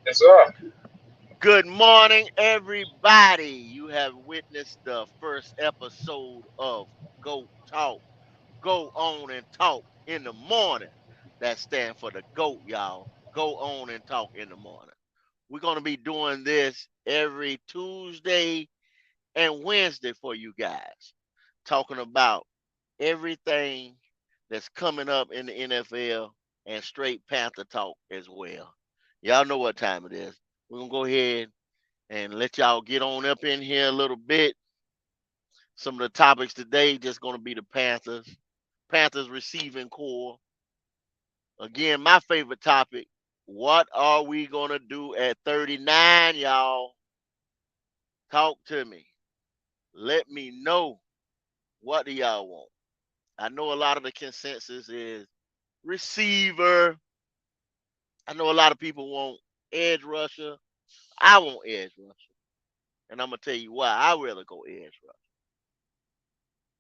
Yes, sir. Good morning, everybody. You have witnessed the first episode of Go Talk. Go on and talk in the morning. That stands for the GOAT, y'all. Go on and talk in the morning. We're going to be doing this every Tuesday and Wednesday for you guys, talking about everything that's coming up in the NFL and straight Panther talk as well. Y'all know what time it is. We're going to go ahead and let y'all get on up in here a little bit. Some of the topics today just going to be the Panthers receiving core. Again, my favorite topic. What are we going to do at 39, y'all? Talk to me. Let me know, what do y'all want? I know a lot of the consensus is receiver. I know a lot of people want edge rusher. I want edge rusher. And I'm going to tell you why. I rather go edge rusher.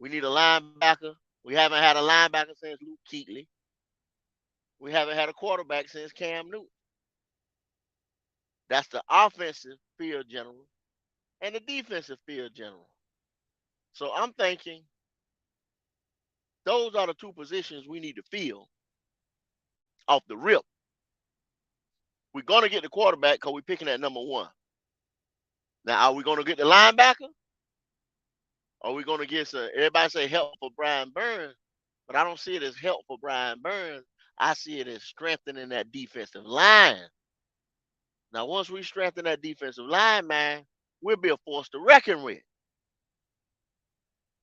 We need a linebacker. We haven't had a linebacker since Luke Kuechly. We haven't had a quarterback since Cam Newton. That's the offensive field general and the defensive field general. So I'm thinking those are the two positions we need to fill off the rip. We're going to get the quarterback because we're picking at number one. Now, are we going to get the linebacker? Or are we going to get some, everybody say help for Brian Burns, but I don't see it as help for Brian Burns. I see it as strengthening that defensive line. Now, once we strengthen that defensive line, man, we'll be a force to reckon with.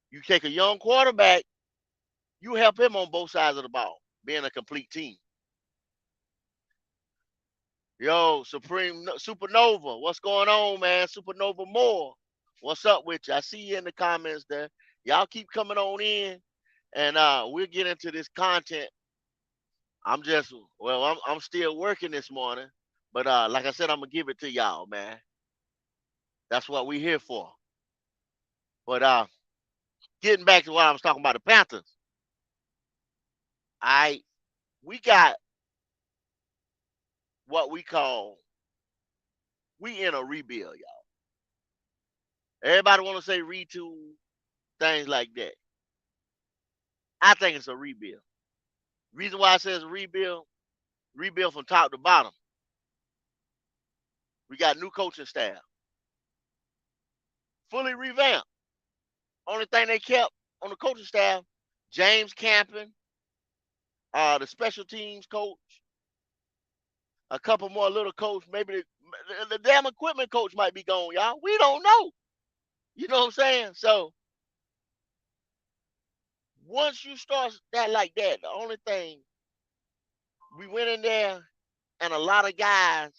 You take a young quarterback, you help him on both sides of the ball, being a complete team. Yo, Supernova, what's going on, man? Supernova Moore, what's up with you? I see you in the comments there. Y'all keep coming on in, and we'll get into this content. I'm still working this morning, but like I said, I'm gonna give it to y'all, man. That's what we here for. But getting back to what I was talking about, the Panthers. I we got what we in a rebuild, y'all. Everybody want to say retool, things like that. I think it's a rebuild. Reason why I say it's a rebuild from top to bottom. We got new coaching staff, fully revamped. Only thing they kept on the coaching staff, James Camping, the special teams coach, a couple more little coach. Maybe the damn equipment coach might be gone, y'all. We don't know. You know what I'm saying? So once you start that like that, the only thing we went in there and a lot of guys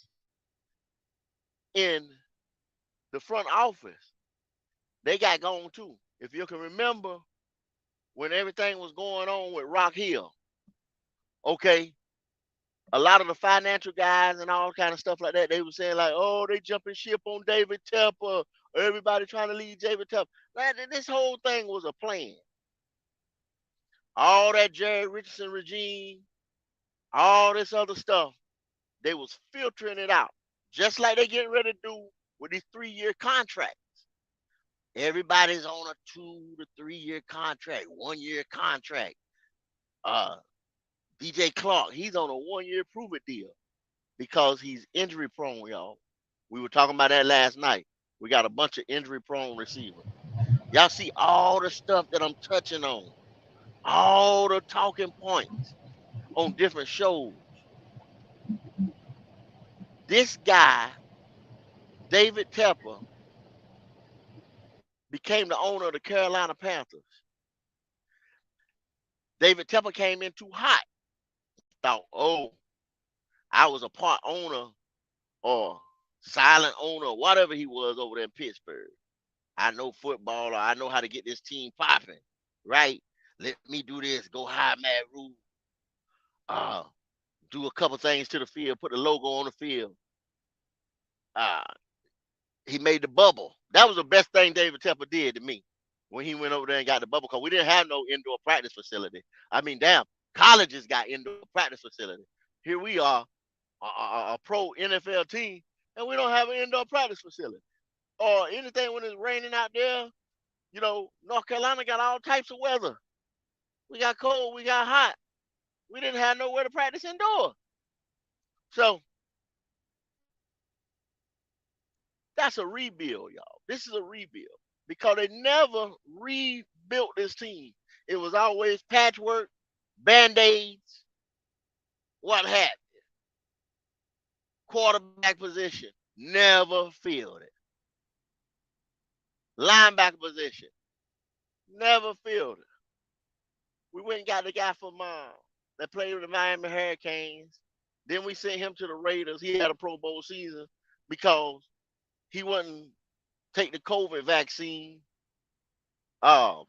in the front office, they got gone too. If you can remember when everything was going on with Rock Hill, okay, a lot of the financial guys and all kind of stuff like that, they were saying like, oh, they jumping ship on David Tepper, everybody trying to leave David Tepper. Man, this whole thing was a plan. All that Jerry Richardson regime, all this other stuff, they was filtering it out. Just like they getting ready to do with these 3-year contracts. Everybody's on a 2 to 3-year contract, 1-year contract. DJ Clark, he's on a 1-year prove it deal because he's injury prone, y'all. We were talking about that last night. We got a bunch of injury prone receivers. Y'all see all the stuff that I'm touching on, all the talking points on different shows. This guy, David Tepper, became the owner of the Carolina Panthers. David Tepper came in too hot. Thought, oh, I was a part owner or silent owner or whatever he was over there in Pittsburgh. I know football or I know how to get this team popping, right? Let me do this, go high mad rule, uh, do a couple things to the field, put the logo on the field. Uh, he made the bubble. That was the best thing David Tepper did to me when he went over there and got the bubble because we didn't have no indoor practice facility. I mean, damn, colleges got indoor practice facility. Here we are, a pro NFL team, and we don't have an indoor practice facility or anything when it's raining out there. North Carolina got all types of weather. We got cold, we got hot. We didn't have nowhere to practice indoor. So that's a rebuild, y'all. This is a rebuild because they never rebuilt this team. It was always patchwork, band-aids, what have you. Quarterback position, never filled it. Linebacker position, never filled it. We went and got the guy from that played with the Miami Hurricanes. Then we sent him to the Raiders. He had a Pro Bowl season because he wouldn't take the COVID vaccine. Matt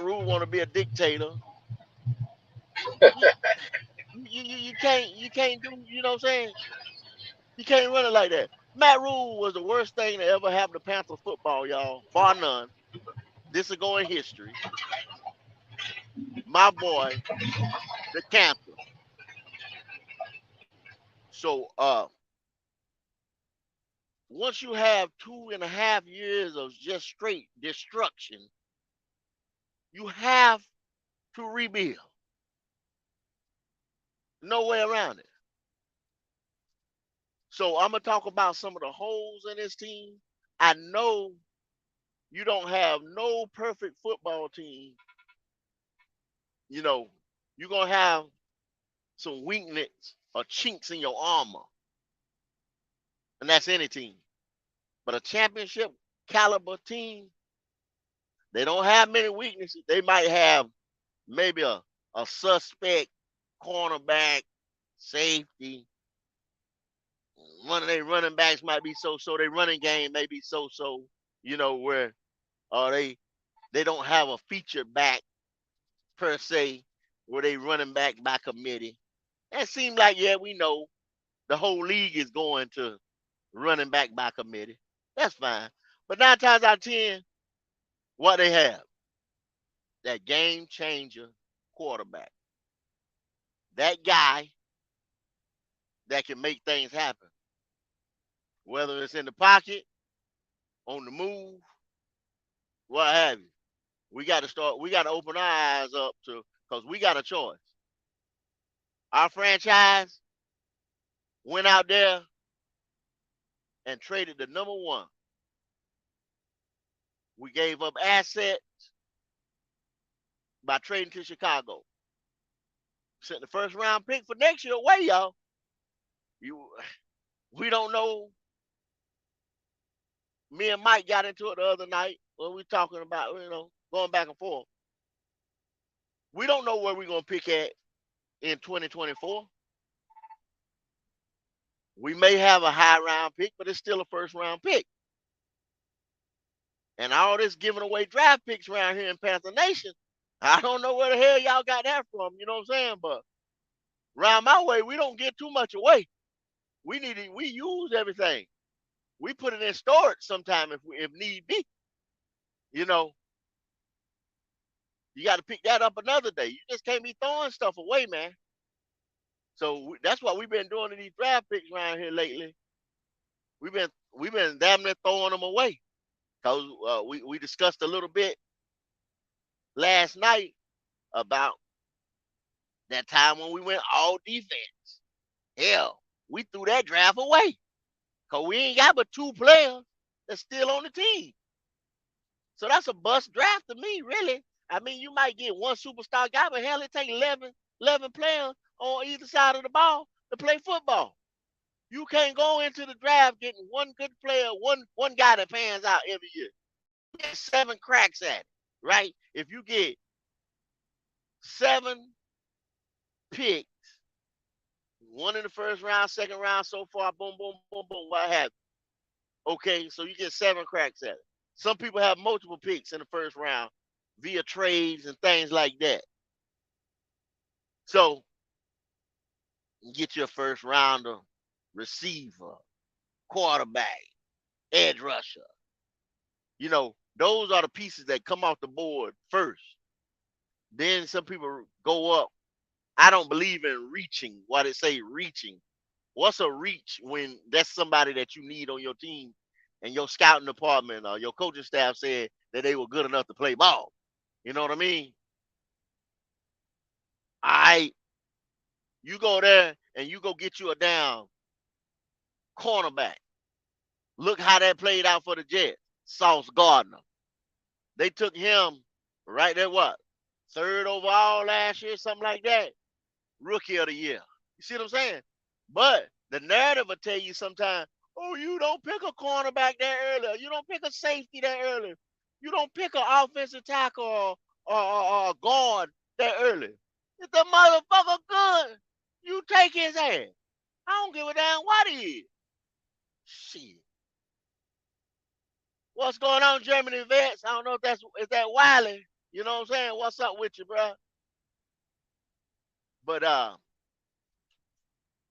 Rule want to be a dictator. You can't do, you know what I'm saying? You can't run it like that. Matt Rule was the worst thing that ever happened to Panther football, y'all, bar none. This will go in history. My boy, the cancer. So once you have 2.5 years of just straight destruction, you have to rebuild. No way around it. So I'm gonna talk about some of the holes in this team. I know you don't have no perfect football team. You're gonna have some weakness or chinks in your armor. And that's any team. But a championship caliber team, they don't have many weaknesses. They might have maybe a suspect cornerback, safety. One of their running backs might be so-so. Their running game may be so-so, where they don't have a featured back per se, where they running back by committee. It seems like, yeah, we know the whole league is going to running back by committee. That's fine. But 9 times out of 10, what they have, that game changer quarterback. That guy that can make things happen. Whether it's in the pocket, on the move, what have you. We got to open our eyes up to, because we got a choice. Our franchise went out there and traded the number one. We gave up assets by trading to Chicago. Sent the first round pick for next year away, y'all. We don't know. Me and Mike got into it the other night when we talking about, going back and forth. We don't know where we're going to pick at in 2024. We may have a high round pick, but it's still a first round pick. And all this giving away draft picks around here in Panther Nation, I don't know where the hell y'all got that from, you know what I'm saying? But around my way, we don't get too much away. We use everything. We put it in storage sometime if need be. You got to pick that up another day. You just can't be throwing stuff away, man. So that's what we've been doing in these draft picks around here lately. We've been damn near throwing them away. Because we discussed a little bit last night about that time when we went all defense. Hell, we threw that draft away. Because we ain't got but 2 players that's still on the team. So that's a bust draft to me, really. I mean, you might get one superstar guy, but hell, it takes 11 players on either side of the ball to play football. You can't go into the draft getting one good player, one guy that pans out every year. You get 7 cracks at it, right? If you get 7 picks, one in the first round, second round, so far, boom, boom, boom, boom, what have you. Okay, so you get 7 cracks at it. Some people have multiple picks in the first round via trades and things like that. So you get your first rounder, receiver, quarterback, edge rusher. Those are the pieces that come off the board first. Then some people go up I don't believe in reaching. What it say reaching? What's a reach when that's somebody that you need on your team and your scouting department or your coaching staff said that they were good enough to play ball? You know what I mean? I You go there and you go get you a down cornerback. Look how that played out for the Jets. Sauce Gardner. They took him right there, what? Third overall last year, something like that. Rookie of the year. You see what I'm saying? But the narrative will tell you sometimes, oh, you don't pick a cornerback that early. You don't pick a safety that early. You don't pick an offensive tackle or guard that early. If the motherfucker good, you take his ass. I don't give a damn what he is. Shit. What's going on, Germany vets? I don't know if is that Wiley. You know what I'm saying? What's up with you, bro? But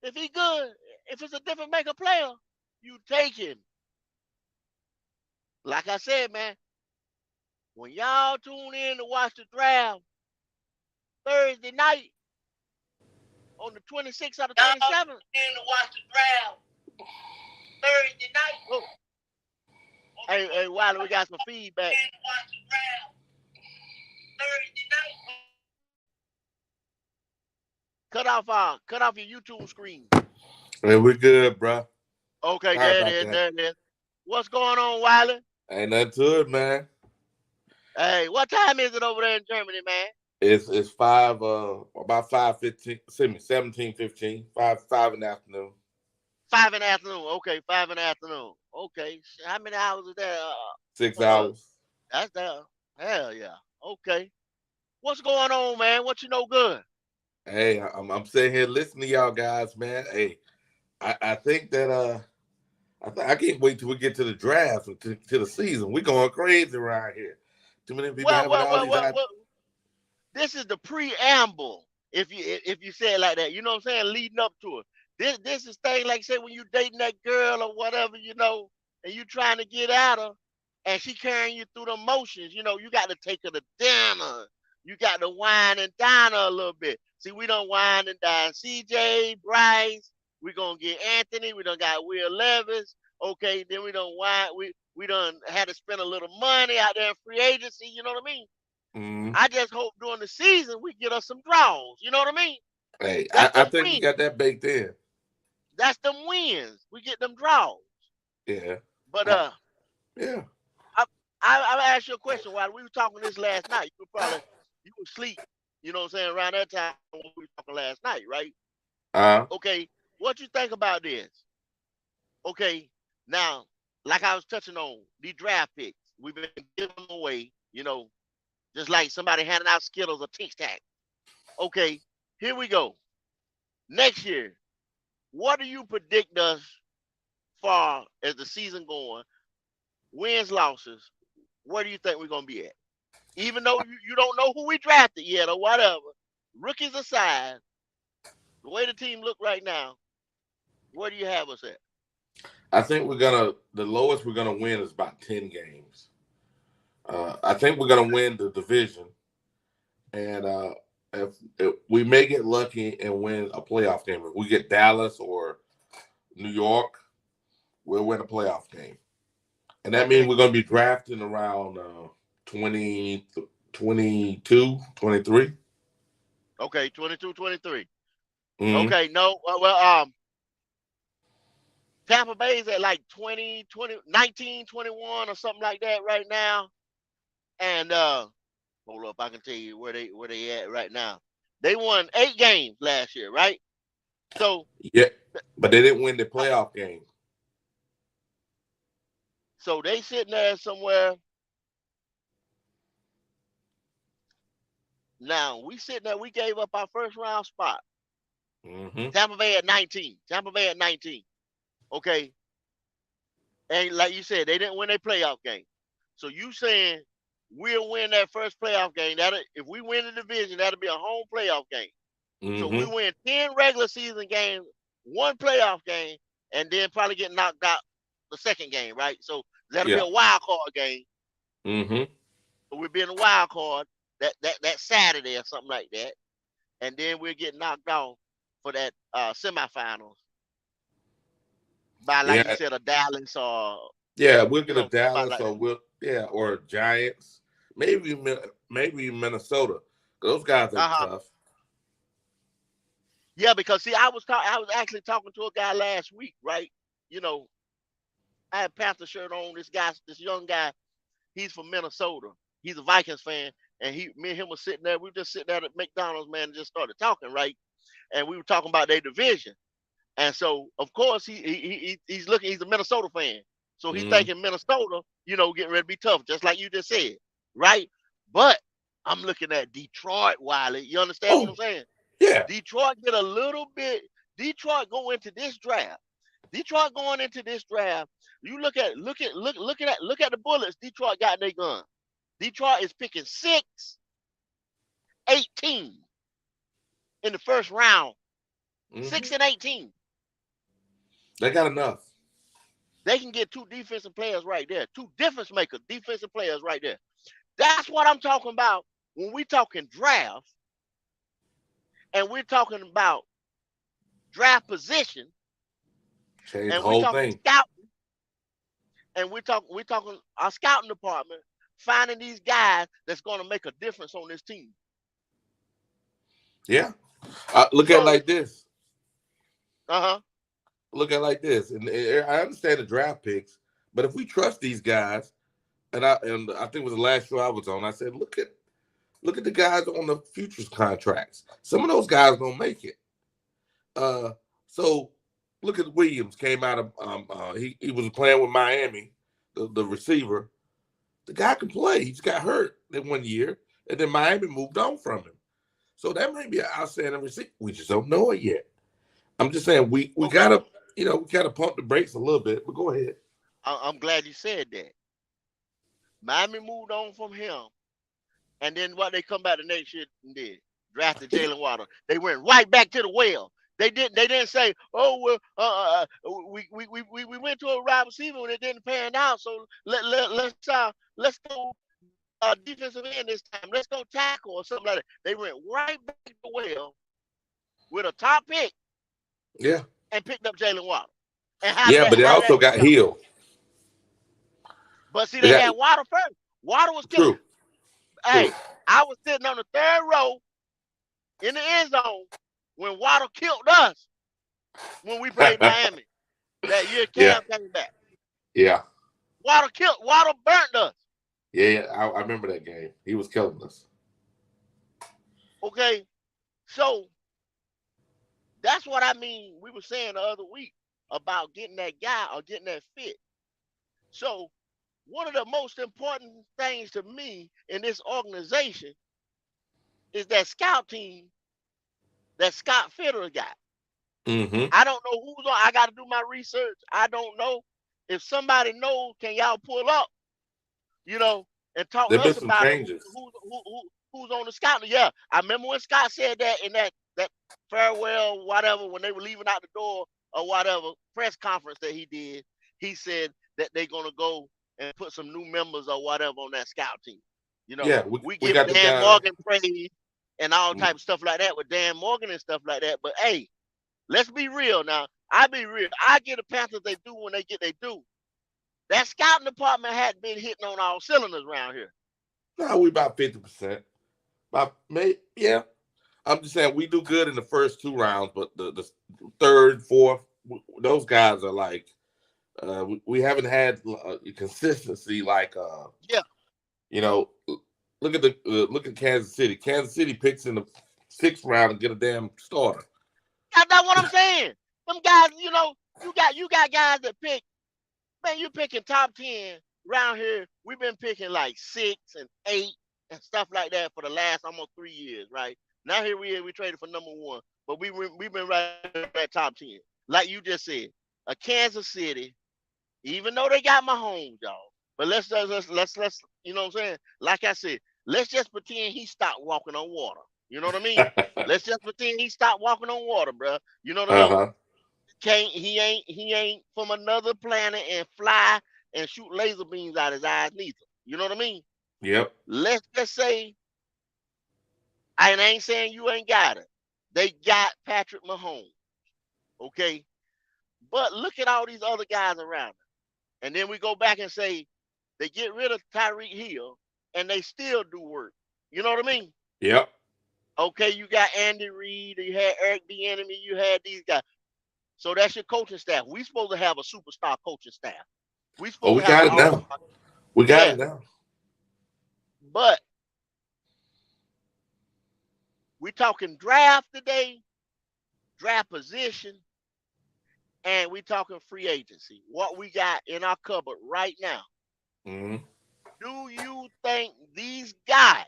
if he good, if it's a different maker player, you take him. Like I said, man, when y'all tune in to watch the draft Thursday night on the 26th or the 27th. Y'all tune in to watch the draft Thursday night. Oh. Hey, Wiley, we got some feedback. Cut off your YouTube screen. Hey, we're good, bro. Okay, there it is. What's going on, Wiley? Ain't nothing to it, man. Hey, what time is it over there in Germany, man? It's about 5:15. 17:15. 5 in the afternoon. 5 in the afternoon. Okay, 5 in the afternoon. Okay, how many hours is that? 6 hours. That's that. Hell yeah. Okay. What's going on, man? What you know good? Hey, I'm sitting here listening to y'all guys, man. Hey, I think that I can't wait till we get to the draft to the season. We're going crazy around here. Too many people having all these ideas. This is the preamble. If you say it like that, you know what I'm saying, leading up to it. This is thing like say when you dating that girl or whatever, you know, and you trying to get at her, and she carrying you through the motions. You know, you got to take her to dinner. You got to wine and dine her a little bit. See, we don't wine and dine CJ, Bryce. We gonna get Anthony. We done got Will Levis. Okay, then we don't wine. We done had to spend a little money out there in free agency. You know what I mean? Mm-hmm. I just hope during the season we get us some draws. You know what I mean? Hey, I think we got that baked in. That's them wins. We get them draws. Yeah. But yeah. I asked you a question while we were talking this last night. You were asleep. You know what I'm saying? Around that time when we were talking last night, right? Okay. What you think about this? Okay. Now, like I was touching on, the draft picks, we've been giving them away, you know, just like somebody handing out Skittles or Tic Tac. Okay, here we go. Next year, what do you predict us for as the season going? Wins, losses. Where do you think we're going to be at? Even though you don't know who we drafted yet or whatever, rookies aside, the way the team look right now, where do you have us at? I think the lowest we're gonna win is about 10 games. I think we're gonna win the division, and if we may get lucky and win a playoff game. If we get Dallas or New York, we'll win a playoff game, and that means we're gonna be drafting around 20, 22, 23. Okay, 22, 23. Mm-hmm. Okay, no, Tampa Bay's at like 20, 19, 21 or something like that right now. And hold up, I can tell you where they at right now. They won 8 games last year, right? So yeah, but they didn't win the playoff game. So they sitting there somewhere. Now we sitting there. We gave up our first round spot. Mm-hmm. Tampa Bay at 19. Okay. And like you said, they didn't win their playoff game. So you saying we'll win that first playoff game? If we win the division, that'll be a home playoff game. Mm-hmm. So we win 10 regular season games, 1 playoff game, and then probably get knocked out the second game, right? So that'll be a wild card game. Mm-hmm. So we'll be in a wild card that Saturday or something like that. and then we'll get knocked off for that semifinals by, like you Yeah, said, a Dallas or yeah, we'll get a somebody Dallas like that. or Giants, maybe Minnesota. Those guys are Uh-huh. tough. Yeah, because see, I was actually talking to a guy last week, right? You know, I had Panther shirt on. This young guy, he's from Minnesota. He's a Vikings fan, and me and him was sitting there. We were just sitting there at McDonald's, man, and just started talking, right? And we were talking about their division. And so, of course, he's looking. He's a Minnesota fan, so he's Hmm. thinking Minnesota, getting ready to be tough, just like you just said, right? But I'm looking at Detroit, Wiley. You understand what Oh, I'm saying? yeah. Detroit get a little bit. Detroit go into this draft. Detroit going into this draft. You look at the bullets Detroit got in their gun. Detroit is picking 6, 18 in the first round. Hmm. 6 and 18. They got enough. They can get two defensive players right there. Two difference makers, defensive players right there. That's what I'm talking about when we talking draft and we're talking about draft position Change the and we're whole talking thing. scout and we're talking our scouting department finding these guys that's going to make a difference on this team. Yeah. Look at it So, like this. uh-huh. Look at it like this. And I understand the draft picks, but if we trust these guys, and I think it was the last show I was on, I said, look at the guys on the futures contracts. Some of those guys gonna make it. So look at Williams came out of he was playing with Miami, the receiver. The guy can play. He just got hurt in 1 year, and then Miami moved on from him. So that may be an outstanding receiver. We just don't know it yet. I'm just saying we Okay. gotta we gotta pump the brakes a little bit. But go ahead. I'm glad you said that. Miami moved on from him, and then what they come back the next year and did drafted Jalen Waddle. They went right back to the well. They didn't say, oh well, we went to a wide receiver and it didn't pan out. So let's go defensive end this time. Let's go tackle or something like that. They went right back to the well with a top pick Yeah, and picked up Jalen Waddle. And yeah, but they how did that also work got out? Hill. But see, They they got had Waddle first. Waddle was killing. true, true. Hey, I was sitting on the third row in the end zone when Waddle killed us when we played Miami that year. Yeah, Cam came back. yeah, Waddle burnt us. yeah. I remember that game. He was killing us. Okay, so that's what I mean. We were saying the other week about getting that guy or getting that fit. So one of the most important things to me in this organization is that scout team that Scott Fitter got. Mm-hmm. I don't know who's on. I got to do my research. I don't know. If somebody knows, can y'all pull up, and talk to There've been us some about it? changes. Who's on the scouting? Yeah, I remember when Scott said that in that farewell, whatever, when they were leaving out the door or whatever press conference that he did. He said that they're gonna go and put some new members or whatever on that scout team. Yeah, We we give got the Dan guy. Morgan praise and all type of stuff like that with Dan Morgan and stuff like that. But hey, let's be real now. I be real. I get the Panthers they do when they get they do. That scouting department hadn't been hitting on all cylinders around here. No, we about 50%. About maybe, yeah. I'm just saying we do good in the first two rounds, but the third, fourth, those guys are like we haven't had consistency like Yeah, you know. Look at Kansas City. Kansas City picks in the sixth round and get a damn starter. that's what I'm saying. Them guys, you got guys that pick. Man, you picking top 10 around here. We've been picking like 6 and 8 and stuff like that for the last almost 3 years, right? Now here we traded for number 1, but we've been right at top 10, like you just said. A Kansas City, even though they got Mahomes, y'all. But let's you know what I'm saying? Like I said, let's just pretend he stopped walking on water. You know what I mean? Let's just pretend he stopped walking on water, bro. You know what I mean? Uh-huh. He ain't from another planet and fly and shoot laser beams out his eyes neither. You know what I mean? Yep. Let's just say, I ain't saying you ain't got it. They got Patrick Mahomes, okay? But look at all these other guys around them. And then we go back and say they get rid of Tyreek Hill and they still do work. You know what I mean? Yep. Okay, you got Andy Reid, you had Eric Bieniemy, you had these guys. So that's your coaching staff. We supposed to have a superstar coaching staff. We Oh, supposed we to have got an it now. all-star. We got Yeah. it now. But we talking draft today, draft position, and we talking free agency. What we got in our cupboard right now. Mm-hmm. Do you think these guys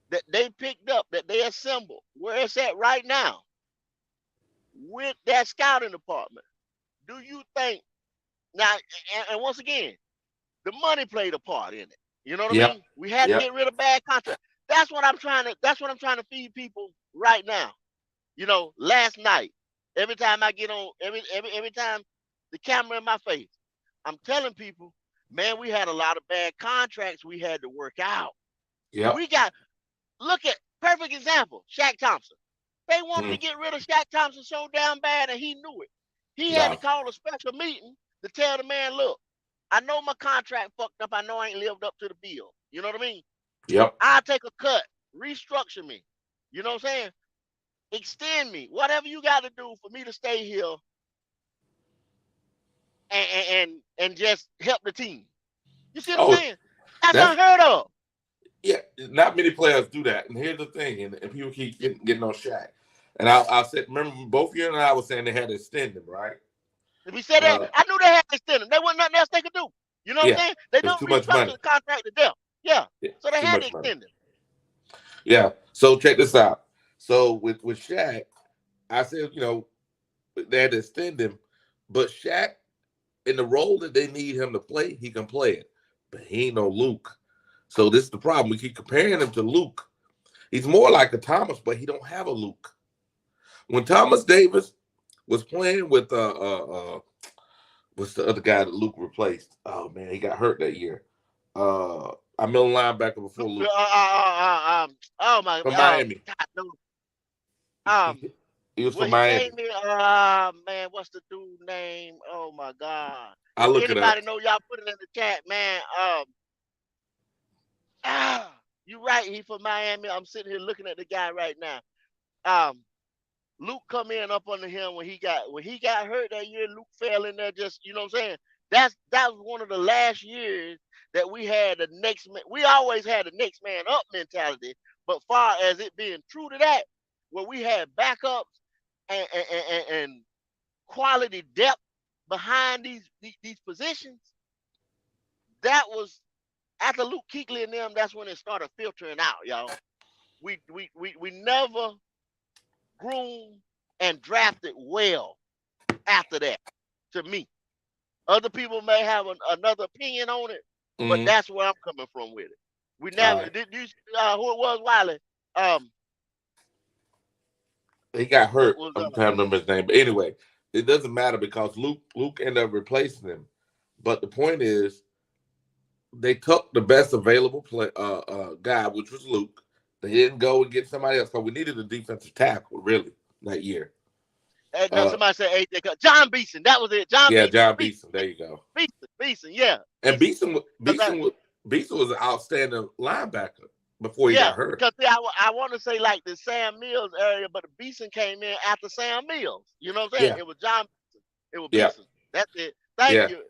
that they picked up, that they assembled, where it's at right now, with that scouting department, do you think now? And once again, the money played a part in it. You know what I Yep. mean? We had to get rid of bad contracts. That's what I'm trying to feed people right now. You know, last night, every time I get on, every time the camera in my face, I'm telling people, man, we had a lot of bad contracts we had to work out. Yep. We got, look at, perfect example, Shaq Thompson. They wanted to get rid of Shaq Thompson so damn bad, and he knew it. He had to call a special meeting to tell the man, look, I know my contract fucked up. I know I ain't lived up to the bill. You know what I mean? Yep. I'll take a cut, restructure me. You know what I'm saying? Extend me. Whatever you got to do for me to stay here and just help the team. You see what I'm saying? That's unheard of. Yeah, not many players do that. And here's the thing, and people keep getting on Shaq. And I said, remember, both you and I were saying they had to extend him, right? If we said that, I knew they had to extend him. There wasn't nothing else they could do. You know what I'm saying? They don't restructure the contract to death. Yeah. So they had to extend him. Yeah. So check this out. So with Shaq, I said, you know, they had to extend him, but Shaq, in the role that they need him to play, he can play it. But he ain't no Luke. So this is the problem. We keep comparing him to Luke. He's more like a Thomas, but he don't have a Luke. When Thomas Davis was playing with what's the other guy that Luke replaced? Oh man, he got hurt that year. I middle linebacker before Luke. Oh my from Miami. God, no. He was from Miami. Man, what's the dude's name? Oh my God. I look Anybody it up. know, y'all put it in the chat, man. You right, he from Miami. I'm sitting here looking at the guy right now. Luke come in up under him when he got hurt that year. Luke fell in there, just, you know what I'm saying? That was one of the last years that we had the next man. We always had the next man up mentality, but far as it being true to that, where we had backups and quality depth behind these positions, that was after Luke Kuechly and them. That's when it started filtering out, y'all. We never groomed and drafted well after that. To me, other people may have another opinion on it, but that's where I'm coming from with it. We never did. You who it was, Wiley? He got hurt. I'm trying to remember his name, but anyway, it doesn't matter because Luke ended up replacing him. But the point is, they took the best available guy, which was Luke. They didn't go and get somebody else because we needed a defensive tackle really that year. And somebody said John Beeson. That was it. John Beeson. There you go. Beeson. Yeah. And Beeson was an outstanding linebacker before he got hurt. Because I want to say like the Sam Mills area, but Beeson came in after Sam Mills. You know what I'm saying? Yeah. It was John Beeson. It was Beeson. That's it. Thank you.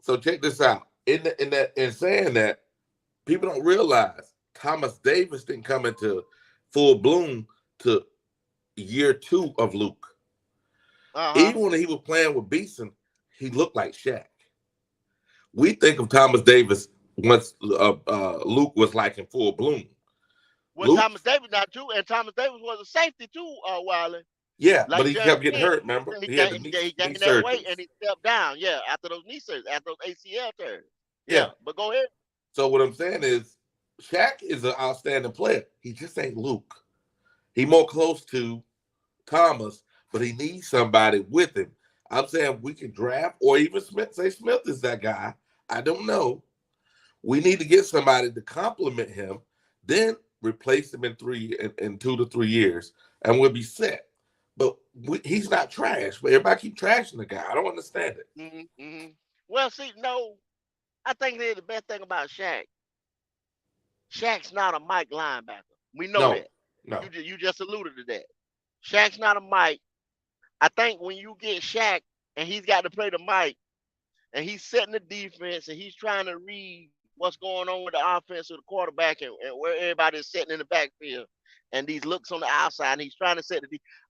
So check this out. In saying that, people don't realize Thomas Davis didn't come into full bloom to year 2 of Luke. Even when he was playing with Beeson, he looked like Shaq. We think of Thomas Davis once Luke was like in full bloom. Well, Thomas Davis not too, and Thomas Davis was a safety too, Wiley. Yeah, like but he kept getting hurt, remember? He gained that weight and he stepped down, after those knee surgeries, after those ACL tears. Yeah, but go ahead. So what I'm saying is, Shaq is an outstanding player. He just ain't Luke. He more close to Thomas, but he needs somebody with him. I'm saying we can draft, or even Smith is that guy. I don't know. We need to get somebody to complement him. Then replace him in 2 to 3 years, and we'll be set. But he's not trash. But everybody keep trashing the guy. I don't understand it. Well, see, no, I think the best thing about Shaq's not a Mike linebacker. We know No, that. no. You just alluded to that. Shaq's not a Mike. I think when you get Shaq and he's got to play the Mike and he's setting the defense and he's trying to read what's going on with the offense of the quarterback and where everybody's sitting in the backfield and these looks on the outside and he's trying to set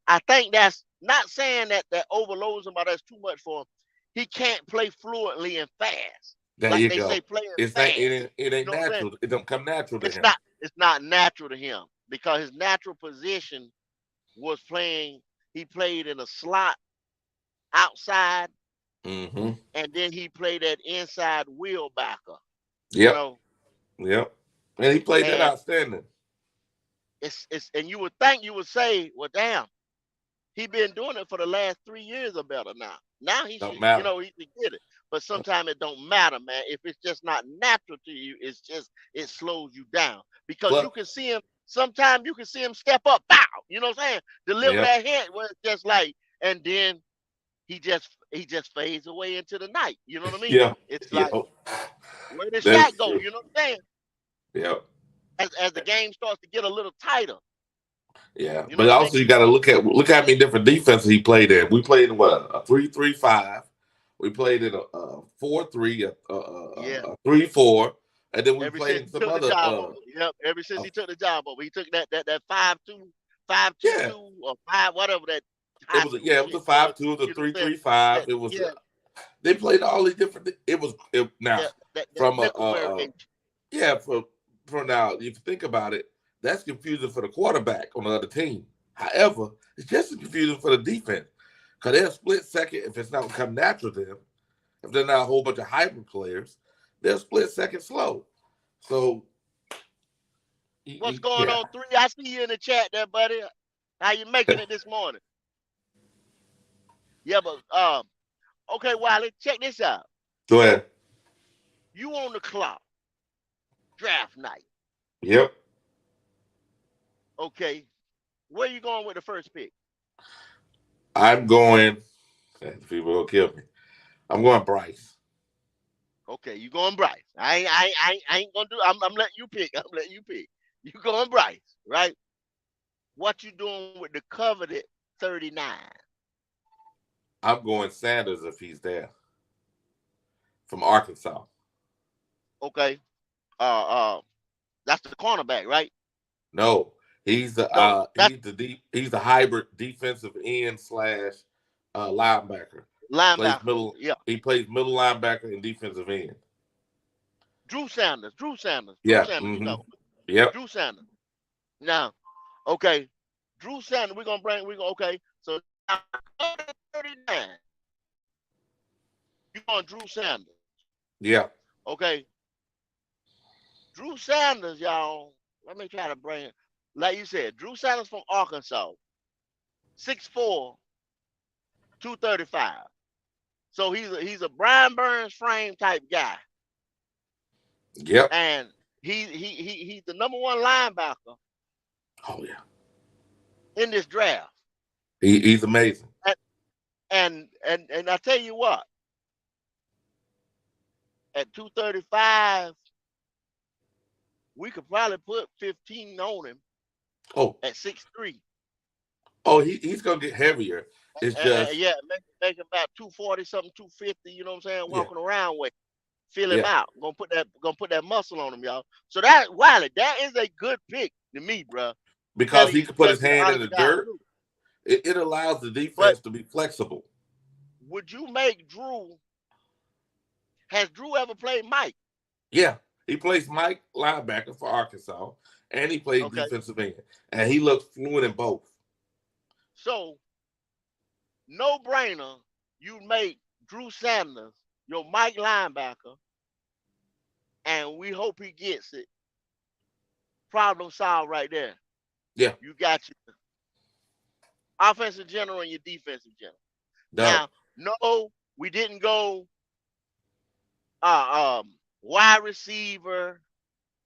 I think that's not saying that overloads him or that's too much for him. He can't play fluently and fast. There Like you they go. say playing It's not. fast. It You ain't know what I'm saying? natural. It don't come natural to It's him. not it's not natural to him because his natural position was playing, he played in a slot outside Mm-hmm. and then he played that inside wheel backer. You Yep. know, Yep. And he played that and outstanding. it's and you would think you would say, well, damn, he been doing it for the last 3 years or better now. Now he Don't should, matter. he should get it. But sometimes it don't matter, man. If it's just not natural to you, it slows you down. Because you Plus, can see him, sometimes you can see him step up, bow, you know what I'm saying? Deliver yep. that hit where it's just like, and then he just fades away into the night. You know what I mean? Yeah. It's Yeah. like, where did That's Shaq go? true. You know what I'm saying? Yep. As the game starts to get a little tighter. Yeah. You know But what I mean? also you got to look at how many different defenses he played in. We played in what, a 3-3-5. We played in a 4-3, Yeah. a 3-4, and then we Ever played since in he some took the other. job over. Yep. Ever since he took the job over. He took that 5-2, 5-2-2 Yeah. or 5, whatever that It high was school it was shit a was. 5-2, it was a You know what I'm saying? 3-3-5. That, It was yeah, they played all these different. Now yeah, that from nickel variation. yeah for now if you think about it, that's confusing for the quarterback on the other team. However, it's just as confusing for the defense because they'll split second if it's not come natural to them. If they're not a whole bunch of hybrid players, they'll split second slow. So What's going yeah, on, 3? I see you in the chat there, buddy. How you making it this morning? Yeah, but okay, Wiley, check this out. go ahead. You on the clock, draft night. Yep, Okay. Where you going with the first pick? I'm going. People will kill me. I'm going Bryce. Okay, you going Bryce. I ain't gonna do. I'm letting you pick. I'm letting you pick. You going Bryce, right? What you doing with the coveted 39? I'm going Sanders if he's there from Arkansas. Okay. Uh, that's the cornerback, right? No, No, that's he's the hybrid defensive end slash linebacker. Plays linebacker. middle. Yeah, He plays middle linebacker and defensive end. Drew Sanders. Drew Sanders. Drew Yeah. Sanders. You Mm-hmm. talking about Yep. Drew Sanders? Now, okay, Drew Sanders. Okay. So now, 39. You on Drew Sanders? Yeah. Okay. Drew Sanders, y'all. Let me try to bring it. Like you said, Drew Sanders from Arkansas, 6'4", 235. So he's a Brian Burns frame type guy, Yep. and he's the number one linebacker Oh yeah. in this draft. He's amazing. And I tell you what, at 235, we could probably put 15 on him Oh. at 6'3". Oh, he's gonna get heavier. It's just Yeah, make him about 240 something, 250. You know what I'm saying? yeah. Walking around with. Feel him Yeah. out. Gonna put that muscle on him, y'all. So that Wiley, that is a good pick to me, bro. Because he could put Telling his you the hand in honest the to God dirt. truth. It allows the But defense to be flexible. would you make Drew? Has Drew ever played Mike? Yeah. He plays Mike linebacker for Arkansas, and he plays Okay. defensive end, and he looks fluent in both. So no brainer, you make Drew Sanders your Mike linebacker, and we hope he gets it. Problem solved right there. Yeah. You got your offensive general and your defensive general. Done. Now, no, we didn't go wide receiver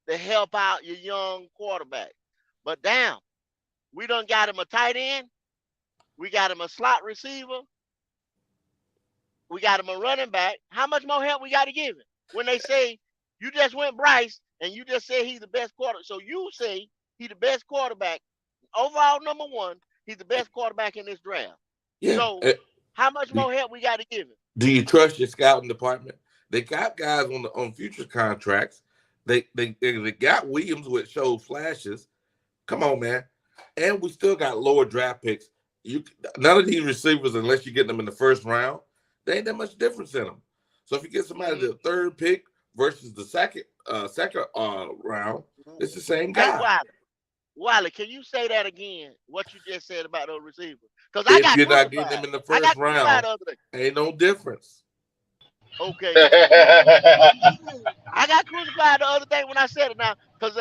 to help out your young quarterback. But damn, we done got him a tight end. We got him a slot receiver. We got him a running back. How much more help we got to give him? When they say you just went Bryce and you just said he's the best quarterback. So you say he's the best quarterback. Overall, number one, he's the best quarterback in this draft. Yeah. So how much more help we got to give him? Do you trust your scouting department? They got guys on future contracts. They got Williams, which shows flashes. Come on, man. And we still got lower draft picks. None of these receivers, unless you get them in the first round, there ain't that much difference in them. So if you get somebody the third pick versus the second round, it's the same guy. Hey, Wiley, can you say that again? What you just said about those receivers? Because if you're not getting them in the first round, ain't no difference. Okay. I got crucified the other day when I said it now, because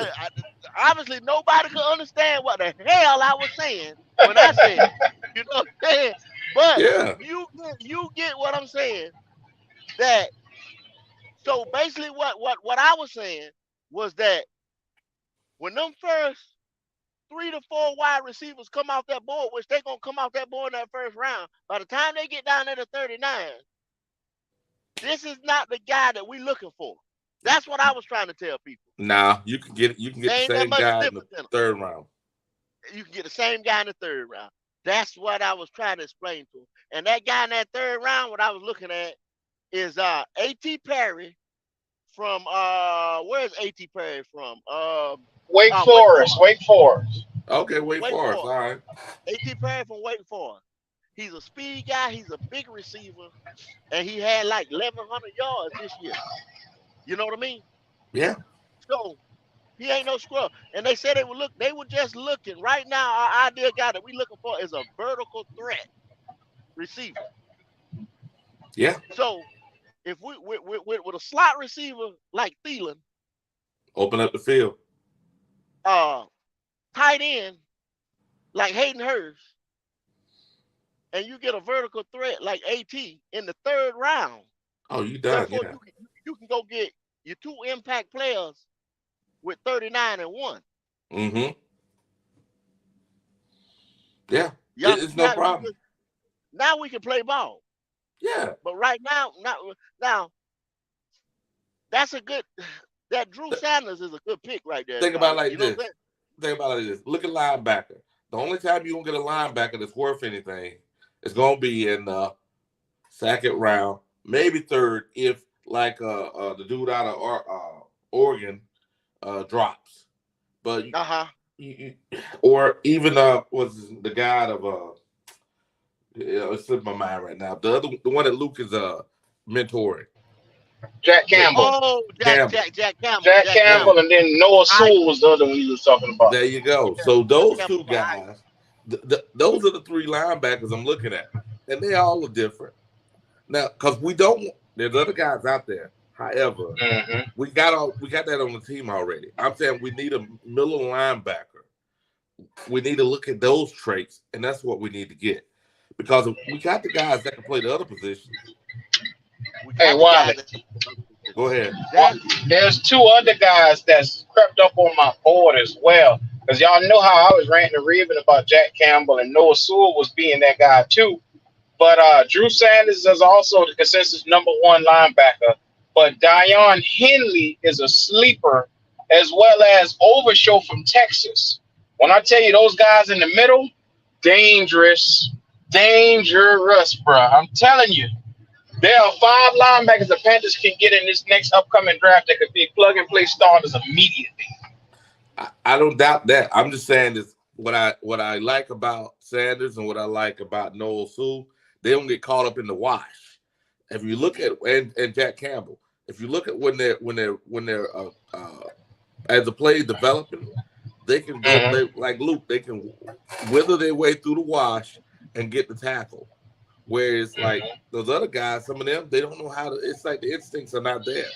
obviously nobody could understand what the hell I was saying when I said it. You know what I'm saying? But yeah, you get what I'm saying. That so basically what I was saying was that when them first 3 to 4 wide receivers come off that board, which they're gonna come off that board in that first round, by the time they get down there to 39. This is not the guy that we're looking for. That's what I was trying to tell people. Nah, you can get the same guy in the third round. You can get the same guy in the third round. That's what I was trying to explain to him. And that guy in that third round, what I was looking at is A.T. Perry from where's A.T. Perry from? Wake Forest. Wake Forest. Okay, Wake Forest. All right. A.T. Perry from Wake Forest. He's a speed guy. He's a big receiver, and he had like 1,100 yards this year. You know what I mean? Yeah. So he ain't no scrub. And they said they were just looking. Right now, our ideal guy that we looking for is a vertical threat receiver. Yeah. So if we with a slot receiver like Thielen, open up the field. Tight end like Hayden Hurst, and you get a vertical threat like AT in the third round. Oh, you done. Yeah. You can go get your 2 impact players with 39 and 1. Mm-hmm. Yeah. It's no problem. Now we can play ball. Yeah. But right now, that's a good. That Drew Sanders is a good pick right there. Think about it like this. Think about it like this. Look at linebacker. The only time you're gonna get a linebacker that's worth anything is gonna be in the second round, maybe third, if like the dude out of Oregon drops. But or even was the guy out of it's slipping my mind right now. The one that Luke is mentoring. Jack Campbell. Oh, Jack Campbell. Jack Campbell, and then Noah Sewell was the other one he was talking about. There you go. So those two guys, those are the 3 linebackers I'm looking at, and they all are different. Now, because there's other guys out there. However, we got that on the team already. I'm saying we need a middle linebacker. We need to look at those traits, and that's what we need to get. Because we got the guys that can play the other positions. Hey, Wiley. Go ahead. There's 2 other guys that's crept up on my board as well. Because y'all know how I was ranting and raving about Jack Campbell, and Noah Sewell was being that guy too. But Drew Sanders is also the consensus number 1 linebacker. But Dion Henley is a sleeper, as well as Overshow from Texas. When I tell you those guys in the middle, dangerous, bro. I'm telling you. There are 5 linebackers the Panthers can get in this next upcoming draft that could be plug-and-play starters immediately. I don't doubt that. I'm just saying this. What I like about Sanders and what I like about Noah Sewell, they don't get caught up in the wash. If you look at and Jack Campbell, if you look at when they're as the play developing, they can go like Luke. They can wither their way through the wash and get the tackle. Whereas like those other guys, some of them, they don't know how to. It's like the instincts are not there.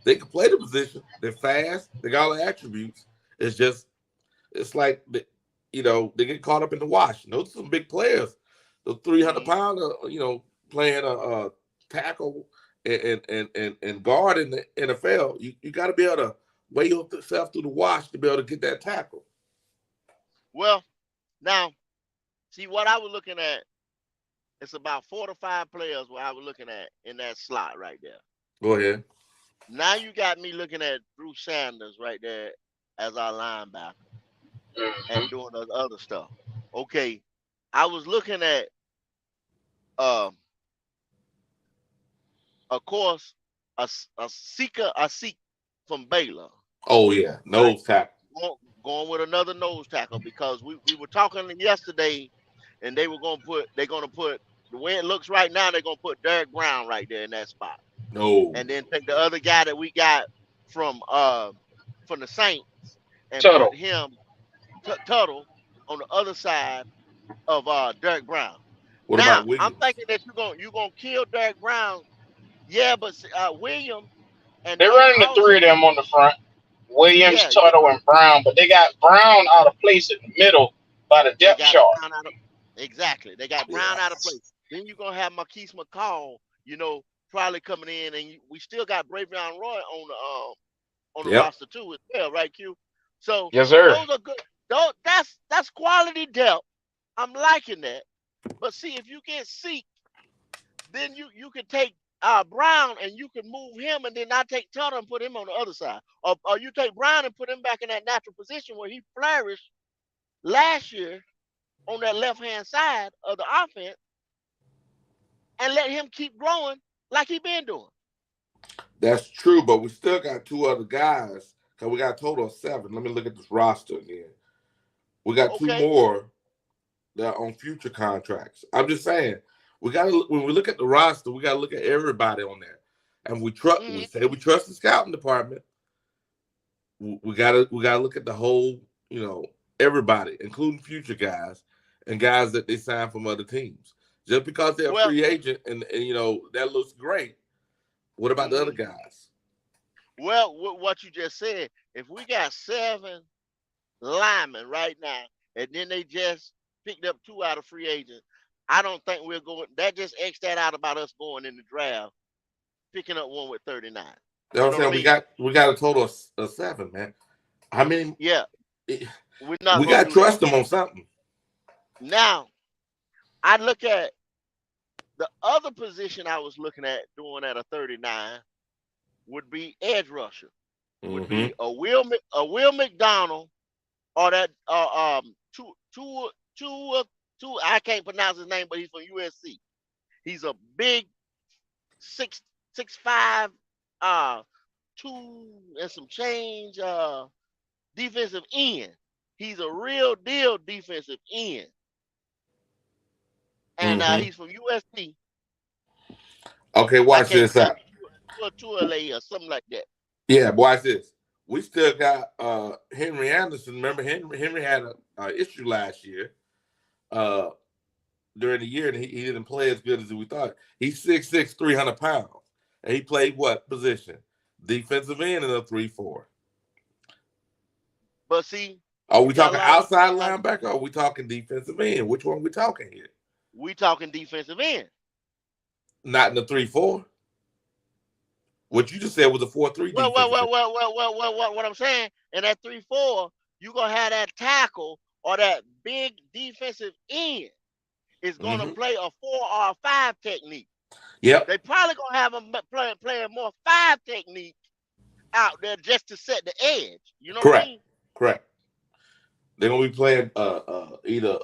They can play the position. They're fast. They got all the attributes. It's like they get caught up in the wash. Those are some big players. Those 300-pounder, playing a tackle and guard in the NFL. You got to be able to weigh yourself through the wash to be able to get that tackle. Well, now see what I was looking at. It's about 4 to 5 players what I was looking at in that slot right there. Go ahead. Now you got me looking at Drew Sanders right there as our linebacker and Mm-hmm. doing the other stuff. Okay, I was looking at, uh, of course, a seek from Baylor, Oh yeah, right? nose tackle. Going with another nose tackle because we were talking yesterday, and they're gonna put the way it looks right now. They're gonna put Derek Brown right there in that spot, No. and then take the other guy that we got from uh from the Saints and put Tuttle. him Tuttle on the other side of Derek Brown. What Now about I'm Williams? thinking that you're gonna kill Derek Brown, yeah, but William and They're them running the three of also, them on the front. Williams, yeah, yeah, Tuttle, and Brown, but they got Brown out of place in the middle by the they depth got chart. Brown out of exactly. They got Brown Yeah. out of place. Then you're gonna have 𝐸𝐸�McCall, probably coming in, and we still got Bravion Roy on the Yep. roster too as well, right, Q? So Yes, sir. those are good. That's quality depth. I'm liking that. But see, if you get Zeke, then you can take Brown and you can move him, and then I take Tuttle and put him on the other side, or you take Brown and put him back in that natural position where he flourished last year on that left hand side of the offense, and let him keep growing like he been doing. That's true, but we still got two other guys because we got a total of 7. Let me look at this roster again. We got 2 Okay. more that are on future contracts. I'm just saying, we got to when we look at the roster, we got to look at everybody on there, and we trust. We Hmm. say we trust the scouting department. We gotta look at the whole, everybody, including future guys and guys that they sign from other teams. Just because they're a Well, free agent and that looks great. What about the other hmm guys? well, what you just said, if we got 7 linemen right now, and then they just picked up 2 out of free agents, I don't think we're going. That just X that out about us going in the draft, picking up one with 39. You know You what know I'm what I saying? We mean? got a total of 7, man. I mean, Yeah, we're not we gonna got to do that. trust them on something. Now, I look at the other position I was looking at doing at a 39 would be edge rusher, would Mm-hmm. be a Will McDonald, or that two I can't pronounce his name, but he's from USC. He's a big 6'5", uh 2 and some change defensive end. He's a real deal defensive end, and Mm-hmm. he's from USC. Okay, I watch can't this pronounce out. Tuale or something like that. Yeah, watch this. We still got Henry Anderson. Remember, Henry had a issue last year. Uh, during the year, and he didn't play as good as we thought. He's 6'6", 300 pounds, and he played what position? Defensive end in a 3-4. But see, Are you we got a talking lot of outside linebacker? Or are we talking defensive end? Which one are we talking here? we talking defensive end. Not in the 3-4. What you just said was a 4-3 Well, well, defensive well, end. well, well, well, well, what I'm saying, in that 3-4, you gonna have that tackle or that big defensive end is gonna Mm-hmm. play a 4 or 5 technique. Yep. They probably gonna have him playing more 5 technique out there just to set the edge. You know what I Correct. mean? Correct. They're gonna be playing either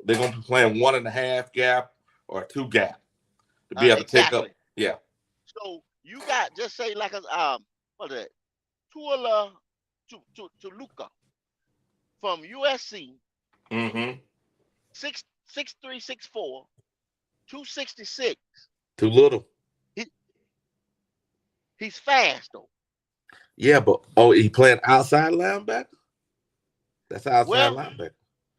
they're gonna be playing 1.5 gap or 2 gap to be able to take up. Exactly. Yeah. So you got just say like a what is that? Tuala to Luca from USC, Mm-hmm. 6'3", 6'4", 266. Too little. He he's fast though. Yeah, but he playing outside linebacker? That's outside Well, linebacker.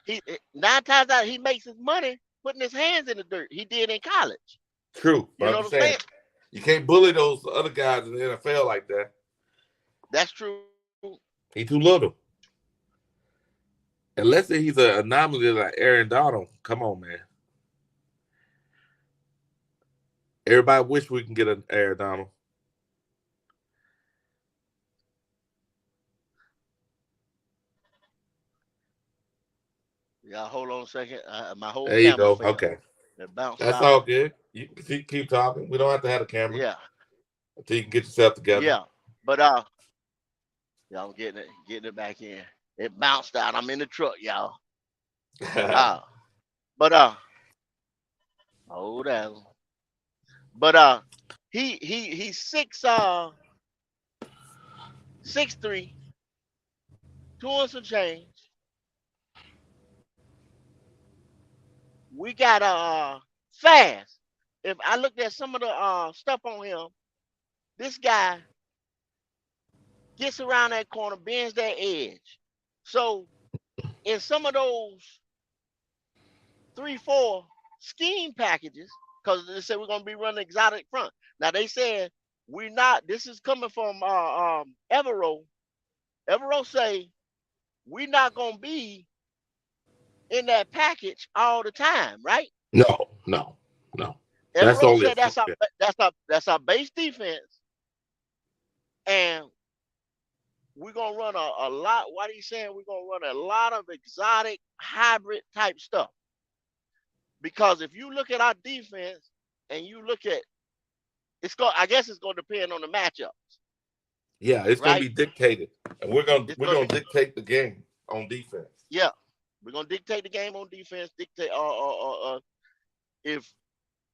he 9 times out he makes his money putting his hands in the dirt. He did in college. True. You But know I'm what just I'm saying saying? you can't bully those other guys in the NFL like that. That's true. He too little. Unless he's an anomaly like Aaron Donald. Come on, man. Everybody wish we can get an Aaron Donald. Yeah, hold on a second. My whole There you camera go. fell. Okay. It bounced That's out. all good. You can keep talking. We don't have to have a camera Yeah, until you can get yourself together. yeah. But y'all getting it back in. It bounced out. I'm in the truck, y'all. Uh, but hold on. But he's 6'3", 2 and some change. We got fast. If I looked at some of the stuff on him, this guy gets around that corner, bends that edge. So in some of those 3-4 scheme packages, because they said we're gonna be running exotic front. Now they said we're not. This is coming from Evero. Evero say we're not gonna be in that package all the time, right? No, no, no. That's Evero only a said fluke. that's our base defense, and we're gonna run a lot. What he's saying, we're gonna run a lot of exotic hybrid type stuff. Because if you look at our defense and you look at I guess it's gonna depend on the matchups, Yeah, it's gonna right? be dictated, and we're It's gonna gonna be dictate the game on defense. yeah. We're gonna dictate the game on defense. Dictate if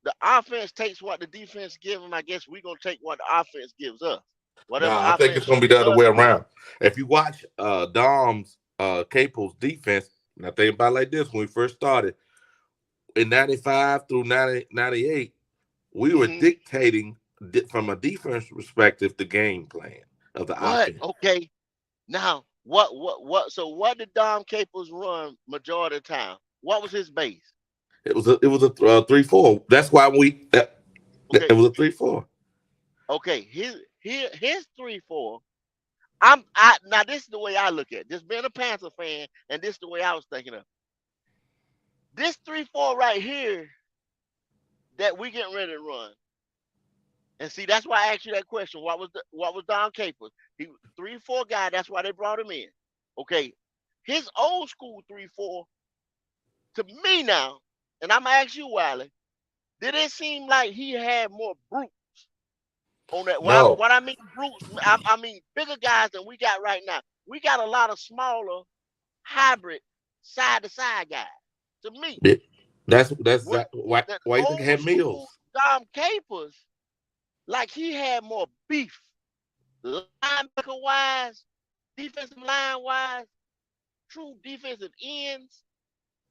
the offense takes what the defense gives them, I guess we're gonna take what the offense gives us. Whatever Nah, I think offense it's gonna be shows the other us. way around. If you watch Dom's Capel's defense, and I think about it like this: when we first started in '95 through 98, we were Mm-hmm. dictating from a defense perspective the game plan of the What? offense. Okay. Now, what? So, what did Dom Capers run majority of the time? What was his base? It was a 3-4. That's why Okay, it was a 3-4. okay. His 3-4. Now this is the way I look at it. Just being a Panther fan, and this is the way I was thinking of this 3-4 right here that we getting ready to run. And see, that's why I asked you that question. What was Don Capers? He was 3-4 guy. That's why they brought him in. Okay, his old school 3-4 to me now, and I'm gonna ask you, Wiley, did it seem like he had more brutes on that? No, What I mean brutes, I mean bigger guys than we got right now. We got a lot of smaller hybrid side to side guys. To me, that's what why you think he old had school Mills. Dom Capers, like he had more beef, linebacker wise, defensive line wise, true defensive ends.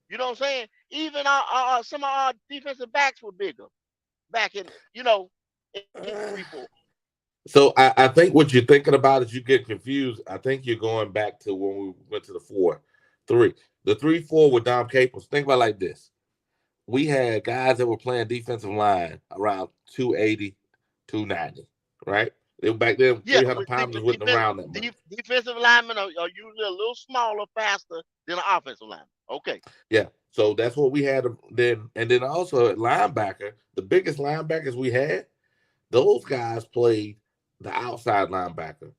You know what I'm saying? Even some of our defensive backs were bigger back in in 3-4. So I think what you're thinking about is you get confused. I think you're going back to when we went to the 4-3. The 3-4 with Dom Capers. Think about it like this. We had guys that were playing defensive line around 280, 290, right? They were back then, Yeah, 300 but see, pounds wasn't around that much. defensive linemen are usually a little smaller, faster than an offensive lineman. Okay. Yeah. So that's what we had then. And then also at linebacker, the biggest linebackers we had, those guys played the outside linebacker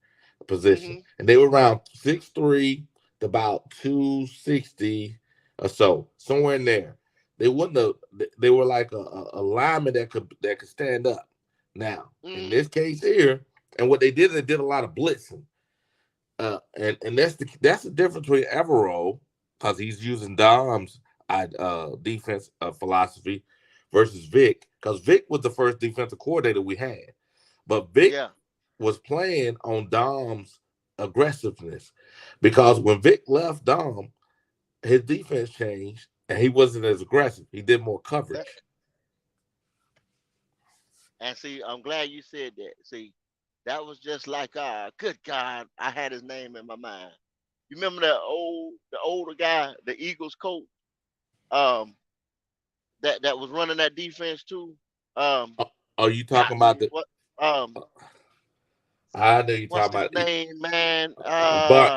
position. Mm-hmm. And they were around 6'3" to about 260 or so, somewhere in there. They wouldn't have, they were like a lineman that could stand up. Now, in Mm-hmm. this case here, and what they did a lot of blitzing. And that's the difference between Evero, because he's using Dom's defense philosophy versus Vic, because Vic was the first defensive coordinator we had. But Vic Yeah. was playing on Dom's aggressiveness, because when Vic left Dom, his defense changed and he wasn't as aggressive. He did more That, coverage. and see, I'm glad you said that. See, that was just like good God, I had his name in my mind. You remember the older guy, the Eagles coach, um, that was running that defense too. Um, Are you God, talking about the? what um I know you're what's talking his about name, man? but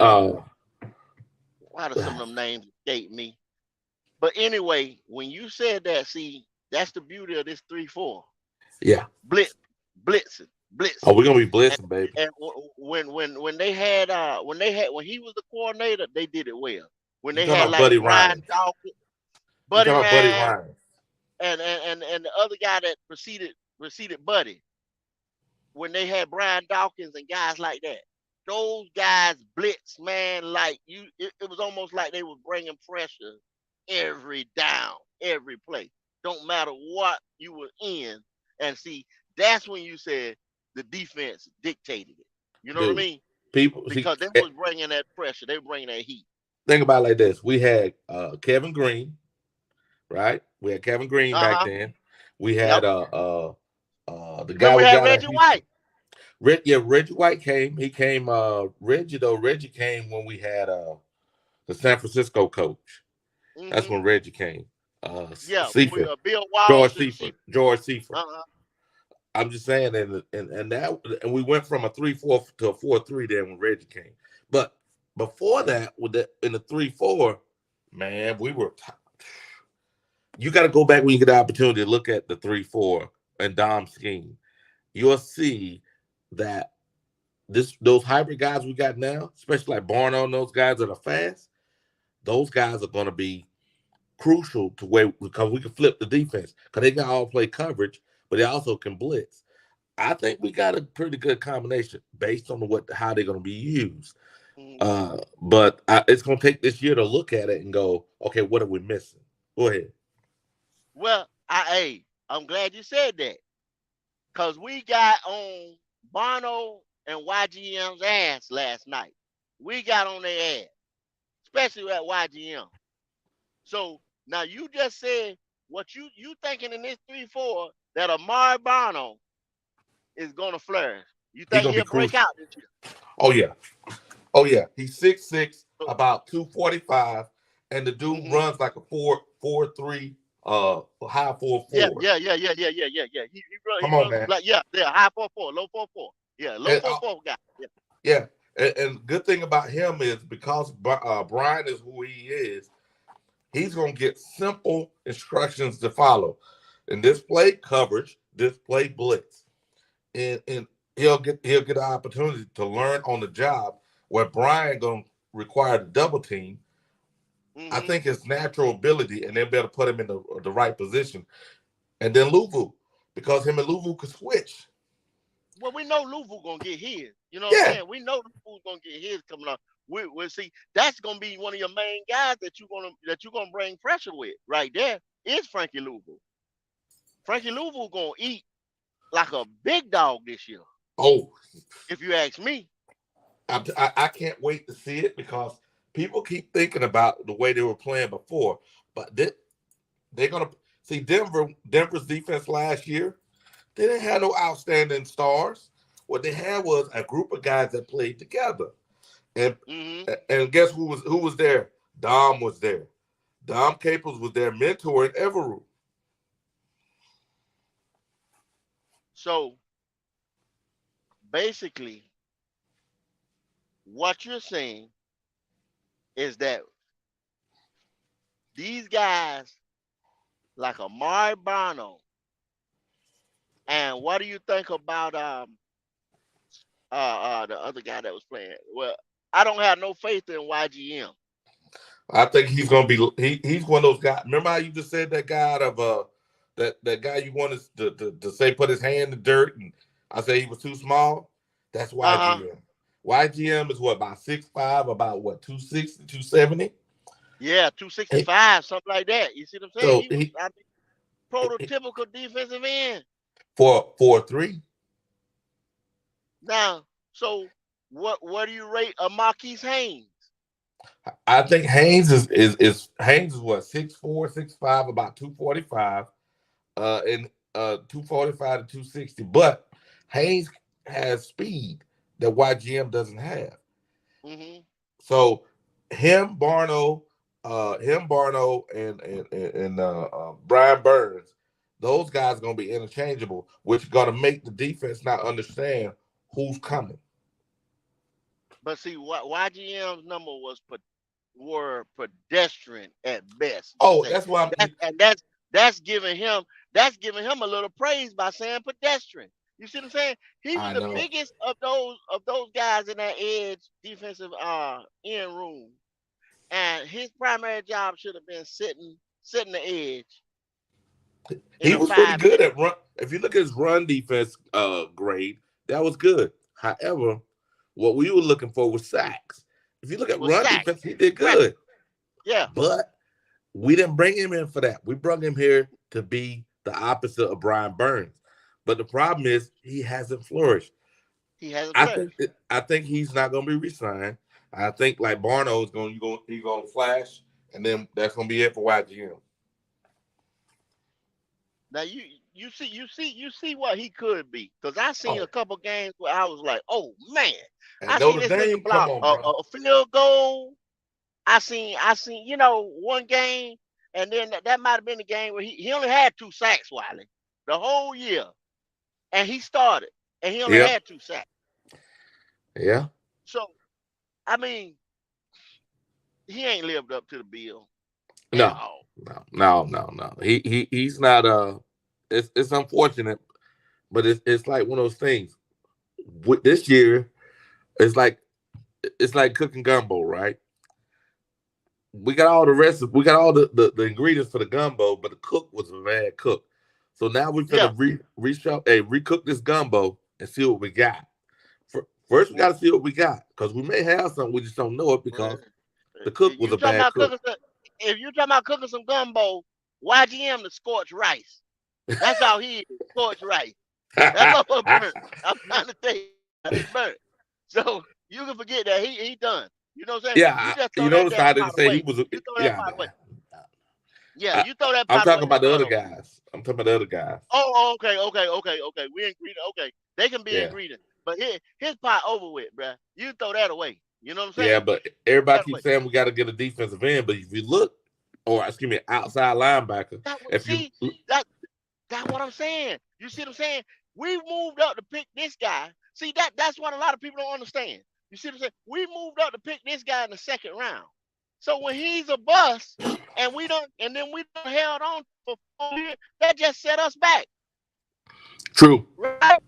Why do some of them names escape me? But anyway, when you said that, see, that's the beauty of this 3-4. yeah. Blitzing, Oh, blitzing. we're gonna be And, blitzing, baby. when he was the coordinator, they did it well. when You they talking had about like Buddy Brian Ryan? Dawkins, You Buddy talking about Buddy Ryan, Ryan? and the other guy that preceded Buddy, when they had Brian Dawkins and guys like that. Those guys blitz, man, like it was almost like they were bringing pressure every down, every play. Don't matter what you were in. And see, that's when you said the defense dictated it. You know what I Dude, mean? people see. Because they was bringing that pressure. They were bringing that heat. Think about it like this: we had Kevin Green, right? We had Kevin Green back Uh-huh. then. We Yep. had the guy Remember we we had got at Reggie Houston. White. Reggie White came. He came. Reggie came when we had the San Francisco coach. That's Mm-hmm. when Reggie came. Yeah, Seifert, Bill George Walsh and Seifert, George Seifert. uh-huh. I'm just saying, and we went from a 3-4 to a 4-3 then when Reggie came. But before that, in the 3-4, man, we were. You got to go back when you get the opportunity to look at the 3-4 and Dom's scheme. You'll see that those hybrid guys we got now, especially like Barno and those guys that are fast, those guys are going to be crucial to where because we can flip the defense because they can all play coverage, but they also can blitz. I think we got a pretty good combination based on how they're going to be used. Mm-hmm. But it's going to take this year to look at it and go, okay, what are we missing? Go ahead. Well, I'm glad you said that. Because we got on Bono and YGM's ass last night. We got on their ass, especially at YGM. So now you just said what you thinking in this 3-4 that Amari Bono is gonna flourish. You He's think going to be he'll break crucial. out this year? Oh, yeah. Oh, yeah. He's 6'6", So, about 245, and the dude mm-hmm. runs like a 4.43, high 4.4. Yeah. He Come on, runs man. like high 4.4, low 4.4. Yeah, low And, 4.4 guy. Yeah. yeah. And good thing about him is because Brian is who he is, he's going to get simple instructions to follow. In this play coverage, this play blitz. And he'll get an opportunity to learn on the job where Brian going to require the double team. I Mm-hmm. think his natural ability, and they better put him in the right position. And then Luvu, because him and Luvu could switch. Well, we know Louisville gonna get his. You know what I'm Yeah. saying? We know Louisville's gonna get his coming up. We'll see. That's gonna be one of your main guys that you're gonna bring pressure with right there. Is Frankie Louisville. Frankie Louisville gonna eat like a big dog this year. Oh, If you ask me. I can't wait to see it because people keep thinking about the way they were playing before, but they're gonna see Denver's defense last year. They didn't have no outstanding stars. What they had was a group of guys that played together. And Mm-hmm. and guess who was there? Dom was there. Dom Capers was their mentor in Everett. So basically, what you're saying is that these guys like Amari Bono, and what do you think about the other guy that was playing? Well, I don't have no faith in YGM. I think he's gonna be he's one of those guys. Remember how you just said that guy out of that guy you wanted to say put his hand in the dirt and I say he was too small? That's Uh-huh. YGM. YGM is what about 6'5", about what 260, 270? Yeah, 265, something like that. You see what I'm saying? So He was prototypical defensive end. for 4'3". Now, so what do you rate a Marquise Haynes? I think Haynes is Haynes is what 6'4", 6'5", about 245, and 245 to 260. But Haynes has speed that YGM doesn't have. Mm-hmm. So Barno, and Brian Burns, those guys are gonna be interchangeable, which is gonna make the defense not understand who's coming. But see, what YGM's number were pedestrian at best. Oh, Say that's why that's giving him a little praise by saying pedestrian. You see what I'm saying? He was I the know. biggest of those guys in that edge defensive end room. and his primary job should have been sitting the edge in He a was pretty good 5-minute. at run. If you look at his run defense grade, that was good. However, what we were looking for was sacks. If you look at Was run sacked. defense, he did Right. good. Yeah. But we didn't bring him in for that. We brought him here to be the opposite of Brian Burns. But the problem is he hasn't flourished. He hasn't I think flourished. I think he's not going to be re-signed. I think like Barno is he's going to flash, and then that's going to be it for YGM. Now you see what he could be. Because I seen a Oh, couple games where I was like, oh man, and I seen Notre this nigga Dame, come block on, bro. a field goal. I seen, one game, and then that might have been the game where he only had 2 sacks, Wiley, the whole year. And he started, and he only Yep, had 2 sacks. yeah. So, I mean, he ain't lived up to the bill at No, all. no. He's not. It's unfortunate, but it's like one of those things. With this year, it's like cooking gumbo, right? We got all the we got all the ingredients for the gumbo, but the cook was a bad cook. So now we're Yeah. gonna recook this gumbo and see what we got. First, we got to see what we got because we may have something we just don't know it because the cook If was you a talking bad about cook. cooking some, if you talking about cooking some gumbo, YGM the scorched rice. That's all he is, scorched rice. That's all burnt. I'm trying to tell you, it's burnt. So you can forget that he done. You know what I'm saying? You Yeah, just you throw that notice I damn didn't pot say he away. was. You throw that Yeah, pot away. Yeah, I, you throw that I'm pot away talking and about the start other over. guys. I'm talking about the other guys. Oh, okay. We ingredient. Okay, they can be Yeah, ingredient, but his pot over with, bruh. You throw that away. You know what I'm yeah, saying? but Throw everybody that away. keeps saying we got to get a defensive end, but if you look, or excuse me, outside linebacker, That was, if you see that that's what I'm saying. You see what I'm saying? We moved up to pick this guy. See that's what a lot of people don't understand. You see what I'm saying? We moved up to pick this guy in the 2nd round. So when he's a bust and then we don't held on for 4 years, that just set us back, true. right?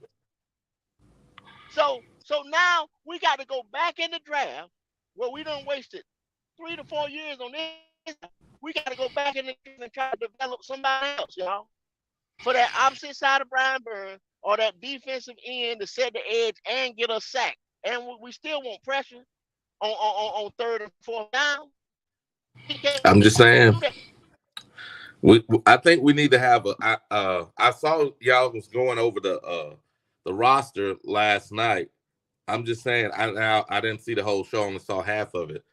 So now we got to go back in the draft where we done wasted 3 to 4 years on this. We got to go back in the draft and try to develop somebody else, y'all, for that opposite side of Brian Burns or that defensive end to set the edge and get a sack. And we still want pressure on 3rd and 4th down. He can't I'm just saying. do that. I think we need to have a. I saw y'all was going over the roster last night. I'm just saying. I didn't see the whole show. I only saw half of it.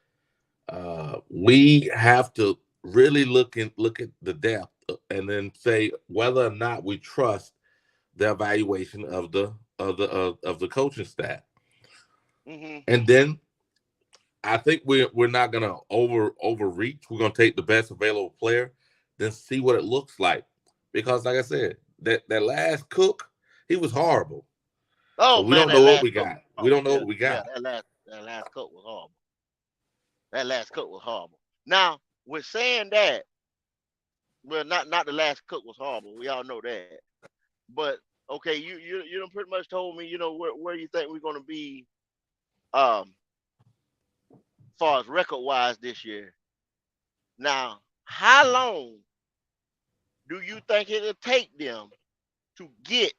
We have to really look at the depth and then say whether or not we trust the evaluation of the coaching staff. Mm-hmm. And then I think we're not gonna overreach. We're gonna take the best available player, then see what it looks like. Because like I said, that last cook, he was horrible. So Oh we man, don't that know what last we cook. got. We Oh don't know yeah, what we yeah. got. That last cook was horrible. That last cook was horrible. Now, with saying that, well, not the last cook was horrible. We all know that. But okay, you done pretty much told me, where you think we're gonna be um far as record wise this year. Now, how long do you think it'll take them to get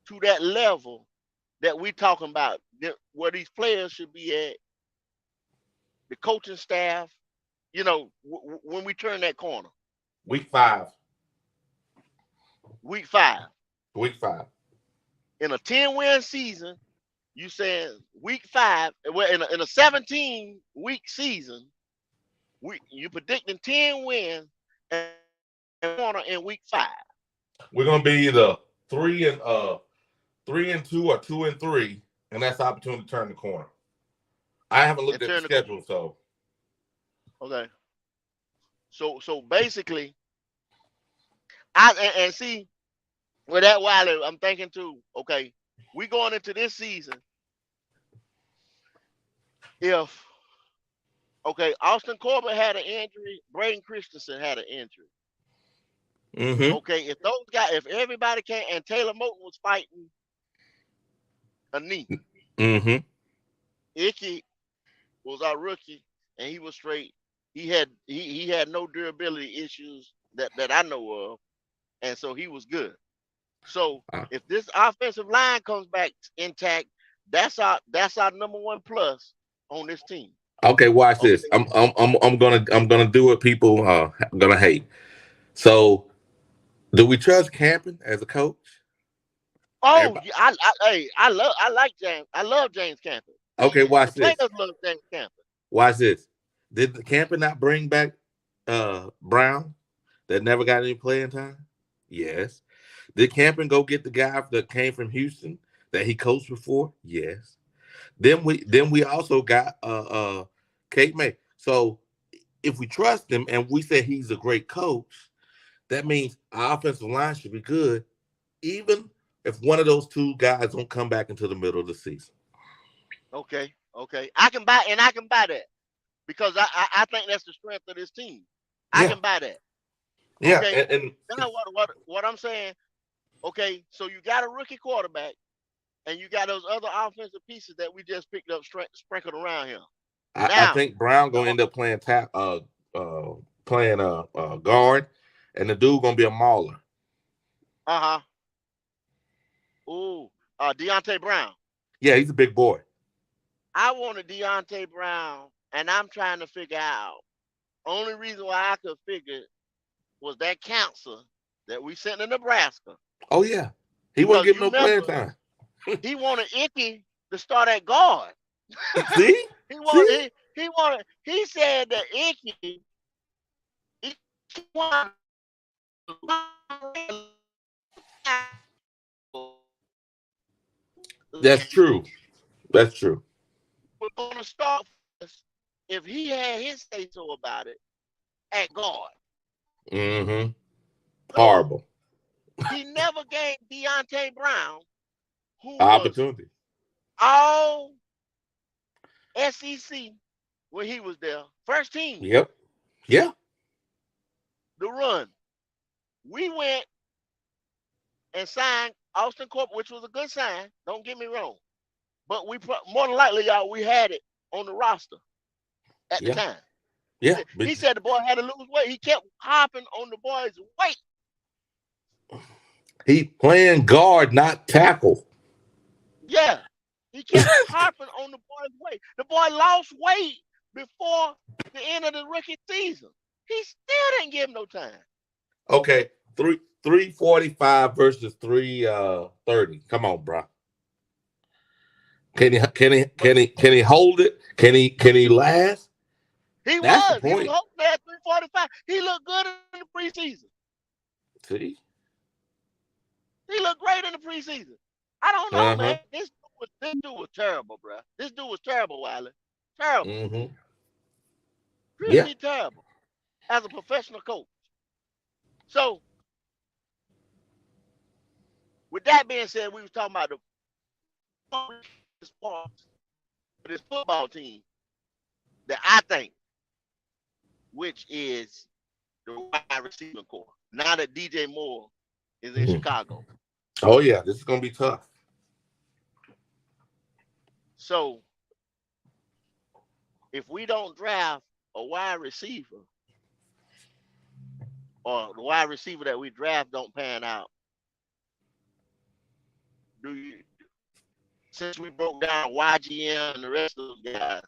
to that level that we talking about, where these players should be at, the coaching staff, when we turn that corner, Week 5. week 5, Week 5. in a 10-win season, you saying week 5, well, in a 17-week season, you predicting 10 wins and corner in week 5. We're gonna be either 3-2 or 2-3, and that's the opportunity to turn the corner. I haven't looked And at the turn the corner. schedule, so Okay. So basically, and see, with that Wiley, I'm thinking too, okay, we going into this season, if Austin Corbett had an injury, Braden Christensen had an injury. mm-hmm. Okay, if everybody can, and Taylor Moton was fighting a knee. Mm-hmm. 𝐥𝐤𝐬 was our rookie, and he was straight. He had no durability issues that I know of, and so he was good. So if this offensive line comes back intact, that's our number one plus on this team. Okay, watch this. Okay. I'm gonna do what people gonna hate. So, do we trust Camping as a coach? Oh, Everybody. I like James. I love James Campbell. Okay, The watch players this. love James Campbell. Watch this. Did the Camping not bring back Brown that never got any playing time? Yes. Did Camping go get the guy that came from Houston that he coached before? Yes. Then we also got Kate May. So if we trust him and we say he's a great coach, that means our offensive line should be good, even if one of those two guys don't come back into the middle of the season. Okay. I can buy that because I think that's the strength of this team. I can buy that. Yeah, okay? and now what I'm saying. Okay, so you got a rookie quarterback, and you got those other offensive pieces that we just picked up sprinkled around here. I think Brown gonna end up playing guard, and the dude gonna be a mauler. Deontay Brown. Yeah, he's a big boy. I wanted Deontay Brown, and I'm trying to figure out. Only reason why I could figure was that counselor that we sent to Nebraska. Oh yeah, he wasn't getting no playing time. He wanted Icky to start at guard. See, he said that Icky wanted. That's true. That's true. We're going to start if he had his say so about it at guard. Mm-hmm. Horrible. He never gave Deontay Brown, who opportunity, all SEC when he was there, first team. Yep. Yeah. The run. We went and signed Austin Corp, which was a good sign. Don't get me wrong, but we more than likely, y'all, we had it on the roster at the time. Yeah. He said the boy had to lose weight. He kept hopping on the boy's weight. He playing guard, not tackle. Yeah. He kept harping on the boy's weight. The boy lost weight before the end of the rookie season. He still didn't give him no time. Okay, 345 versus 330. Come on, bro. Can he hold it? Can he last? He was holding at 345. He looked good in the preseason. See? He looked great in the preseason. I don't know, man. This dude was terrible, bro. This dude was terrible, Wiley. Terrible. Mm-hmm. Really terrible. As a professional coach. So, with that being said, we was talking about this football team that I think, which is the wide receiver core. Now that DJ Moore is in Chicago. Oh yeah, this is gonna be tough. So, if we don't draft a wide receiver, or the wide receiver that we draft don't pan out, since we broke down 𝐦𝐤𝐤 and the rest of those guys,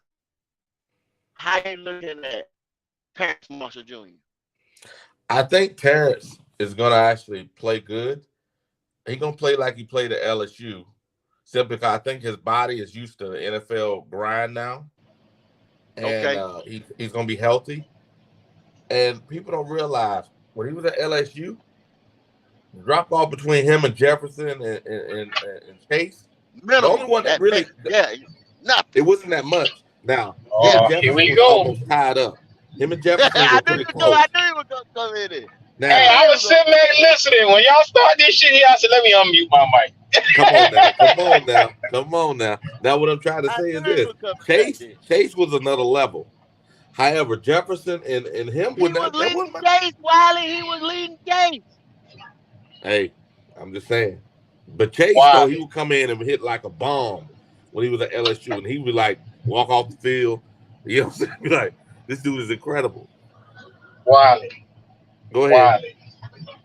how are you looking at Terrence Marshall Jr.? I think Terrence is gonna actually play good. He's gonna play like he played at LSU, simply because I think his body is used to the NFL grind now, and he's gonna be healthy. And people don't realize when he was at LSU, drop off between him and Jefferson and Chase. The only one that really, it wasn't that much. Now, here we go. Almost tied up. Him and Jefferson were pretty close. I knew he was gonna come in there. Now, hey, I was sitting there listening. When y'all start this shit here, I said, let me unmute my mic. Come on now. Now what I'm trying to say is this. Chase was another level. However, Jefferson and him he was leading Chase, Wiley. He was leading Chase. Hey, I'm just saying. But Chase, though, he would come in and hit like a bomb when he was at LSU, and he would like walk off the field. You know what I'm saying? Be like, This dude is incredible. Wiley. Go ahead. Wiley.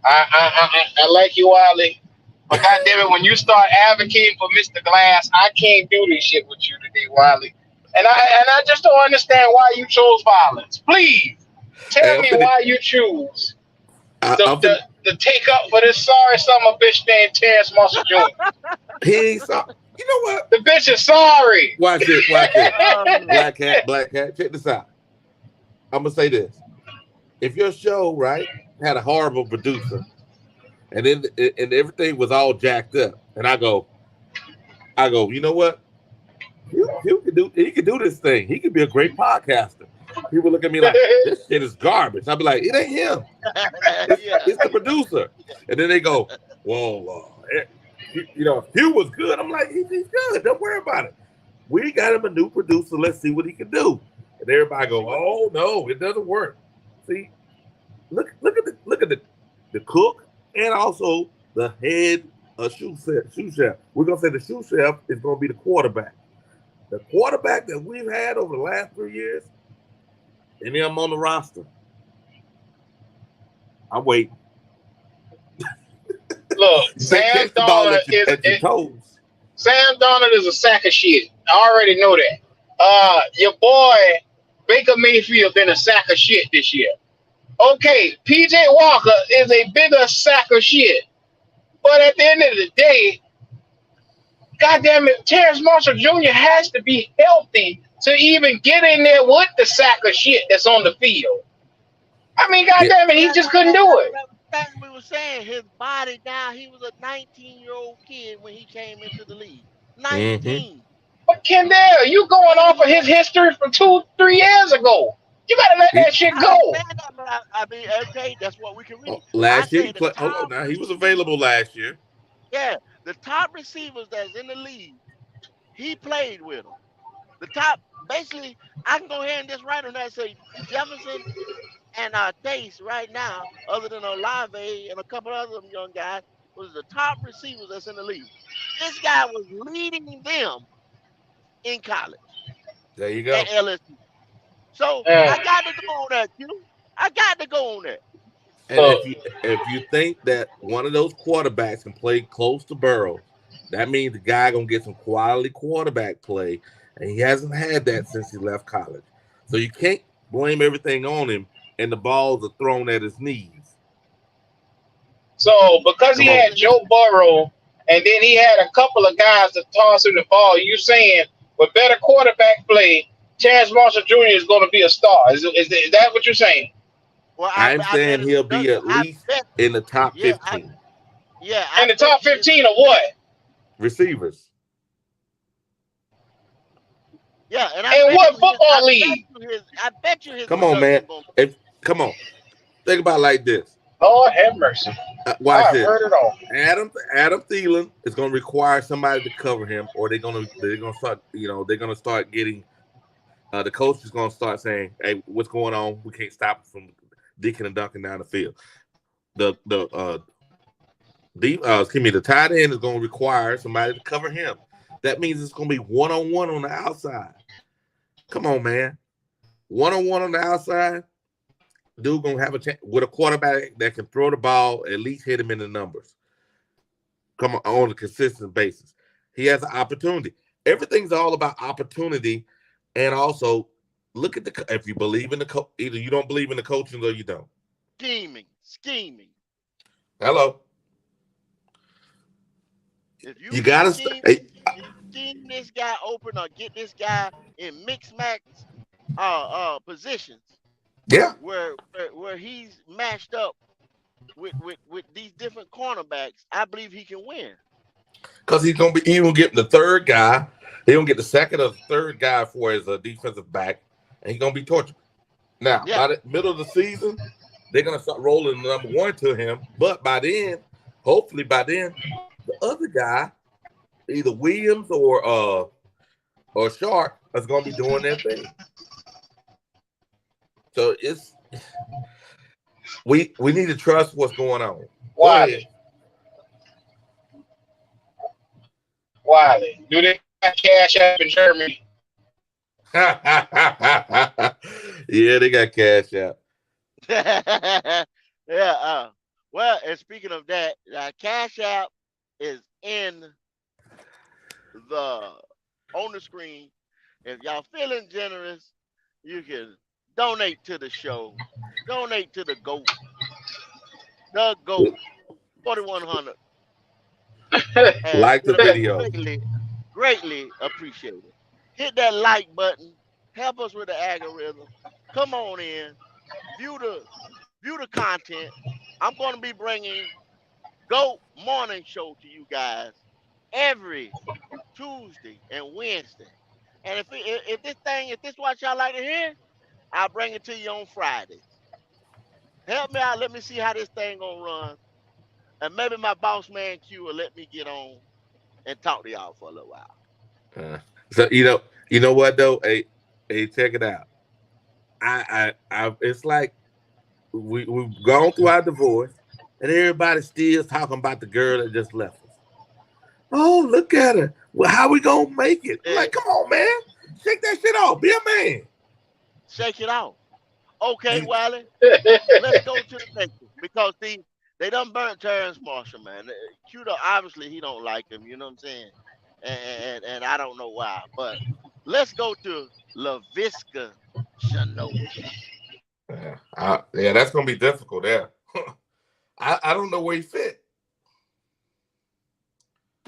I like you, Wiley. But goddamn it, when you start advocating for Mr. Glass, I can't do this shit with you today, Wiley. And I just don't understand why you chose violence. Please tell me why you choose to take up for this sorry son of a bitch named Terrence Marshall Jr. He ain't sorry. You know what? The bitch is sorry. Watch it. Black cat. Check this out. I'm gonna say this: if your show had a horrible producer, and then everything was all jacked up, and I go, you know what? He can do this thing. He could be a great podcaster. People look at me like this shit is garbage. I'll be like, it ain't him. It's the producer. And then they go, well, Hugh was good. I'm like, he's good. Don't worry about it. We got him a new producer. Let's see what he can do. And everybody go, oh no, it doesn't work. See, look at the cook and also the head sous chef. We're gonna say the sous chef is gonna be the quarterback. The quarterback that we've had over the last 3 years, and then I'm on the roster. I'm waiting. Look, Sam Darnold is a sack of shit. I already know that. Your boy Baker Mayfield been a sack of shit this year. Okay, PJ Walker is a bigger sack of shit. But at the end of the day, goddamn it, Terrence Marshall Jr. has to be healthy to even get in there with the sack of shit that's on the field. I mean, goddamn it, he just couldn't do it. That's what we were saying. His body now, he was a 19-year-old kid when he came into the league. 19. Mm-hmm. But Kendall, you going off of his history from 2-3 years ago. You gotta let that shit go. I mean, okay, that's what we can read. Last year, he was available last year. Yeah, the top receivers that's in the league, he played with them. The top, basically, I can go ahead and just write on that and say Jefferson and Chase right now, other than Olave and a couple other young guys, was the top receivers that's in the league. This guy was leading them in college. There you go. At LSU. So I got to go on that, Q. I got to go on that. And if you think that one of those quarterbacks can play close to Burrow, that means the guy gonna get some quality quarterback play, and he hasn't had that since he left college. So you can't blame everything on him, and the balls are thrown at his knees. So because he had Joe Burrow, and then he had a couple of guys to toss him the ball, you saying with better quarterback play, Terrence Marshall Jr. is going to be a star. Is that what you're saying? Well, I'm saying he'll be at least in the top 15. In the top 15 of what? Receivers. Yeah, and what football league? I bet you his. Come on, man. Come on. Think about it like this. Lord have mercy. Watch this. Heard it all. Adam Thielen is going to require somebody to cover him, or they're going to start. They're going to start getting. The coach is going to start saying, "Hey, what's going on? We can't stop it from dicking and dunking down the field." The tight end is going to require somebody to cover him. That means it's going to be one-on-one on the outside. Come on, man. One-on-one on the outside. Dude going to have a chance with a quarterback that can throw the ball, at least hit him in the numbers. Come on a consistent basis. He has an opportunity. Everything's all about opportunity. And also, look at if you believe in the either you don't believe in the coaching or you don't. Scheming. Hello. If you gotta scheme this guy open or get this guy in mix-match positions. Yeah. Where he's matched up with these different cornerbacks, I believe he can win. Because he's gonna get the third guy. He's gonna get the second or the third guy for his defensive back, and he's gonna be tortured. Now, by the middle of the season, they're gonna start rolling the number one to him. But hopefully by then, the other guy, either Williams or Sharp, is gonna be doing their thing. So we need to trust what's going on. Wiley, do they have Cash App in Germany? Yeah, they got cash out. Yeah. Well, and speaking of that, Cash App is in the on the screen. If y'all feeling generous, you can donate to the show, donate to the GOAT 4100, and Like the it'll be video. greatly appreciated. Hit that like button, help us with the algorithm. Come on in, view the content. I'm going to be bringing GOAT Morning Show to you guys every Tuesday and Wednesday. And if this what y'all like to hear, I'll bring it to you on Fridays. Help me out. Let me see how this thing gonna run, and maybe my boss man Q will let me get on and talk to y'all for a little while. Uh, so you know what though? Hey, check it out. It's like we've gone through our divorce, and everybody's still talking about the girl that just left us. Oh, look at her. Well, how we gonna make it? I'm Eh, like, come on, man, shake that shit off. Be a man. Shake it off. Okay, And Wiley, let's go to the next one because they done burnt Terrence Marshall, man. Q, obviously he don't like him. You know what I'm saying? And I don't know why, but let's go to LaVisca Chenault. yeah, that's gonna be difficult there. I don't know where he fit.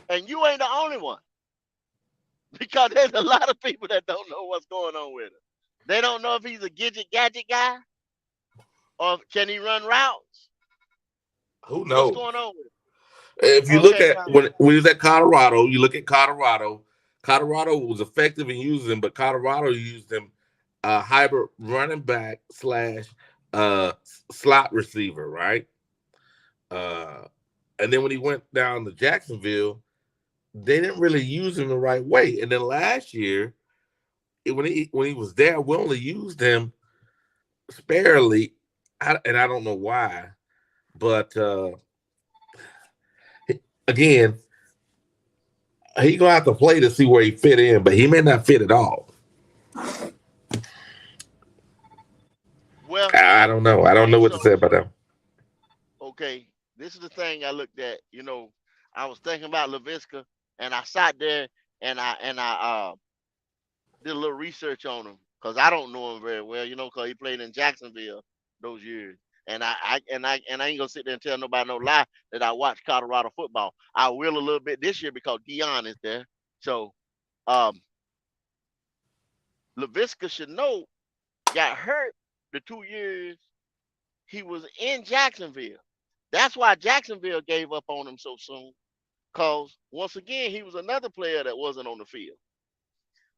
And you ain't the only one because there's a lot of people that don't know what's going on with him. They don't know if he's a gadget guy or can he run routes. Who What's knows? going on with him? If you look Okay, at when he was at Colorado, you look at Colorado. Colorado was effective in using him, but Colorado used him hybrid running back slash uh, slot receiver, right? Uh, and then when he went down to Jacksonville, they didn't really use him the right way. And then last year, when he was there, we only used him sparingly, and I don't know why. But again, he gonna have to play to see where he fit in, but he may not fit at all. well, I don't know. I don't know okay, what to say about that. okay, this is the thing I looked at. I was thinking about LaVisca, and I sat there and I did a little research on him because I don't know him very well. Because he played in Jacksonville those years. And I ain't gonna sit there and tell nobody no lie that I watch Colorado football. I will a little bit this year because Dion is there. So, um, LaVisca Chenault got hurt the 2 years he was in Jacksonville. That's why Jacksonville gave up on him so soon. Cause once again, he was another player that wasn't on the field.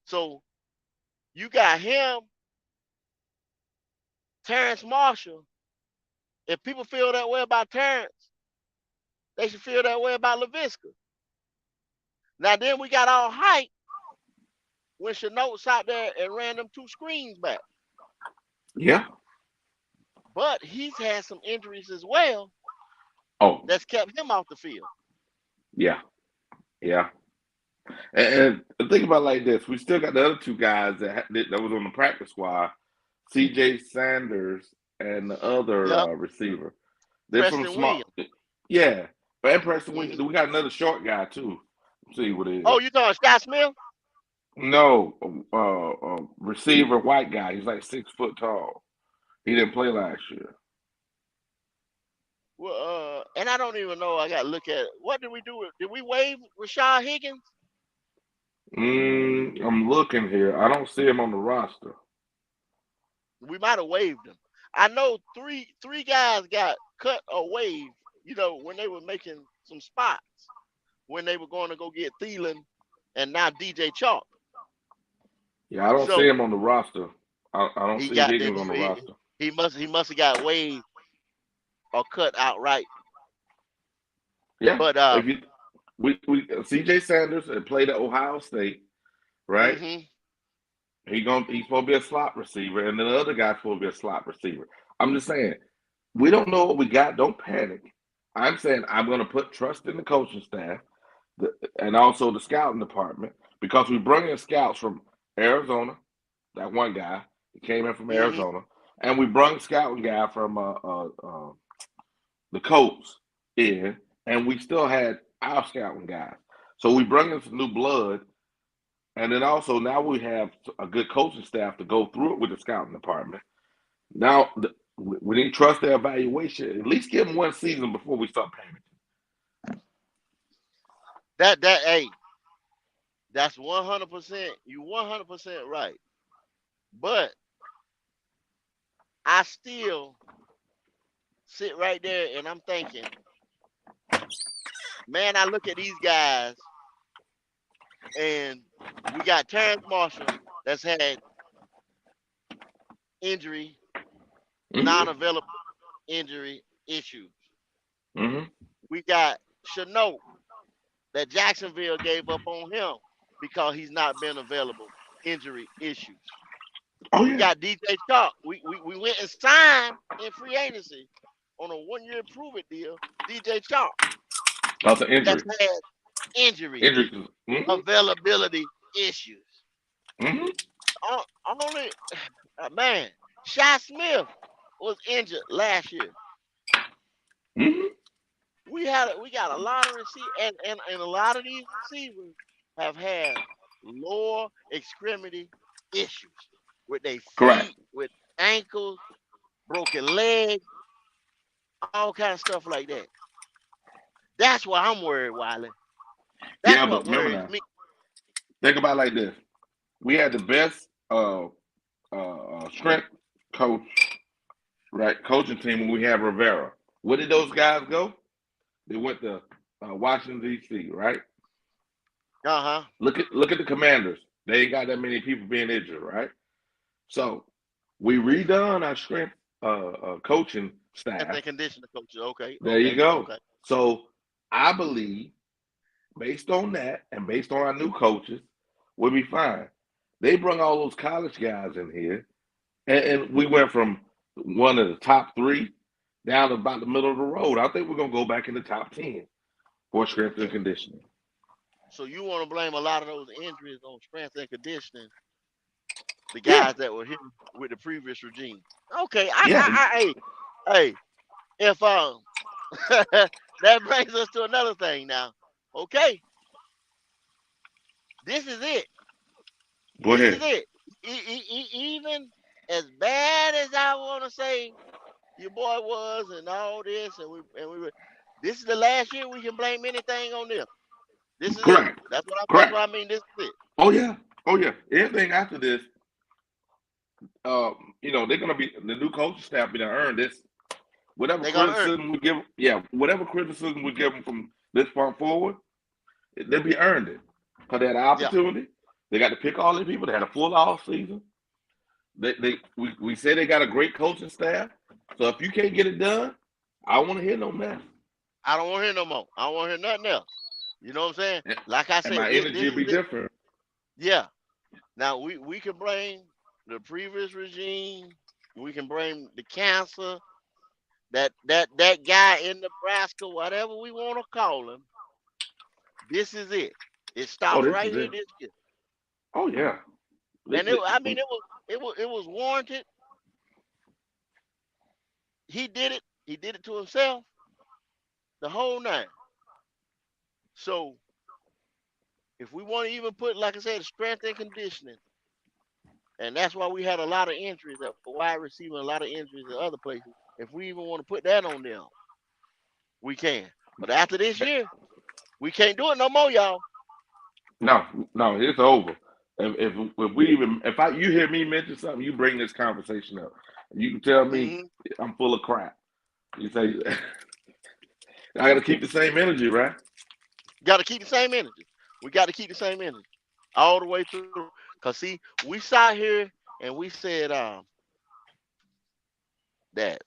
So you got him, Terrence Marshall. If people feel that way about Terrence, they should feel that way about LaVisca. Now then we got all hype when Chenault's out there and ran them 2 screens back. Yeah. But he's had some injuries as well Oh, that's kept him off the field. yeah. Yeah. And think about it like this: we still got the other two guys that was on the practice squad, C.J. Sanders and the other Yep. receiver. They're from Preston small. Williams. Yeah. But Preston, Hmm. we got another short guy too. Let's see what it is. Oh, you talking Scott Smith? No, receiver, white guy. He's like 6 foot tall. He didn't play last year. Well, and I don't even know. I got to look at it. What did we do? Did we waive Rashad Higgins? I'm looking here. I don't see him on the roster. We might have waived him. I know three guys got cut or waived. When they were making some spots when they were going to go get Thielen and now DJ Chalk. Yeah, I don't see So him on the roster. I don't he see got them. Higgins on the roster. He must have got waived or cut outright. Yeah, But if you we C.J. Sanders played at Ohio State, right? hmm He's supposed to be a slot receiver, and then the other guy's supposed to be a slot receiver. I'm just saying, we don't know what we got. Don't panic. I'm saying I'm going to put trust in the coaching staff, and also the scouting department because we bring in scouts from Arizona, that one guy. He came in from Mm-hmm. Arizona, and we brung a scouting guy from the Colts in, and we still had our scouting guys. So we bring in some new blood, and then also now we have a good coaching staff to go through it with the scouting department. Now we need to trust their evaluation. At least give them one season before we start panicking. Hey, that's 100%. You 100% right. But I still sit right there and I'm thinking, man, I look at these guys and we got Terrence Marshall that's had injury, Mm-hmm. non-available injury issues. Mm-hmm. We got Chenault that Jacksonville gave up on him because he's not been available, injury issues. Oh We yeah, got DJ Chark. We went and signed in free agency on a 1-year prove it deal, DJ Chark, that's an that's injury. had injury Injury. Mm-hmm. availability issues. Mm-hmm. Only man, Shy Smith was injured last year. Mm-hmm. We got a lot of receivers, and a lot of these receivers have had lower extremity issues with their Correct. feet, with ankles, broken legs, all kind of stuff like that. That's why I'm worried, Wiley. That's Yeah, but what remember worries now. me. Think about it like this: we had the best strength coach, right, coaching team when we had Rivera. Where did those guys go? They went to Washington D.C. Right. Uh-huh. Look at the Commanders. They ain't got that many people being injured, right? So we redone our strength coaching Strength staff. and conditioning coaches. Okay, There you go. okay. So I believe, based on that and based on our new coaches, we'll be fine. They brought all those college guys in here, and we went from one of the top three down to about the middle of the road. I think we're gonna go back in the top 10 for strength and So, conditioning. so you want to blame a lot of those injuries on strength and conditioning, the Yeah, guys that were here with the previous regime. Okay, yeah, hey, if that brings us to another thing now. Okay, this is it. go This is ahead. it. Even as bad as I want to say your boy was and all this, this is the last year we can blame anything on them. This is it. Correct, That's correct. what I mean. This is it. Oh yeah, oh yeah. Anything after this, they're gonna be the new coaching staff. Be to earn this. Whatever They're gonna earn it. criticism we give, yeah, whatever criticism we give them from this point forward, they'll be earned it because they had an Yeah, opportunity. They got to pick all these people. They had a full off season. We say they got a great coaching staff. So if you can't get it done, I don't want to hear no mess. I don't want to hear no more. I don't want to hear nothing else. You know what I'm saying? And, Like I and said, my this energy will is be it. different. Yeah. Now we can blame the previous regime. We can blame the cancer. That guy in Nebraska, whatever we want to call him. This is it. It Oh, stops this right is here it. this year. Oh yeah. And it was warranted. He did it. He did it to himself. The whole nine. So if we want to even put, like I said, strength and conditioning, and that's why we had a lot of injuries at wide receiver, a lot of injuries at other places. If we even want to put that on them, we can. But after this year, we can't do it no more, y'all. No, no, it's over. If we even if I you hear me mention something, you bring this conversation up. You can tell me Hmm. I'm full of crap. You say I got to keep the same energy, right? Got to keep the same energy. We got to keep the same energy all the way through. Cause see, we sat here and we said that,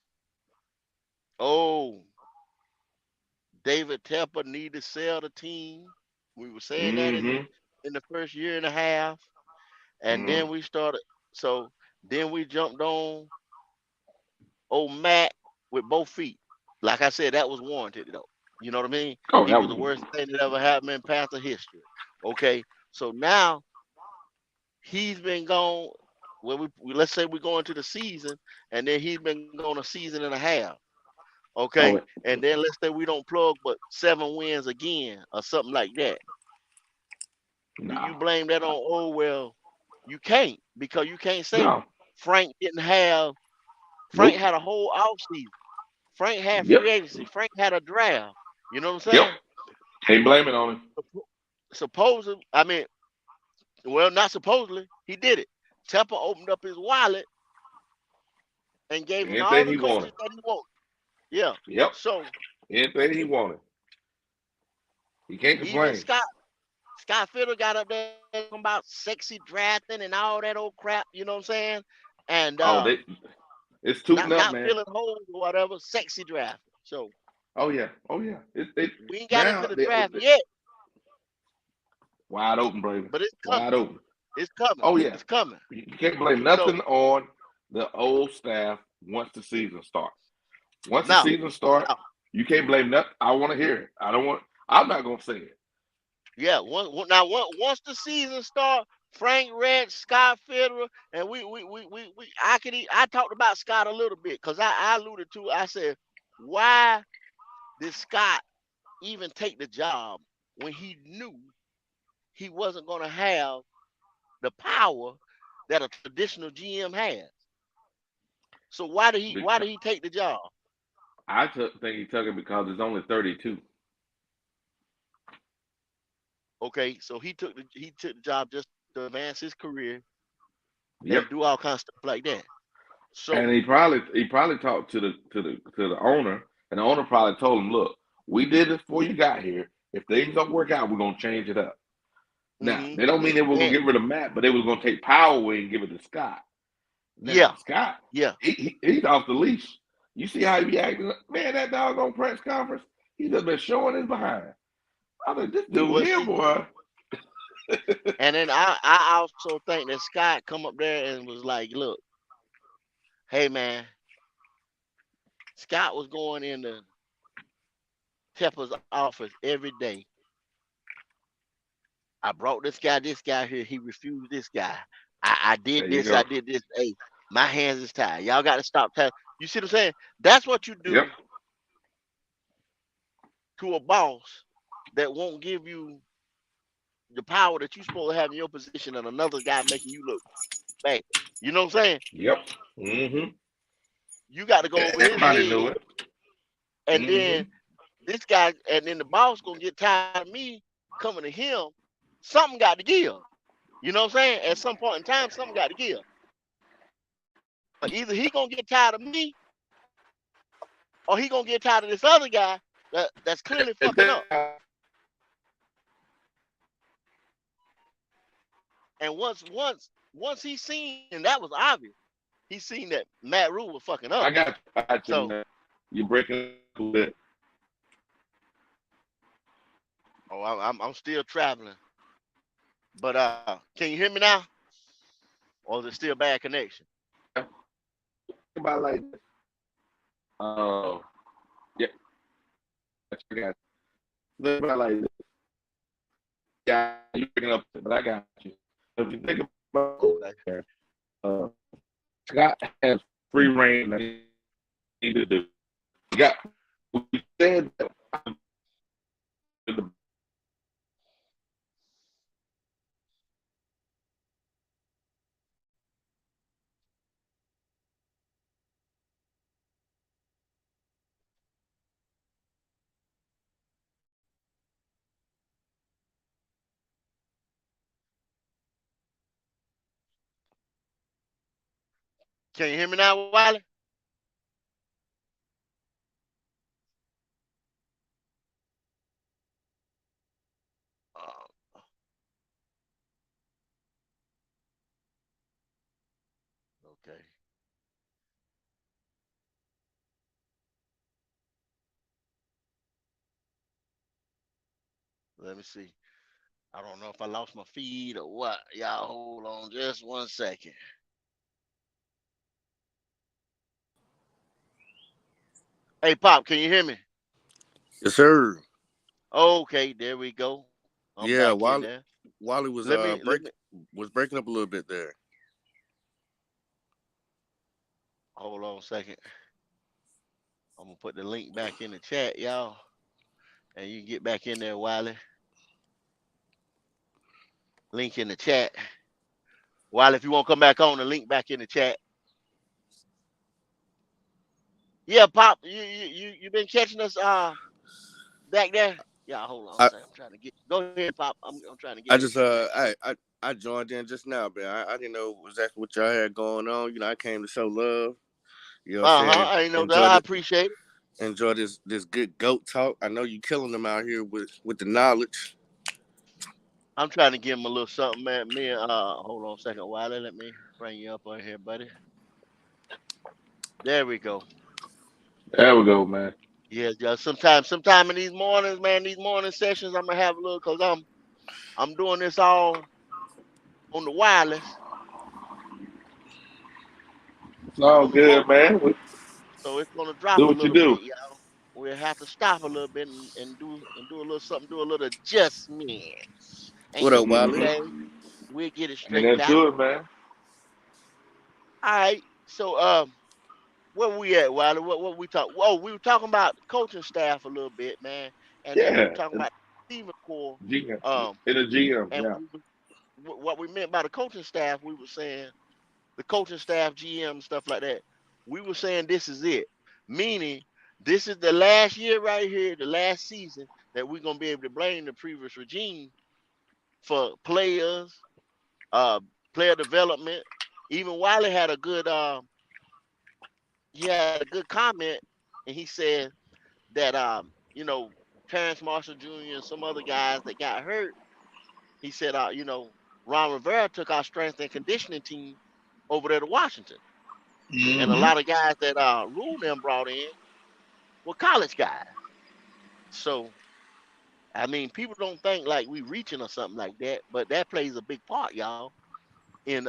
oh, David Tepper need to sell the team. We were saying that Mm-hmm. in the first year and a half, and Mm-hmm. then we started. So then we jumped on old Matt with both feet. Like I said, that was warranted though. You know what I mean? Oh, He that was the was worst thing that ever happened in Panther history. Okay, so now he's been gone. well, let's say we're going to the season, and then he's been going a season and a half. Okay, Oh, and then let's say we don't plug but 7 wins again or something like that. Do you no, blame that on? Oh well, you can't, because you can't say no, Frank didn't have. Frank nope, had a whole offseason. Frank had yep, free agency. Frank had a draft. You know what I'm yep. saying? Can't blame it on him. Supposedly, I mean, well, not supposedly, he did it. Tepper opened up his wallet and gave him all Anything the he wanted. coaches that he wanted. Yeah. Yep, So anything he wanted. He can't even complain. Scott Fiddle got up there talking about sexy drafting and all that old crap. You know what I'm saying? And Oh, it's tooting up, not man. filling holes or whatever. Sexy drafting. So Oh yeah, oh yeah. It we ain't got into now the they draft yet, wide open, baby. but it's coming. Wide open. It's coming. Oh yeah. It's coming. You can't blame So nothing on the old staff once the season starts. Once the now, season starts, now, you can't blame nothing. I want to hear it. I don't want. I'm not gonna say it. yeah. Once the season start, Frank Red, Scott Federer, and I talked about Scott a little bit because I alluded to. I said, why did Scott even take the job when he knew he wasn't going to have the power that a traditional GM has? So why did he take the job? Think he took it because it's only 32. Okay, so he took the job just to advance his career Yep. and do all kinds of stuff like that. So And he probably talked to the owner, and the owner probably told him, "Look, we did this before you got here. If things don't work out, we're gonna change it up." Now, mhm. they don't mean they were gonna And get rid of Matt, but they was gonna take power away and give it to Scott. Now, yeah, Scott, yeah. he's off the leash. You see how he be acting? Man, that doggone press conference, he just been showing his behind. I was like, this dude Well, here, see, boy. and then I also think that Scott come up there and was like, "Look, hey man, Scott was going into Tepper's office every day. I brought this guy here. He refused this guy. I There did you this. go. I did this. Hey, my hands is tied. Y'all got to stop. You see what I'm saying? That's what you Yep. do to a boss that won't give you the power that you're supposed to have in your position, and another guy making you look bad. You know what I'm saying? Yep. Mm-hmm. You got to go over his Everybody knew head, it. and Mm-hmm. then this guy, and then the boss gonna get tired of me coming to him. Something got to give. You know what I'm saying? At some point in time, something got to give. But either he gonna get tired of me, or he gonna get tired of this other guy that's clearly fucking up. And once he seen, and that was obvious, he seen that Matt Rule was fucking up. I got you, So, man. You're breaking a little bit. oh, I'm still traveling. But can you hear me now? Or is it still bad connection? About like this. Yeah, I got you. Think about like this. Yeah, you're breaking up, but I got you. If you think about Okay. uh, Scott has free reign that he need to do. You got we said that Can you hear me now, Wiley? Uh, okay. Let me see. I don't know if I lost my feed or what. Y'all hold on just 1 second. Hey, Pop, can you hear me? Yes, sir. Okay, there we go. I'm Yeah, back in Wally there. Wally was Let me breaking up a little bit there. Hold on a second. I'm gonna put the link back in the chat, y'all, and you can get back in there, Wiley. Link in the chat. Wiley, if you want to come back on, the link back in the chat. Yeah, Pop, you been catching us back there? Yeah, hold on a I second. I'm trying to get. Go ahead, Pop. I'm trying to get I in the just queue. I joined in just now, man. I didn't know exactly what y'all had going on. You know, I came to show love. You know what I'm saying? I ain't know that. Enjoy I this appreciate it. enjoy this good goat talk. I know you killing them out here with the knowledge. I'm trying to give him a little something, man. Me and hold on a second, Wiley. Let me bring you up on here, buddy. There we go. There we go, man. Yeah, yeah. Sometime in these mornings, man, these morning sessions, I'm gonna have a little, cause I'm doing this all on the wireless, It's all on the good, phone, man. so it's gonna drop Do a what you little do. bit, y'all. We'll have to stop a little bit and do a little something, do a little adjustment. What Ain't up, no big Wiley? Mm-hmm. thing. We'll get it And straightened that's out. good, man. All right. So where we at, Wiley? What we talk? Whoa, we were talking about the coaching staff a little bit, man, and then we were Yeah. talking about the receiving core. GM. Um, In a GM, and yeah. what we meant by the coaching staff, we were saying the coaching staff, GM, stuff like that. We were saying this is it, meaning this is the last year right here, the last season that we're gonna be able to blame the previous regime for players, uh, player development. Even Wiley had a good he had a good comment, and he said that Terrence Marshall Jr. and some other guys that got hurt. He said Ron Rivera took our strength and conditioning team over there to Washington, and a Mm-hmm. lot of guys that Rule them brought in were college guys. So I mean, people don't think like we reaching or something like that, but that plays a big part, y'all, in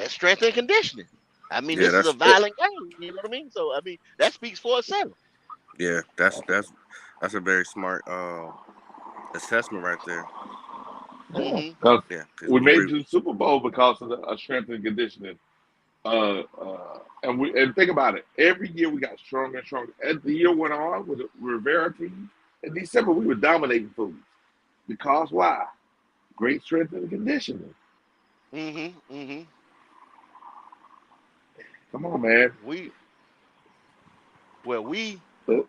strength and conditioning. I mean, Yeah, this is a that's violent game. You know what I mean? So I mean, that speaks for itself. yeah, that's a very smart assessment right there. Yeah. Hmm. Because Yeah, because we we made re- it to the Super Bowl because of the strength and conditioning. And think about it. Every year we got stronger and stronger. As the year went on with the Rivera team, in December we were dominating foods. Because why? Great strength and conditioning. Hmm. Hmm. Come on, man. We well we Uh,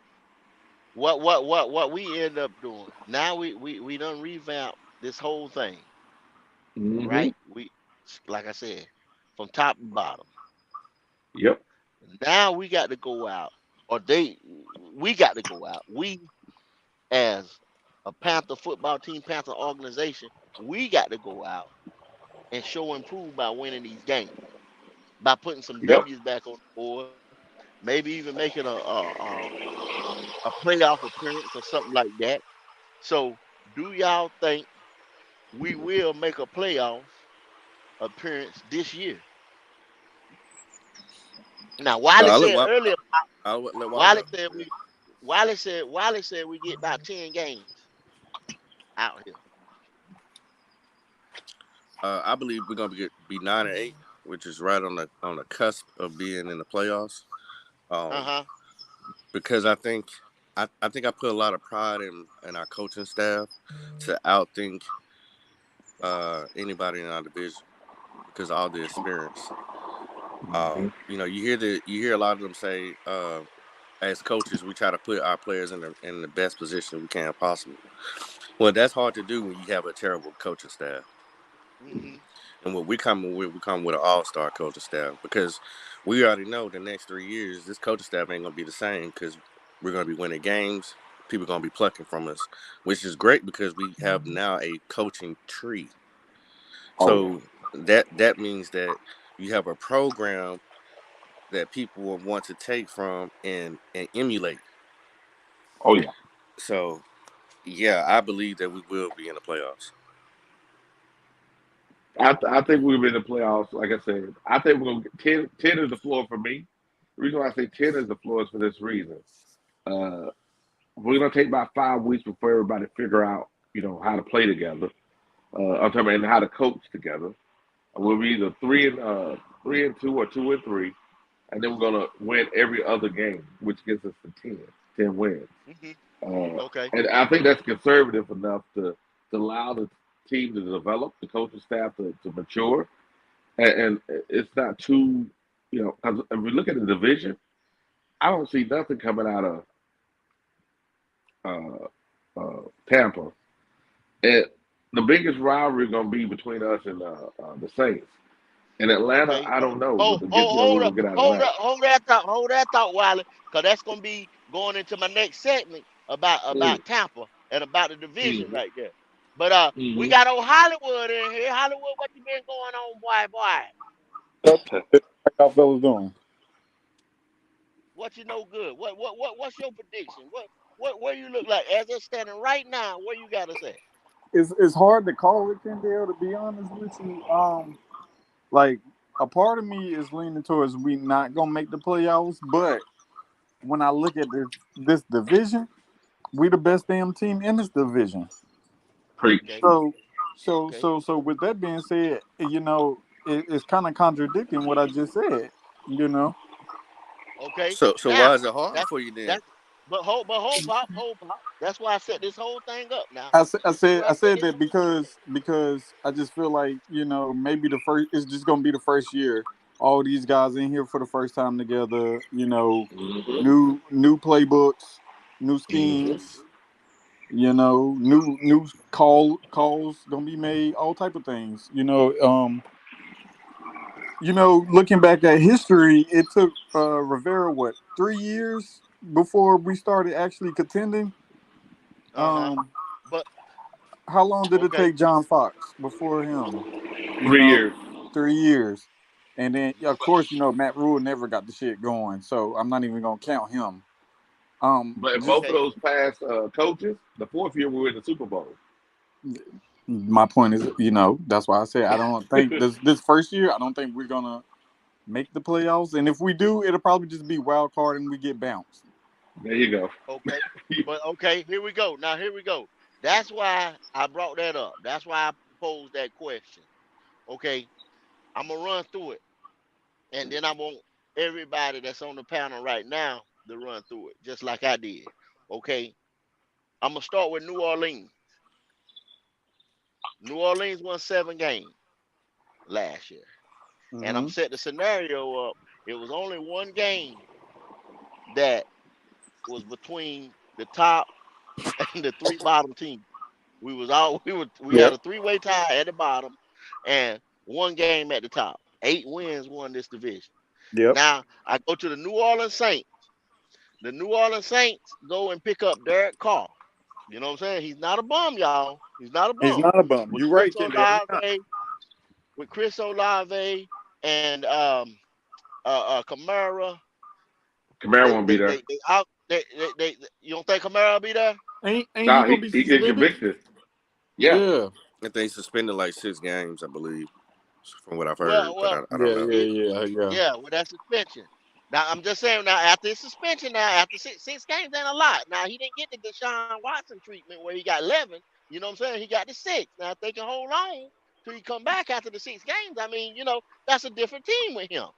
what we end up doing now, we done revamp this whole thing, Mm-hmm. right? We, like I said, from top to bottom. Yep. Now we got to go out, or we got to go out. We, as a Panther football team, Panther organization, we got to go out and show and prove by winning these games, by putting some Yep. W's back on the board, maybe even making a playoff appearance or something like that. So, do y'all think we will make a playoff appearance this year? Now, Wiley I'll let said Wiley, earlier, I'll let Wiley Wiley go. said we, Wiley said we get about 10 games out here. I believe we're gonna be 9-8, which is right on the cusp of being in the playoffs. Uh Um, huh. because I think I put a lot of pride in our coaching staff to outthink anybody in our division because of all the experience. Mm-hmm. You hear a lot of them say, as coaches, we try to put our players in the best position we can possible. Well, that's hard to do when you have a terrible coaching staff. Hmm. And what we come with an all-star coaching staff because we already know the next 3 years this coaching staff ain't gonna be the same because we're gonna be winning games. People gonna be plucking from us, which is great because we have now a coaching tree. Oh yeah. So that means that you have a program that people will want to take from and emulate. Oh yeah. So yeah, I believe that we will be in the playoffs. I think we'll be in the playoffs. Like I said, I think we're gonna get 10 is the floor for me. The reason why I say 10 is the floor is for this reason. Uh, we're gonna take about 5 weeks before everybody figure out, how to play together. I'm talking about and how to coach together. We'll be either 3-2 or 2-3, and then we're gonna win every other game, which gets us to 10 wins. Hmm. Uh, Okay. and I think that's conservative enough to allow the team to develop, the coaching staff to mature, and it's not too, 'cause if we look at the division, I don't see nothing coming out of uh, Tampa. And the biggest rivalry going to be between us and the Saints. In Atlanta, Okay. I don't know Oh, what we're hold going up, to get out of that. hold that thought, Wiley, because that's gonna be going into my next segment Mm. about Tampa and about the division Mm-hmm. right there. But we Mm-hmm. got old Hollywood in here. Hollywood, what you been going on, boy? How y'all fellas doing? What you know good? What's your prediction? What you look like as it's standing right now? What you gotta say? It's hard to call it, Kendall, to be honest with you. Like a part of me is leaning towards we not gonna make the playoffs, but when I look at this division, we the best damn team in this division. Preach. Okay, okay, So with that being said, it's kind of contradicting what I just said. You know, okay. So why Now is it hard that's for you then? that's hold pop. That's why I set this whole thing up. Now I, sa- this is where I I set said this. that because I just feel like maybe the first it's just gonna be the first year. All these guys in here for the first time together. Mm-hmm. New playbooks, new Mm-hmm. schemes. New calls gonna be made. All type of things. Looking back at history, it took Rivera what 3 years before we started actually contending. Uh-huh. Um, But how long did it okay, take John Fox before him? You 3 years. know, 3 years. And then, yeah, of course, Matt Rule never got the shit going, so I'm not even gonna count him. But both of Just okay, those past coaches, the fourth year we were in the Super Bowl. my point is, that's why I say I don't think this first year. I don't think we're gonna make the playoffs, and if we do, it'll probably just be wild card and we get bounced. There you go. okay. But okay, here we go. Now here we go. That's why I brought that up. That's why I posed that question. Okay, I'm gonna run through it, and then I want everybody that's on the panel right now to run through it, just like I did. Okay, I'm gonna start with New Orleans. New Orleans won 7 games last year, and I'm Hmm. setting the scenario up. It was only one game that was between the top and the three bottom teams. We had Yep. a three-way tie at the bottom and one game at the top. 8 wins won this division. Yep. Now I go to the New Orleans Saints. The New Orleans Saints go and pick up Derek Carr. You know what I'm saying? He's not a bum, y'all. He's not a He's bum. not a bum. With You Chris right, Kendall. He's not. Olave, and Kamara, Kamara won't be there. they out they you don't think Kamara will be there? Ain't he Nah, gonna be he get suspended? convicted. Yeah. Yeah. I think he's suspended like 6 games, I believe, from what I've heard, Well, but well, I don't Yeah. know. Yeah. it, Yeah. Yeah. yeah, well, that's suspension. Now, I'm just saying, now, after his suspension, now, after six games, ain't a lot. Now, he didn't get the Deshaun Watson treatment where he got 11. You know what I'm saying? He got the 6. Now, if they can hold on till he come back after the 6 games, I mean, that's a different team with him.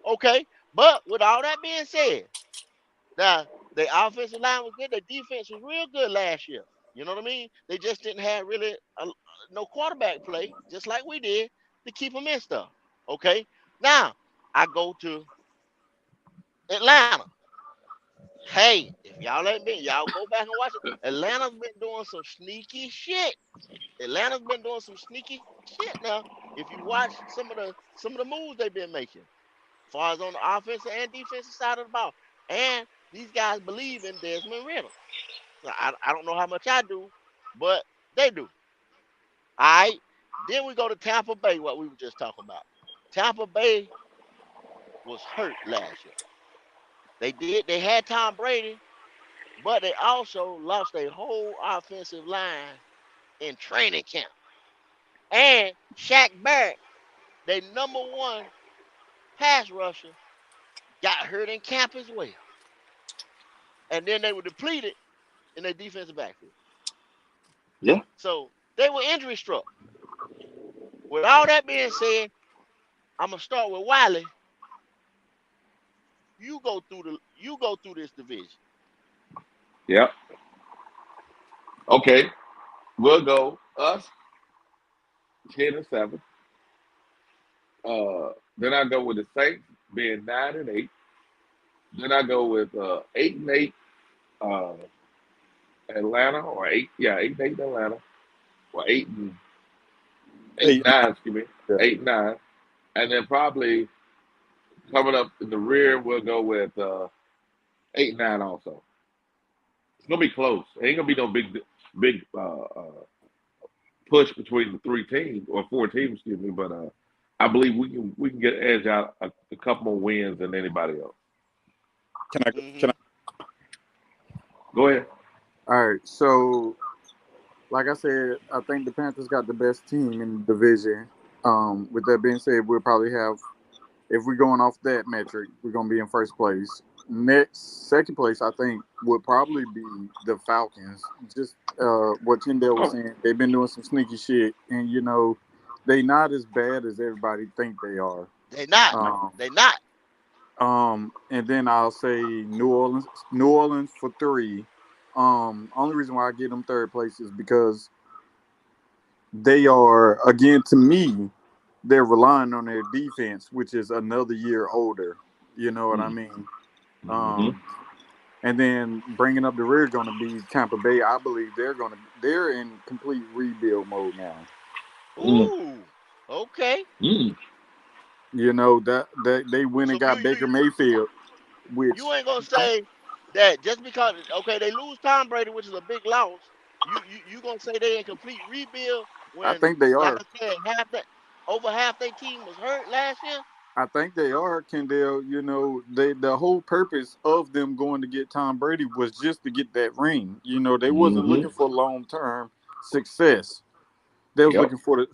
Okay? But with all that being said, now, the offensive line was good. The defense was real good last year. You know what I mean? They just didn't have really no quarterback play, just like we did, to keep them in stuff. Okay? Now, I go to Atlanta. Hey, if y'all ain't been, y'all go back and watch it. Atlanta's been doing some sneaky shit. Atlanta's been doing some sneaky shit now. If you watch some of the moves they've been making, as far as on the offensive and defensive side of the ball, and these guys believe in Desmond Ritter. So I don't know how much I do, but they do. All right. Then we go to Tampa Bay, what we were just talking about. Tampa Bay was hurt last year. They had Tom Brady, but they also lost their whole offensive line in training camp. And Shaq Barrett, their number one pass rusher, got hurt in camp as well. And then they were depleted in their defensive backfield. So they were injury struck. With all that being said, I'm gonna start with Wiley. You go through this division. Yep. Okay. We'll go us 10-7. Then I go with the Saints being 9-8. Then I go with 8-8 uh, Atlanta, or 8-8 Atlanta, or 8 and 8, 9. 9, excuse me, Yeah. 8-9, and then probably coming up in the rear we'll go with 8-9 also. It's gonna be close. It ain't gonna be no big push between the three teams or four teams, excuse me. But I believe we can get edge out a couple more wins than anybody else. Can I? Mm-hmm. Go ahead. All right. So, like I said, I think the Panthers got the best team in the division. With that being said, we'll probably have, if we're going off that metric, we're gonna be in first place. Second place, I think, would probably be the Falcons. Just what Tyndale was Oh, saying, they've been doing some sneaky shit, and they not as bad as everybody think they are. They not. Um, They not. and then I'll say New Orleans for three. Only reason why I get them third place is because they are, again, to me, they're relying on their defense, which is another year older. You know what I mean? mm-hmm. Um, and then bringing up the rear going to be Tampa Bay. I believe they're in complete rebuild mode now. Mm. Ooh. Okay. Mm. That they went So and got Baker Mayfield, which you ain't gonna say that just because they lose Tom Brady, which is a big loss. You gonna say they in complete rebuild I when, think they like are. I said, over half their team was hurt last year. I think they are, Kendall. The whole purpose of them going to get Tom Brady was just to get that ring. They wasn't Mm-hmm. looking for long term success. They was Yep. looking for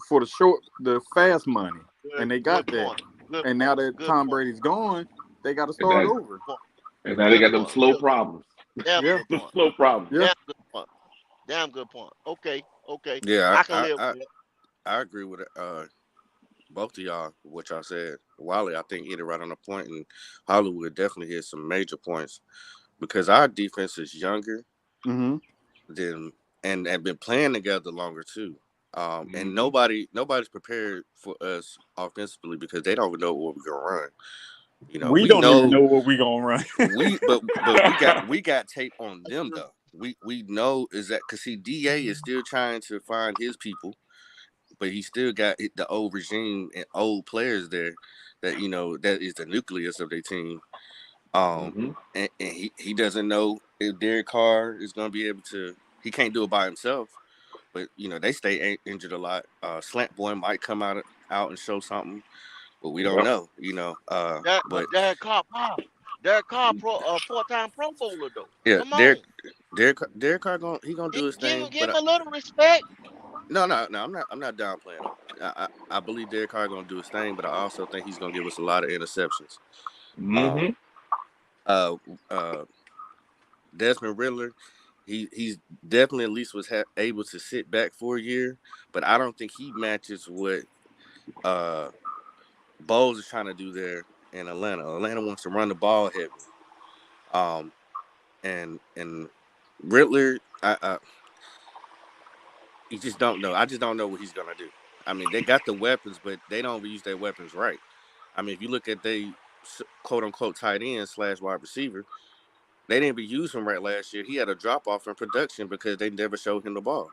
the fast money, and they got Good that. point. Good And now point. that Good Tom point. Brady's gone, they got to And start that over. Point. and now they Good got them point. slow problems. Damn Yeah, good point. Slow problems. yeah. Damn good point. Damn good point. Okay. Okay. Yeah, I can live with it. I agree with both of y'all what y'all said. Wiley, I think hit it right on the point, and Hollywood definitely hit some major points because our defense is younger Mm-hmm. than and have been playing together longer too. And Mm-hmm. nobody's prepared for us offensively because they don't even know what we're gonna run. We We don't even know know what we gonna run. but we got tape on them though. We know is that because see Da is still trying to find his people, but he still got the old regime and old players there that that is the nucleus of their team. Um, Mm-hmm. and he doesn't know if Derek Carr is going to be able to. He can't do it by himself, but they stay injured a lot. Slant Boy might come out and show something, but we don't Yep. know. But But Derek Carr, four-time Pro Bowler though. yeah, Come on, Derek Carr gonna do his thing, give him but a little respect. no, I'm not downplaying him. I believe Derek Carr gonna do his thing, but I also think he's gonna give us a lot of interceptions. Um, Mm-hmm. uh, uh, Desmond Riddler, he's definitely at least was able to sit back for a year, but I don't think he matches what uh Bowles is trying to do there in Atlanta. Atlanta wants to run the ball heavy. Um, and Riddler, you just don't know. I just don't know what he's gonna do. I mean, they got the weapons, but they don't use their weapons right. I mean, if you look at they quote unquote tight end / wide receiver, they didn't even use him right last year. He had a drop off in production because they never showed him the ball.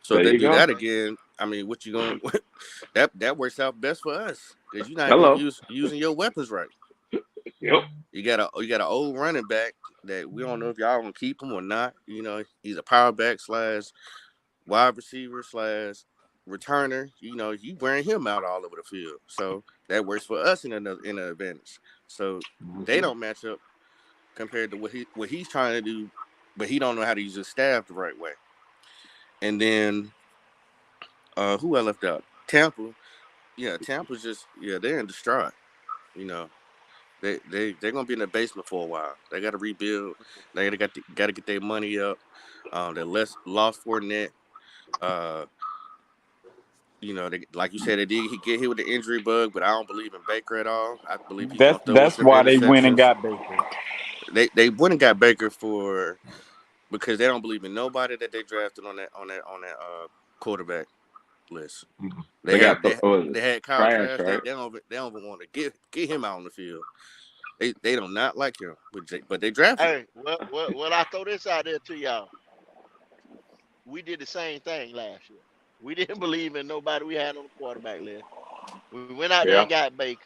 So if There they you do go. that again, I mean, what you going that works out best for us because you're not even Hello. using your weapons right. Yep. You got an old running back that we don't know if y'all gonna keep him or not. He's a power back / wide receiver / returner. You wearing him out all over the field. So that works for us in an advantage. So they Mm-hmm. don't match up compared to what he's trying to do, but he don't know how to use his staff the right way. And then who I left out? Tampa. Yeah, Tampa's just they're in distraught. You know, they're gonna be in the basement for a while. They got to rebuild. They got to get their money up. They lost Fournette. Uh, you know, like you said, they did get hit with the injury bug, but I don't believe in Baker at all. I believe he's gonna throw us That's some why they went and interceptions. got Baker. They went and got Baker because they don't believe in nobody that they drafted on that quarterback list. They had Kyle Trask. right? They don't even want to get him out on the field. They do not like him, but they drafted him. Hey, well, I throw this out there to y'all. We did the same thing last year. We didn't believe in nobody we had on the quarterback list. We went out there and got Baker.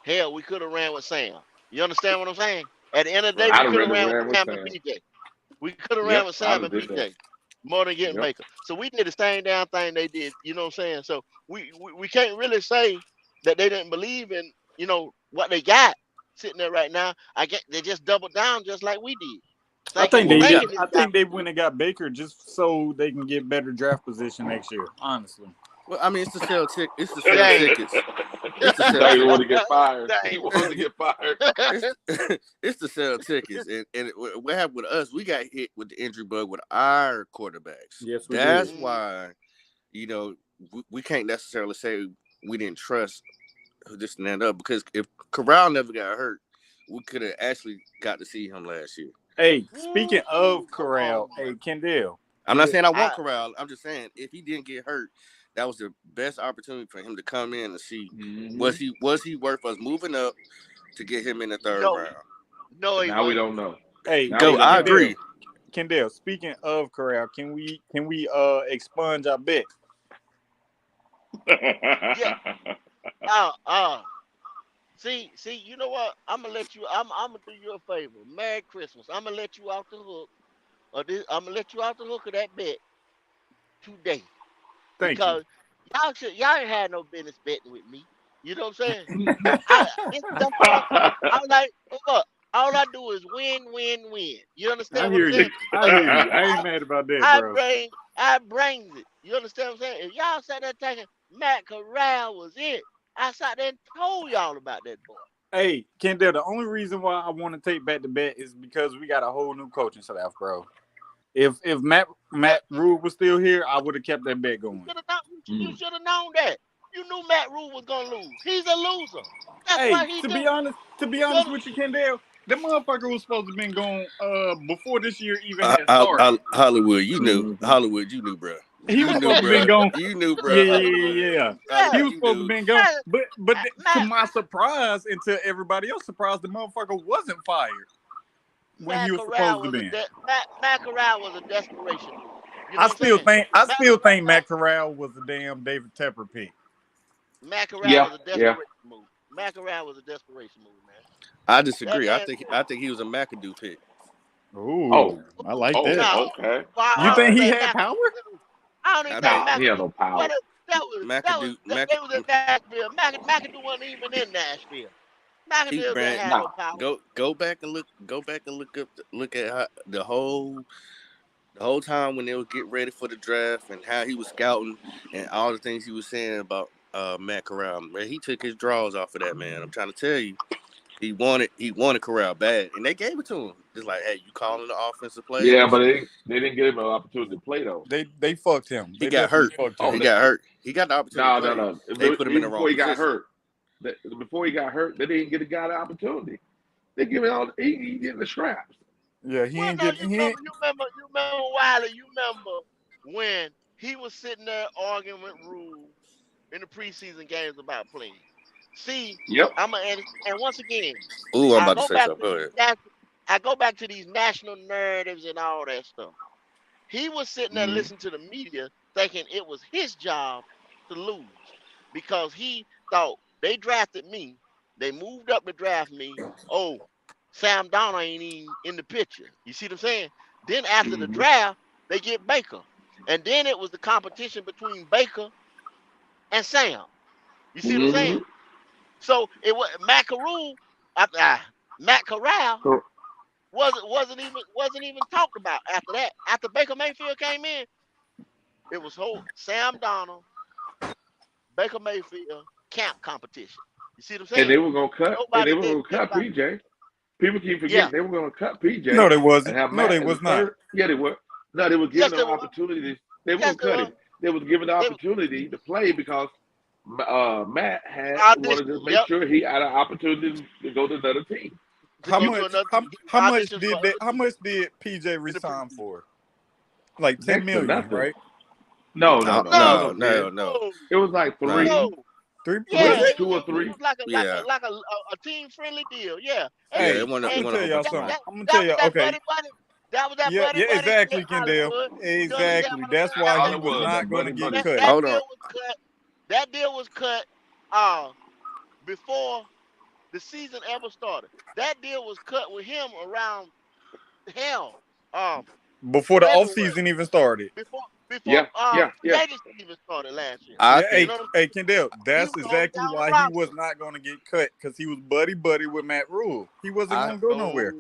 Hell, we could have ran with Sam. You understand what I'm saying? At the end of the day, we could have ran with Sam and BJ. We could have ran with Sam and BJ more than getting Baker. So we did the same damn thing they did. You know what I'm saying? So we can't really say that they didn't believe in, you know, what they got sitting there right now. They just doubled down just like we did. I think they went and got Baker just so they can get better draft position next year. Honestly. Well, I mean, it's the sell tickets. It's the sell tickets. It's the sell tickets. Want to get fired. He wants to get fired. It's the sell tickets. And what happened with us? We got hit with the injury bug with our quarterbacks. Yes, we That's did. why, you know, we can't necessarily say we didn't trust this and that up, because if Corral never got hurt, we could have actually got to see him last year. Hey, speaking of Corral, hey, Kendall. I'm not saying I want Corral. I'm just saying if he didn't get hurt, that was the best opportunity for him to come in and see was he worth us moving up to get him in the third round. No, now we don't know. Hey, I agree. Kendall, speaking of Corral, can we expunge our bet? Yeah. See, you know what? I'm gonna let you. I'm gonna do you a favor. Merry Christmas. I'm gonna let you off the hook. I'm gonna let you off the hook of that bet today. Thank you. Because y'all ain't had no business betting with me. You know what I'm saying? I'm like, look, all I do is win. You understand what I'm saying? I hear you. I ain't mad about that, bro. I brings it. You understand what I'm saying? If y'all sat there thinking Matt Corral was it, I sat there and told y'all about that boy. Hey, Kendall, the only reason why I want to take back the bet is because we got a whole new coaching staff, bro. If Matt Rule was still here, I would have kept that bet going. You should have known that. You knew Matt Rule was gonna lose. He's a loser. That's why he to be honest with you, Kendall, that motherfucker was supposed to have been going before this year even had started. Hollywood, you knew. Hollywood, you knew, bro. He was supposed to have been gone. You knew, bro. Yeah. He was supposed to have been gone. But to my surprise, and to everybody else's surprise, the motherfucker wasn't fired when he was supposed to be. Matt Corral was a desperation move. You know I still think Matt Corral was a damn David Tepper pick. Matt Corral was a desperation move. Matt Corral was a desperation move, man. I disagree. I think he was a McAdoo pick. Ooh, I like that. No, okay. You think he had power? I don't even think he had no power. They was in Nashville. McAdoo wasn't even in Nashville. McAdoo didn't have no power. Go back and look at how the whole time when they were getting ready for the draft and how he was scouting and all the things he was saying about Matt Corral. Man, he took his draws off of that, man. I'm trying to tell you. He wanted Corral bad, and they gave it to him. Just like, hey, you calling the offensive player? Yeah, but they didn't give him an opportunity to play though. They fucked him. He got hurt. He got hurt. He got the opportunity. No. They put him in the wrong position. Before he got hurt, they didn't get the guy the opportunity. They give him all. He getting the scraps. Yeah, You remember, Wiley? You remember when he was sitting there arguing with Rule in the preseason games about playing? See, yep. And once again, I'm about to say something. Go ahead. I go back to these national narratives and all that stuff. He was sitting there listening to the media, thinking it was his job to lose because he thought they drafted me, they moved up to draft me. Oh, Sam Donald ain't even in the picture. You see what I'm saying? Then after the draft, they get Baker, and then it was the competition between Baker and Sam. You see what I'm saying? So it was Matt Corral wasn't even talked about after that. After Baker Mayfield came in, it was whole Sam Donald, Baker Mayfield camp competition. You see what I'm saying? And they were gonna cut. PJ. People keep forgetting they were gonna cut PJ. No, they wasn't. No, they was not. Yeah, they were. No, they were giving him an opportunity. They were gonna cut him. they was given the They opportunity to play because Matt had audition. wanted to make Yep. sure he had an opportunity to go to another team. To How go to much? another How, give how much auditions for did other they? How teams much did PJ in the resign preseason. for? Like 10 Next to million, nothing. right? No, No, it No, wasn't no, no no, 10. no, It was like no. no. 3, Three? Yeah, Was three, it? it two was or it three. was like Yeah, a team friendly deal. Yeah, yeah. and It Hey, wasn't. I'm It gonna wasn't tell a whole y'all bunch of something. money. I'm gonna tell that was y'all. that Okay. buddy buddy. That was that Yeah, buddy yeah, buddy exactly, Kendall. Hollywood. You understand Exactly. what I'm That's saying? why All he it was was, not that gonna buddy get buddy. cut. That Hold on. deal was cut. That deal was cut before the season ever started. That deal was cut with him around hell. Before the February. offseason even started. Before Yeah, yeah, free yeah. agency even started last year. I Yeah, You think. hey, know what I'm hey, saying? Kendall, He that's was holding exactly down the why he was roster. not gonna get cut, because he was buddy with Matt Rule. He wasn't I gonna go nowhere.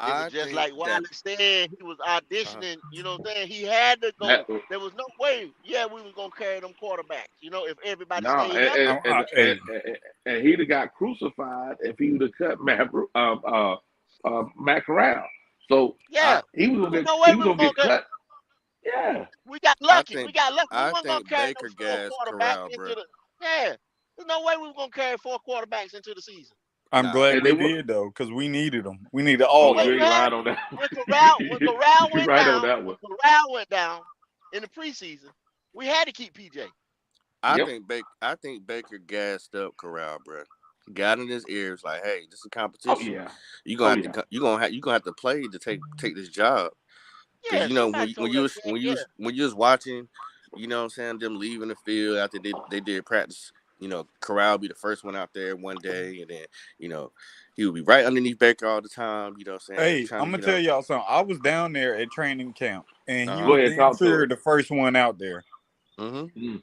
No, it was I just think like that. Wiley said. He was Uh, auditioning. You know what I'm saying? He had to That go. There was no way. Yeah, we was gonna carry them quarterbacks. You know, if everybody no, stayed healthy. Hey, he'd have got crucified if he would have cut Matt Corral. So I Yeah, he was there's gonna no way we get were gonna get. cut. Yeah, We got I lucky. We think got lucky. We I weren't gonna think carry them Baker four gas quarterbacks Corral, into bro. the. Yeah, there's no way we were gonna carry four quarterbacks into the season. I'm Nah, glad and they we were. did though, because we needed them. We needed The all Oh, way of you you them. ain't had lying on that. when Corral You're went right on down, that one. in the preseason, we had to keep PJ. Yep. I think Baker gassed up Corral, bro. Got in his ears like, hey, this is a Oh competition. yeah. You Oh gonna have yeah. to you gonna have to play to take this job. Because Yeah, you know somebody told that man. Yeah, when you was watching, you know what I'm saying, them leaving the field after they did practice. You know, Corral be the first one out there one day, and then you know he would be right underneath Baker all the time. You know what I'm saying, Hey, trying I'm to gonna tell y'all something. I was down there at training camp, and he uh Go was ahead, damn talk to sure us. the first one out there. huh. Mm.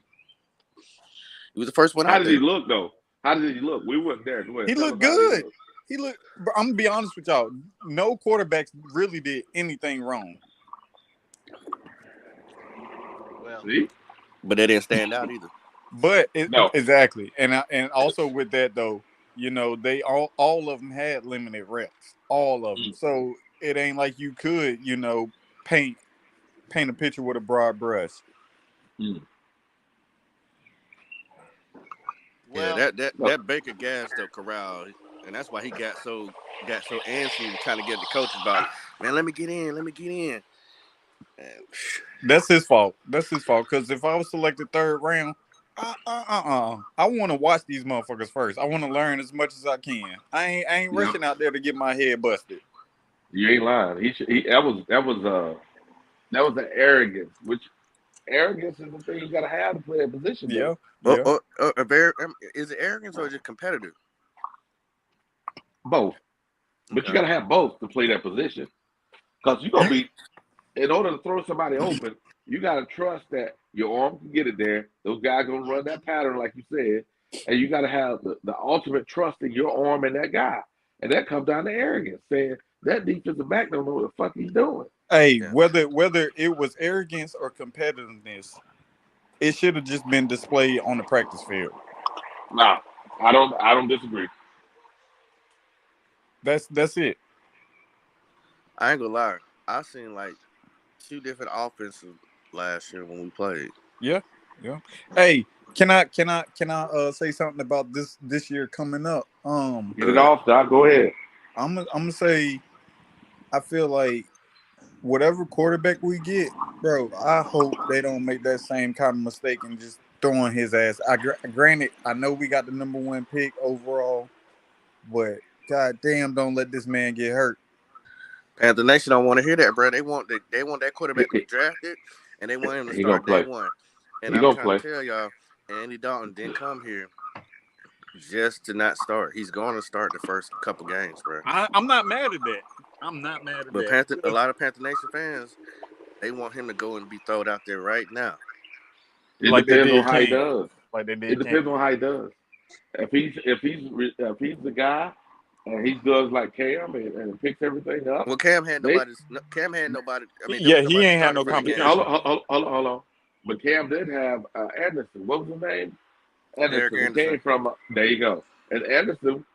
He was the first one How out did he there. look though? How did he look? We weren't there. Go ahead, He tell us looked how he good. looked. He looked. But I'm gonna be honest with y'all. No quarterbacks really did anything wrong. well, See? But they didn't stand out either. But No. exactly, and also with that though, they all of them had limited reps, all of them. Mm. So it ain't like you could paint paint a picture with a broad brush. Mm. Yeah, well, No. that Baker gassed up Corral, and that's why he got so antsy trying to get the coaches about, man, let me get in, let me get in. And, That's his fault. That's his fault. Because if I was selected third round, I want to watch these motherfuckers first. I want to learn as much as I can. I ain't Yep. rushing out there to get my head busted. You ain't lying. That was the arrogance, which arrogance is the thing you gotta have to play a position though. Yeah, yeah. is it arrogance or is it competitive? Both. But you Okay. gotta have both to play that position. Because you're gonna You be in order to throw somebody open, you gotta trust that your arm can get it there. Those guys gonna run that pattern like you said, and you gotta have the ultimate trust in your arm and that guy. And that comes down to arrogance, saying that defensive back don't know what the fuck he's doing. Hey, Yeah. whether it was arrogance or competitiveness, it should have just been displayed on the practice field. Nah, I don't disagree. That's it. I ain't gonna lie. I seen like two different offenses last year when we played. Yeah, yeah. Hey, can I say something about this year coming up? Get it off, Doc. Go ahead. I'm gonna say I feel like whatever quarterback we get, bro, I hope they don't make that same kind of mistake and just throwing his ass. Granted, I know we got the number one pick overall, but god damn, don't let this man get hurt. Panther Nation don't want to hear that, bro. They want that quarterback to be drafted, and they want him to He gonna start day play. one. And He I'm gonna trying to play. tell y'all, Andy Dalton didn't come here just to not start. He's going to start the first couple games, bro. I'm not mad at that. I'm not mad at But that. a lot of Panther Nation fans, they want him to go and be thrown out there right now. It Like they depends on did how he Cam. does. Like they It did Cam. depends on how he does. If he's the guy and he does like Cam and picks everything up, Well, Cam had they nobody. Cam had nobody. I mean, there Yeah, was he nobody ain't had starting no for the hold game. competition. on, hold on. But Cam did have Anderson. What was his name? Derek Anderson. He Anderson. came from there. You go. And Anderson,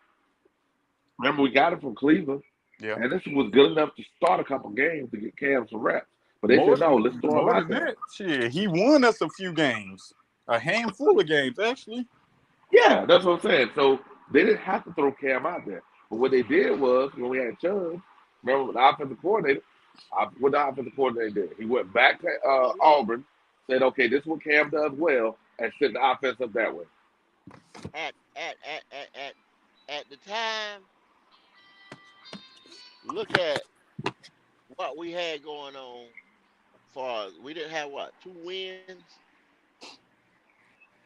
remember we got him from Cleveland. Yeah. Anderson was good enough to start a couple games to get Cam some reps. But they said, no, let's throw him out there. That. Shit, he won us a few games. A handful of games, actually. Yeah, that's what I'm saying. So they didn't have to throw Cam out there. But what they did was, when we had Chubb, remember the offensive coordinator, what the offensive coordinator did? He went back to Auburn, said, okay, this is what Cam does well, and set the offense up that way. At the time, look at what we had going on. We didn't have 2 wins,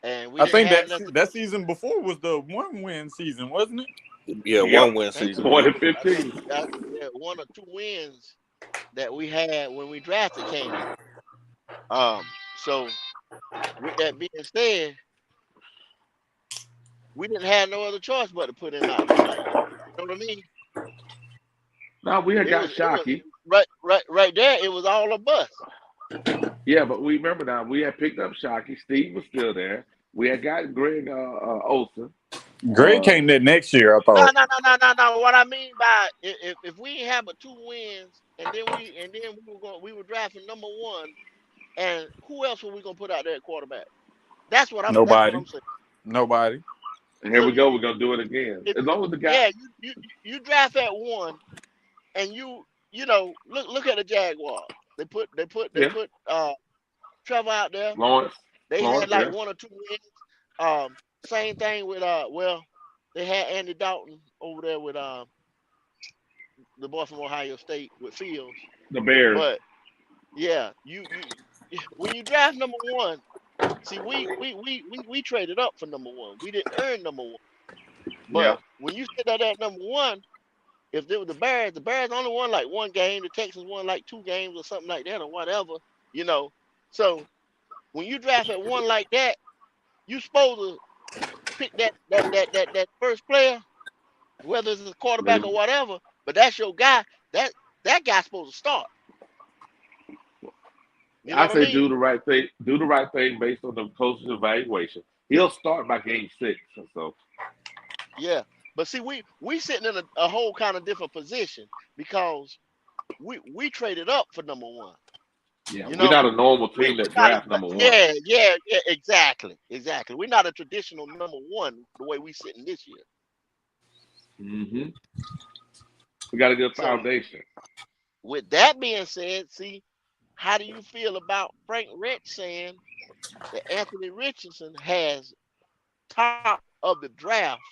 and we I didn't think have nothing. that season before was the 1-win season, wasn't it? Yeah, Yep. 1 win season. More than 15. 1 or 2 wins that we had when we drafted came in. So with that being said, we didn't have no other choice but to put him out there like that. You know what I mean? No, we had got Shockey. Right there, it was all a bust. Yeah, but we remember now, we had picked up Shockey. Steve was still there. We had got Greg Olson. Greg came that next year, I thought. No. What I mean by if we ain't have but 2 wins, and then we were drafting number 1, and who else were we gonna put out there at quarterback? That's what I'm saying. Nobody. And here we go. We're gonna do it again. As long as the guy. Yeah, you draft at 1, and you know look at the Jaguars. They put Trevor out there. Lawrence. They had like 1 or 2 wins. Same thing with they had Andy Dalton over there with the boy from Ohio State with Fields. The Bears. But yeah, you when you draft number 1, see we traded up for number 1. We didn't earn number 1. But when you sit that at number 1, if there was the Bears only won like 1 game, the Texans won like 2 games or something like that or whatever, So when you draft at 1 like that, you supposed to pick that first player, whether it's a quarterback or whatever, but that's your guy. That guy's supposed to start. I say do the right thing. Do the right thing based on the coach's evaluation. He'll start by game 6 or so. Yeah, but see, we sitting in a whole kind of different position because we traded up for number 1. Yeah, we're not a normal team that drafts number 1. Yeah, exactly. We're not a traditional number 1 the way we sitting this year. Mm-hmm. We got a good foundation. With that being said, see, how do you feel about Frank Rich saying that Anthony Richardson has top of the draft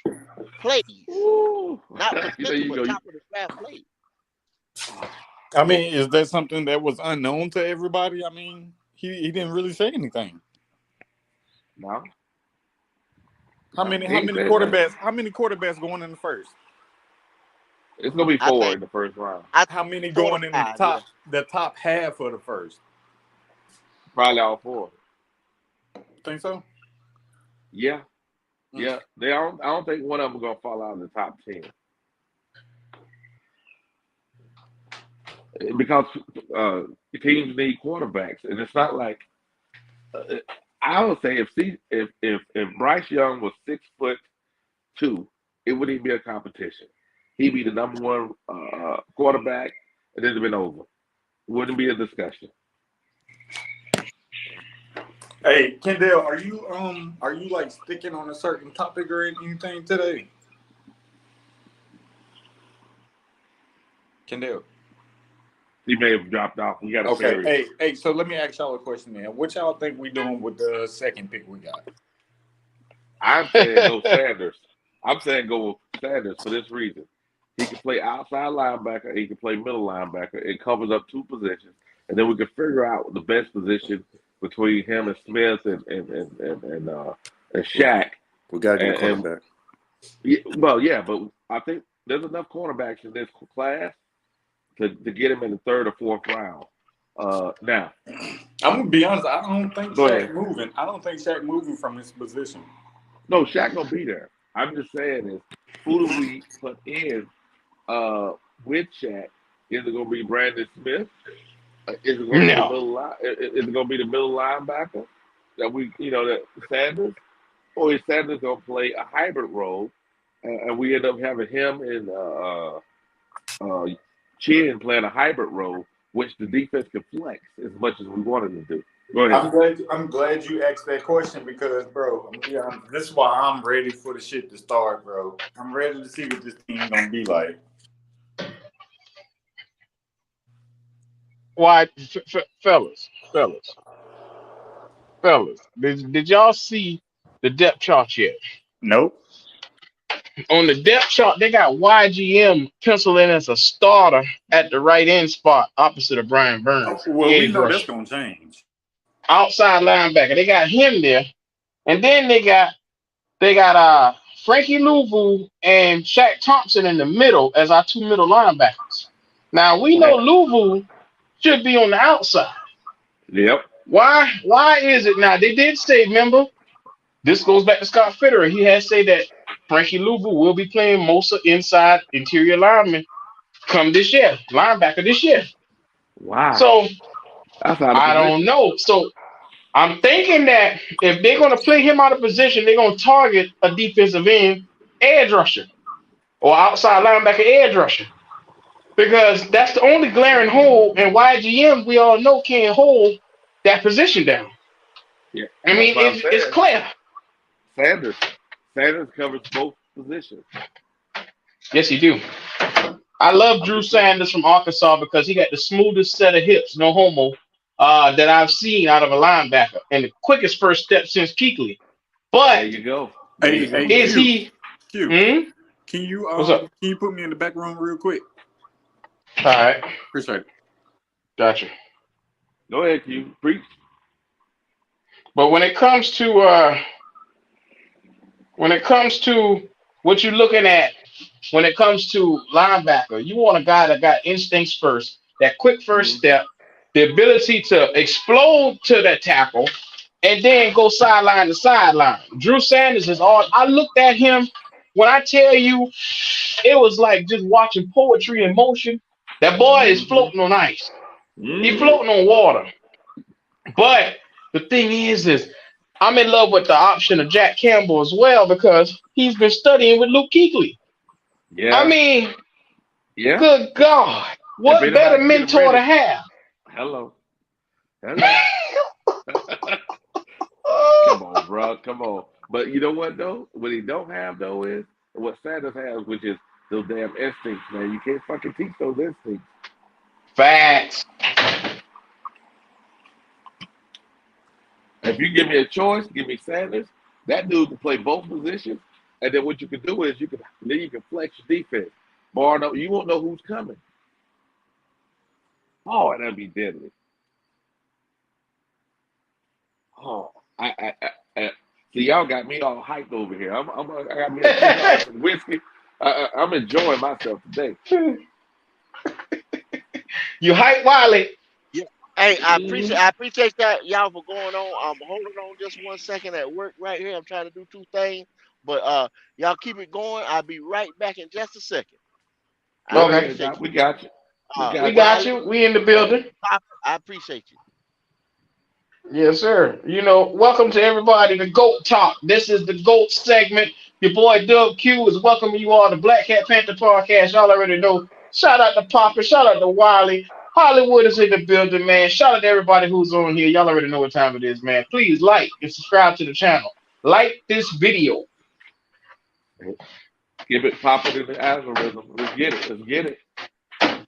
plays? Not potential, but top of the draft plays. I mean, is that something that was unknown to everybody? I mean, he didn't really say anything. No. How many quarterbacks going in the first? It's gonna be 4 in the first round. How many going in the top half of the first? Probably all 4. Think so? Yeah. Yeah. I don't think one of them gonna fall out of the top 10. Because teams need quarterbacks, and it's not like I would say if Bryce Young was 6'2", it wouldn't even be a competition. He'd be the number 1 quarterback, and it'd have been over. It wouldn't be a discussion. Hey, Kendall, are you like sticking on a certain topic or anything today? Kendall. He may have dropped off. We got okay. Hey. So let me ask y'all a question, man. What y'all think we doing with the second pick we got? I'm saying go Sanders. I'm saying go with Sanders for this reason. He can play outside linebacker. He can play middle linebacker. It covers up 2 positions, and then we can figure out the best position between him and Smith and Shaq. We got to get a cornerback. But I think there's enough cornerbacks in this class to get him in the 3rd or 4th round. Now, I'm gonna be honest. I don't think Shaq moving. I don't think Shaq moving from his position. No, Shaq gonna be there. I'm just saying is who do we put in with Shaq? Is it gonna be Brandon Smith? Is it gonna be the middle linebacker that Sanders, or is Sanders gonna play a hybrid role, and we end up having him and Chin playing a hybrid role which the defense can flex as much as we wanted to do. Go ahead. I'm glad you asked that question because, bro, I'm gonna be honest, this is why I'm ready for the shit to start, bro. I'm ready to see what this team gonna be like. Why, fellas, did y'all see the depth chart yet? Nope. On the depth chart, they got YGM penciled in as a starter at the right end spot opposite of Brian Burns. Well, we edge know that's rusher. gonna change. Outside linebacker. They got him there. And then they got Frankie Louvu and Shaq Thompson in the middle as our two middle linebackers. Now we know Louvu should be on the outside. Yep. Why is it now? They did say, remember, this goes back to Scott Fitterer. He has said that Frankie Louvu will be playing most of inside interior lineman come this year, linebacker this year. Wow. So That's out of I don't know. So I'm thinking that if they're going to play him out of position, they're going to target a defensive end edge rusher or outside linebacker edge rusher because that's the only glaring hole. And YGM, we all know, can't hold that position down. Yeah. I mean, it's clear. Sanders covers both positions. Yes, he do. I love Drew Sanders from Arkansas because he got the smoothest set of hips, no homo, that I've seen out of a linebacker, and the quickest first step since 𝐥𝐤𝐬. But there you go. Is he? Q, Hmm? Can you What's up? Can you put me in the back room real quick? All right. Appreciate it. Gotcha. Go ahead, Q. Preach. But when it comes to what you're looking at, when it comes to linebacker, you want a guy that got instincts first, that quick first step, the ability to explode to that tackle, and then go sideline to sideline. Drew Sanders is all. I looked at him. When I tell you, it was like just watching poetry in motion. That boy is floating on ice. He's floating on water. But the thing is I'm in love with the option of Jack Campbell as well because he's been studying with Luke Kuechly. Yeah. I mean, yeah. Good God, what better mentor to have? Hello. Come on, bro. Come on. But you know what though? What he don't have though is what Sanders has, which is those damn instincts, man. You can't fucking teach those instincts. Facts. If you give me a choice, give me Sanders. That dude can play both positions, and then what you can do is you can flex your defense. Bar no, you won't know who's coming. Oh, that'd be deadly. Oh, I see y'all got me all hyped over here. I got me some whiskey. I'm enjoying myself today. You hype Wiley. Yeah. Hey, I appreciate that y'all for going on. I'm holding on just 1 second at work right here. I'm trying to do two things, but y'all keep it going. I'll be right back in just a second. Okay, we got you. We got you. We in the building. I appreciate you. Yes, sir. You know, welcome to everybody to GOAT Talk. This is the GOAT segment. Your boy Dub Q is welcoming you all to Black Cat Panther Podcast. Y'all already know. Shout out to Papa. Shout out to Wiley. Hollywood is in the building, man. Shout out to everybody who's on here. Y'all already know what time it is, man. Please like and subscribe to the channel. Like this video. Give it Papa to the algorithm. Let's get it.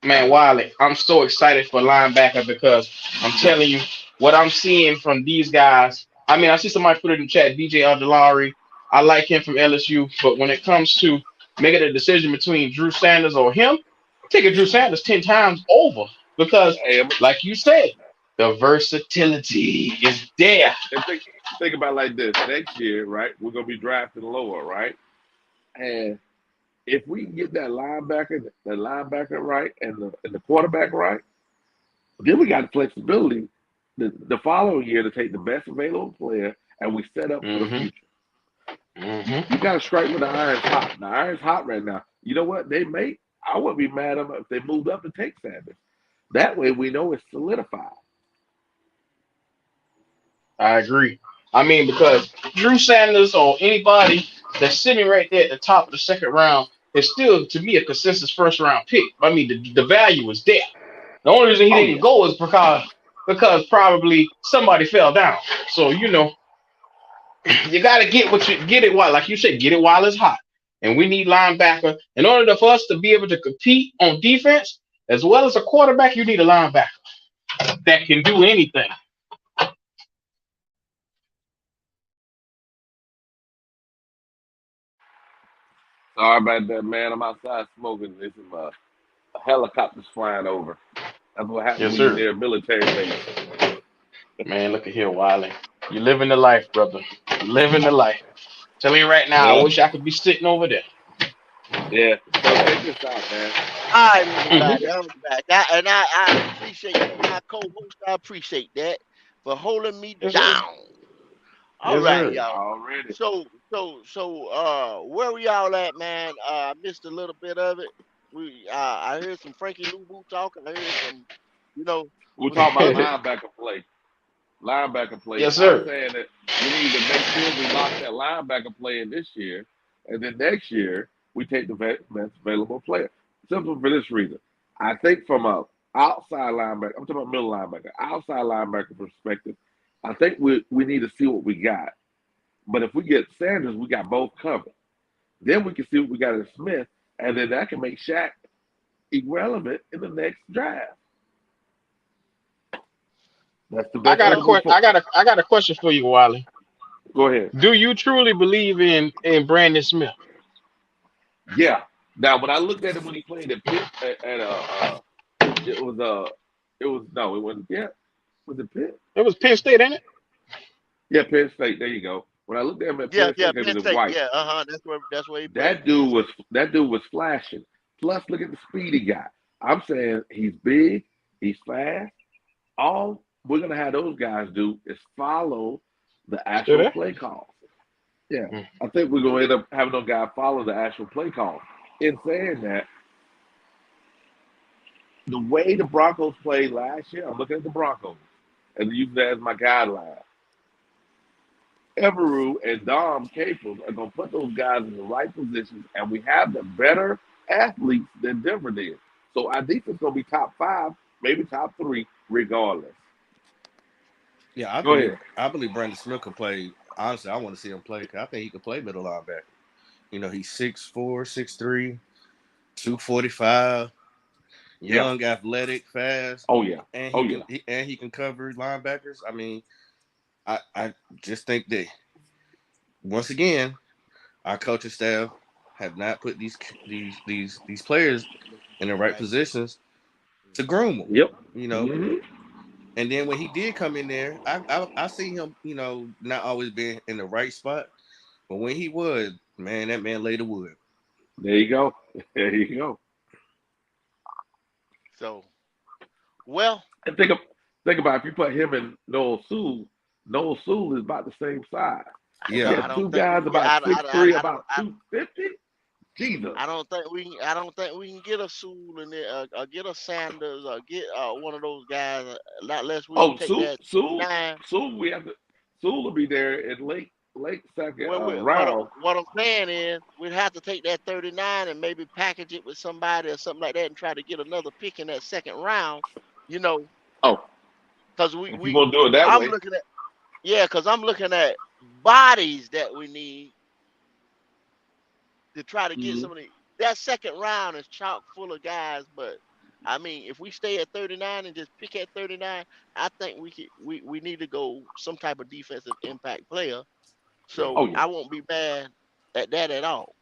Man, Wiley, I'm so excited for linebacker because I'm telling you what I'm seeing from these guys. I mean, I see somebody put it in the chat, DJ Abdullari. I like him from LSU, but when it comes to making a decision between Drew Sanders or him, I'm taking Drew Sanders 10 times over because, like you said, the versatility is there. And think about it like this. Next year, right, we're going to be drafting lower, right? And if we can get that linebacker right and the quarterback right, then we got the flexibility the following year to take the best available player and we set up for the future. You got to strike when the iron's hot. The iron's hot right now. You know what? I wouldn't be mad at them if they moved up to take Sanders. That way we know it's solidified. I agree. I mean, because Drew Sanders or anybody that's sitting right there at the top of the second round is still, to me, a consensus first round pick. I mean, the value is there. The only reason he Oh didn't yeah. go is because probably somebody fell down. So you got to get it while, like you said, get it while it's hot. And we need linebacker in order for us to be able to compete on defense as well as a quarterback. You need a linebacker that can do anything. Sorry about that, man. I'm outside smoking. This is a helicopter's flying over. That's what happens Yes, when you're sir. near a military base. Man, look at here, Wiley. You living the life, brother. You living the life. Tell you right now, I Yeah, wish I could be sitting over there. yeah. So check this out, man. All right, Hmm. everybody, I'm back. I appreciate my co-host. I appreciate that for holding me Yes, sir. down. All Yes, right, sir. y'all. Already. Where we all at, man? I missed a little bit of it. I heard some Frankie Louvu talking. I heard some, you know, We're with some talking about other. linebacker play. Linebacker play. Yes, I'm sir. saying that we need to make sure we lock that linebacker play in this year, and then next year we take the best available player. Simple for this reason. I think from a outside linebacker, I'm talking about middle linebacker, outside linebacker perspective, I think we need to see what we got. But if we get Sanders, we got both covered. Then we can see what we got in Smith, and then that can make Shaq irrelevant in the next draft. That's the I best got way a to Well, move question. I forward. got a question for you, Wiley. Go ahead. Do you truly believe in Brandon Smith? Yeah. Now, when I looked at him when he played at Pitt, it was it was no, it wasn't Pitt. Was it Pitt? It was Penn State, ain't it? Yeah, Penn State. There you go. When I looked at him at yeah, Penn yeah, State, he was Penn in State. white. Yeah, that's where he played. That Penn dude was State. flashing. Plus, look at the speed he got. I'm saying he's big, he's fast. All we're gonna have those guys do is follow the Still actual there? play calls. Yeah, Mm. I think we're gonna end up having those guys follow the actual play calls. In saying that, the way the Broncos played last year, I'm looking at the Broncos and using that as my guideline. Everu and Dom Capers are going to put those guys in the right positions, and we have the better athletes than Denver did. So our defense going to be top five, maybe top three, regardless. Yeah, I Go believe ahead. I believe Brandon Smith could play. Honestly, I want to see him play. 'Cause I think he could play middle linebacker. He's 6'4", 6'3", 245, Yeah. young, athletic, fast, Oh yeah. and Oh he yeah. can he can cover linebackers. I mean, I just think that once again, our coaching staff have not put these players in the right positions to groom them. Yep. You know, Hmm. and then when he did come in there, I see him, not always being in the right spot, but when he was, man, that man laid the wood. There you go. There you go. So, well, And think about if you put him and Noel Sewell. Noel Sewell is about the same size. no, You Yeah, I have don't two think we guys can get. about 6'3", about 250. Jesus. I don't think we can get a Sewell in there, or get a Sanders, or get one of those guys. Not unless we Oh, take that nine. Sewell, we have to. Sewell will be there in late second Well, round. what I'm saying is we'd have to take that 39 and maybe package it with somebody or something like that and try to get another pick in that second round. You know, Oh, because if you want to do it that I'm way, looking at yeah, because I'm looking at bodies that we need to try to get hmm some of the that second round is chock full of guys, but I mean, if we stay at 39 and just pick at 39, I think we need to go some type of defensive impact player. oh So yeah, I won't be mad at that at all.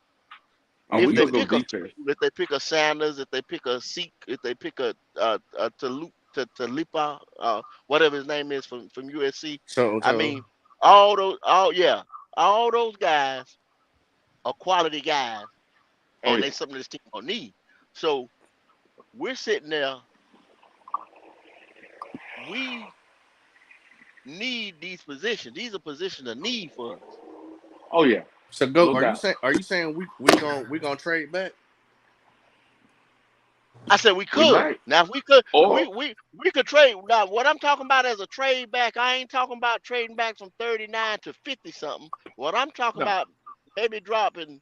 oh If we they gonna go pick a defense. if they pick a Sanders, if they pick a Seek, if they pick a Talipa, whatever his name is from USC, I so mean, all those guys are quality guys, Oh and yeah, they something this team gonna need. So we're sitting there. We need these positions. These are positions of need for us. oh yeah, so go. no doubt. Are you saying we gonna trade back? I said we We could. might, Now if we could, or we could trade. Now what I'm talking about as a trade back, I ain't talking about trading back from 39 to 50 something. What I'm talking no, about, maybe dropping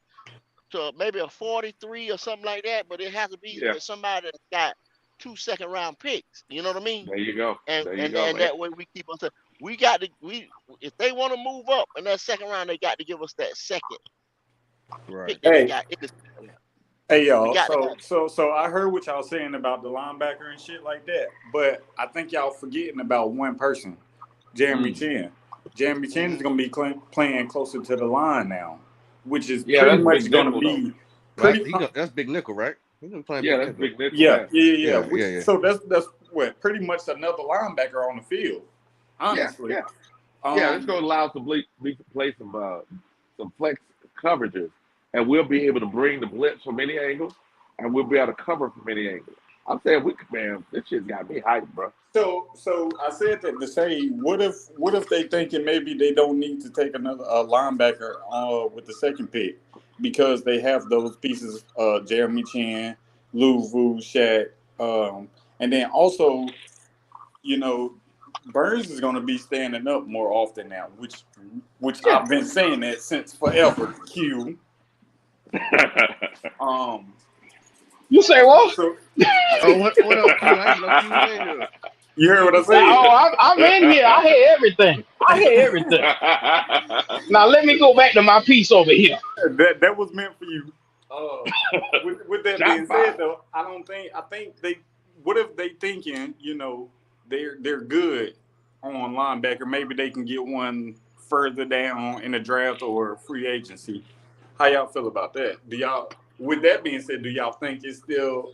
to maybe a 43 or something like that. But it has to be yeah, with somebody that's got. 2 second-round picks. You know what I mean? There you go. And There you and, go, and man. that way we keep on saying if they want to move up in that second round, they got to give us that second pick that they got in the second round. Hey y'all, We got so I heard what y'all saying about the linebacker and shit like that, but I think y'all forgetting about one person, Jeremy Chin. Jeremy Chin is gonna be playing closer to the line now, which is pretty that's much big gonna nickel, be Right? That's big nickel, right? He's gonna play that's big nickel. yeah. So that's what pretty much another linebacker on the field, honestly. Yeah. It's gonna allow us to play some flex coverages, and we'll be able to bring the blitz from any angle, and we'll be able to cover from any angle. I'm saying, this shit's got me hyped, bro. So I said that to say, what if they thinking maybe they don't need to take another linebacker with the second pick because they have those pieces, Jeremy Chin, Lou Vu, Shaq, and then also, Burns is going to be standing up more often now, which I've been saying that since forever. Q. You say what? So, what up, Q? I didn't know Q was in here. you heard what I said? Oh, I'm in here. I hear everything. Now let me go back to my piece over here. That was meant for you. With that being said, though, I think they. What if they thinking, they're good on linebacker? Maybe they can get one further down in the draft or free agency. How y'all feel about that? With that being said, do y'all think it's still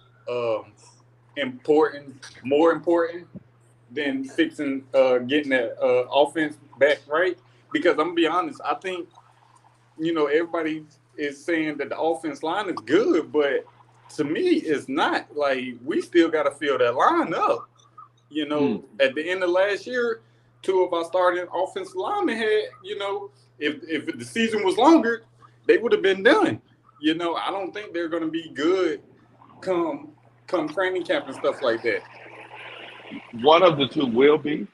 more important than fixing getting that offense back right? Because I'm gonna be honest, I think everybody is saying that the offense line is good, but to me, it's not. Like, we still got to fill that line up. At the end of last year, 2 of our starting offensive linemen had, if the season was longer, they would have been done. I don't think they're going to be good come training camp and stuff like that. One of the 2 will be.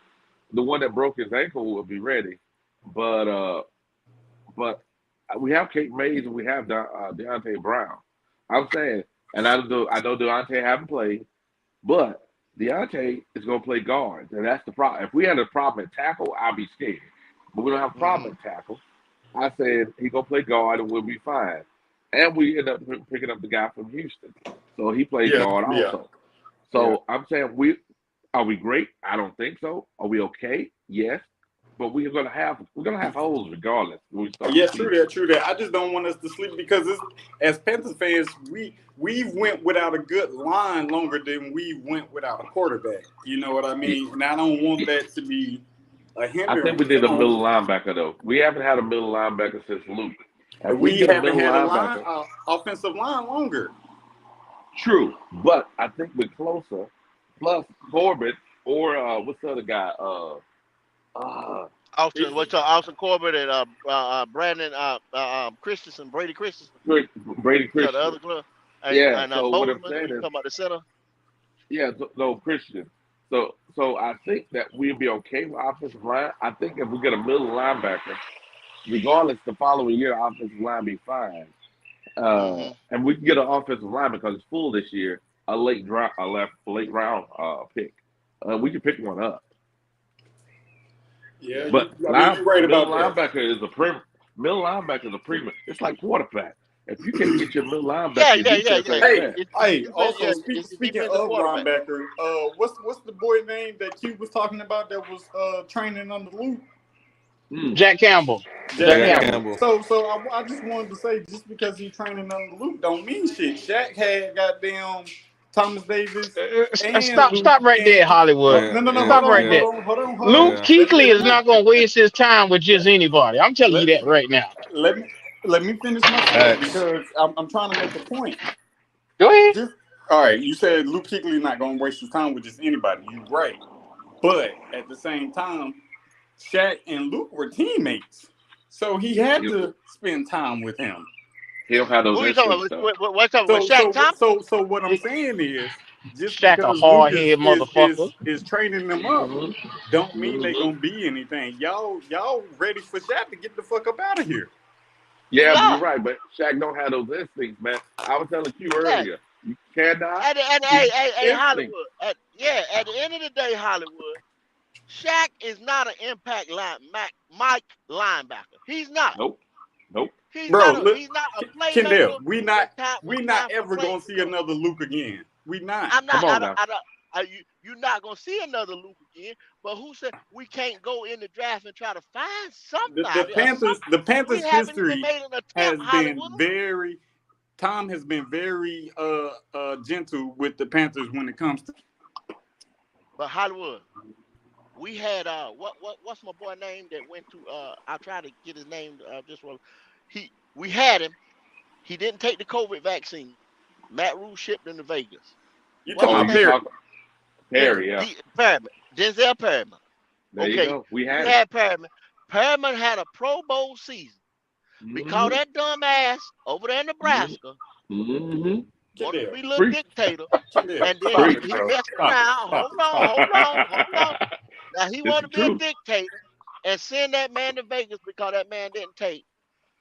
The one that broke his ankle will be ready, but we have 𝐥𝐸𝐬 and we have Deontay Brown. I'm saying, and I know Deontay haven't played, but Deontay is going to play guards, and that's the problem. If we had a problem at tackle, I'd be scared. But we don't have a problem at tackle. I said he's going to play guard and we'll be fine. And we end up picking up the guy from Houston. So he plays guard also. So I'm saying, are we great? I don't think so. Are we okay? Yes. But we're gonna have holes regardless. When we start true that. I just don't want us to sleep because as Panthers fans, we went without a good line longer than we went without a quarterback. You know what I mean? And I don't want that to be a hindrance. I think we did a middle linebacker though. We haven't had a middle linebacker since Luke. We haven't had a offensive line longer. True, but I think we're closer. Plus Corbett or what's the other guy? Austin Corbett and Brandon Christensen, Brady Christensen. Brady Christensen. The other club. And so what I'm Bozeman, saying you is, talking about the center? Yeah, no Christian. So I think that we'll be okay with offensive line. I think if we get a middle linebacker, regardless, the following year offensive line be fine. And we can get an offensive line because it's full this year. A late round pick. We can pick one up. Yeah, but you're right about linebacker that. is a premium. Middle linebacker is a premium. It's like quarterback. If you can't get your middle linebacker, Hey, also speaking of linebacker, what's the boy name that Q was talking about that was training under Luke? Jack Campbell. Jack Campbell. So I just wanted to say, just because he's training under Luke don't mean shit. Shaq had goddamn Thomas Davis. Stop right there, Hollywood. No. Stop right there. Hold on. Luke Kuechly is not going to waste his time with just anybody. I'm telling you that right now. Let me finish my point because I'm trying to make a point. Go ahead. All right, you said Luke Kuechly is not going to waste his time with just anybody. You're right. But at the same time, Shaq and Luke were teammates. So he had to spend time with him. He don't have those instincts. So what I'm saying is, just Shaq because a hard-headed motherfucker is training them up, don't mean they're gonna be anything. Y'all ready for Shaq to get the fuck up out of here? Yeah, you're right, but Shaq don't have those instincts, man. I was telling you earlier. You cannot Hey, instinct. Hollywood. At the end of the day, Hollywood, Shaq is not an impact Mike linebacker. He's not. Nope. He's Bro, not a look, playmaker. Kendall, we With not time for ever play. gonna see another Luke again. We not. I'm not. Come on now. You're not gonna see another Luke again. But who said we can't go in the draft and try to find somebody? The Panthers We haven't even history made an has attempt, been Hollywood. Tom has been very gentle with the Panthers when it comes to. But Hollywood, we had what's my boy name that went to I'll try to get his name just well. We had him. He didn't take the COVID vaccine. Matt Rule shipped him to Vegas. You What's talking his about name? Perry? Yeah. Perriman. Denzel Perriman. There Okay. you go. We had Perriman. Perriman had a Pro Bowl season because that dumb ass over there in Nebraska wanted to be a little dictator, and then he messed around. Hold on. Now he wanted to be a dictator and send that man to Vegas because that man didn't take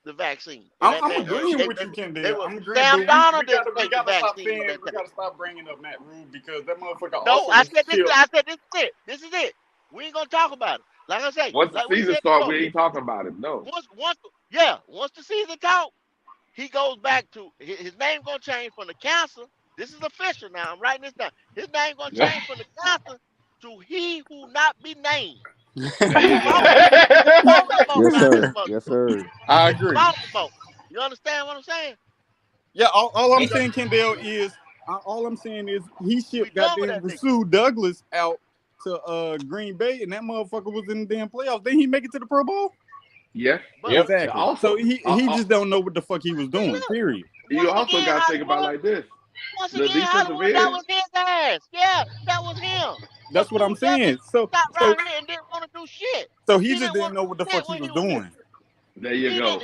the vaccine. I'm agreeing with you, Kendall. I'm agreeing. Sam Donald didn't We take the gotta stop vaccine. we gotta stop bringing up Matt Rule because that motherfucker. No, also I said this. killed. I said this is it. This is it. We ain't gonna talk about it. Like I say, once the like season starts, we ain't talking about him. No. Once the season talk, he goes back to his name gonna change from the cancer. This is official now. I'm writing this down. His name gonna change from the cancer to he who not be named. Yes, sir. I agree. You understand what I'm saying? Yeah, all I'm saying, Kendall, is he shipped goddamn Rasul Douglas out to Green Bay, and that motherfucker was in the damn playoffs. Didn't he make it to the Pro Bowl? Yes. Exactly. Also, so he just don't know what the fuck he was doing. Period. You also got to think about it like this. Once The again, defensive Hollywood, that was his ass. Yeah, that was him. That's what I'm saying. So right here and didn't want to do shit. So he just didn't know what the fuck he was doing. There you go.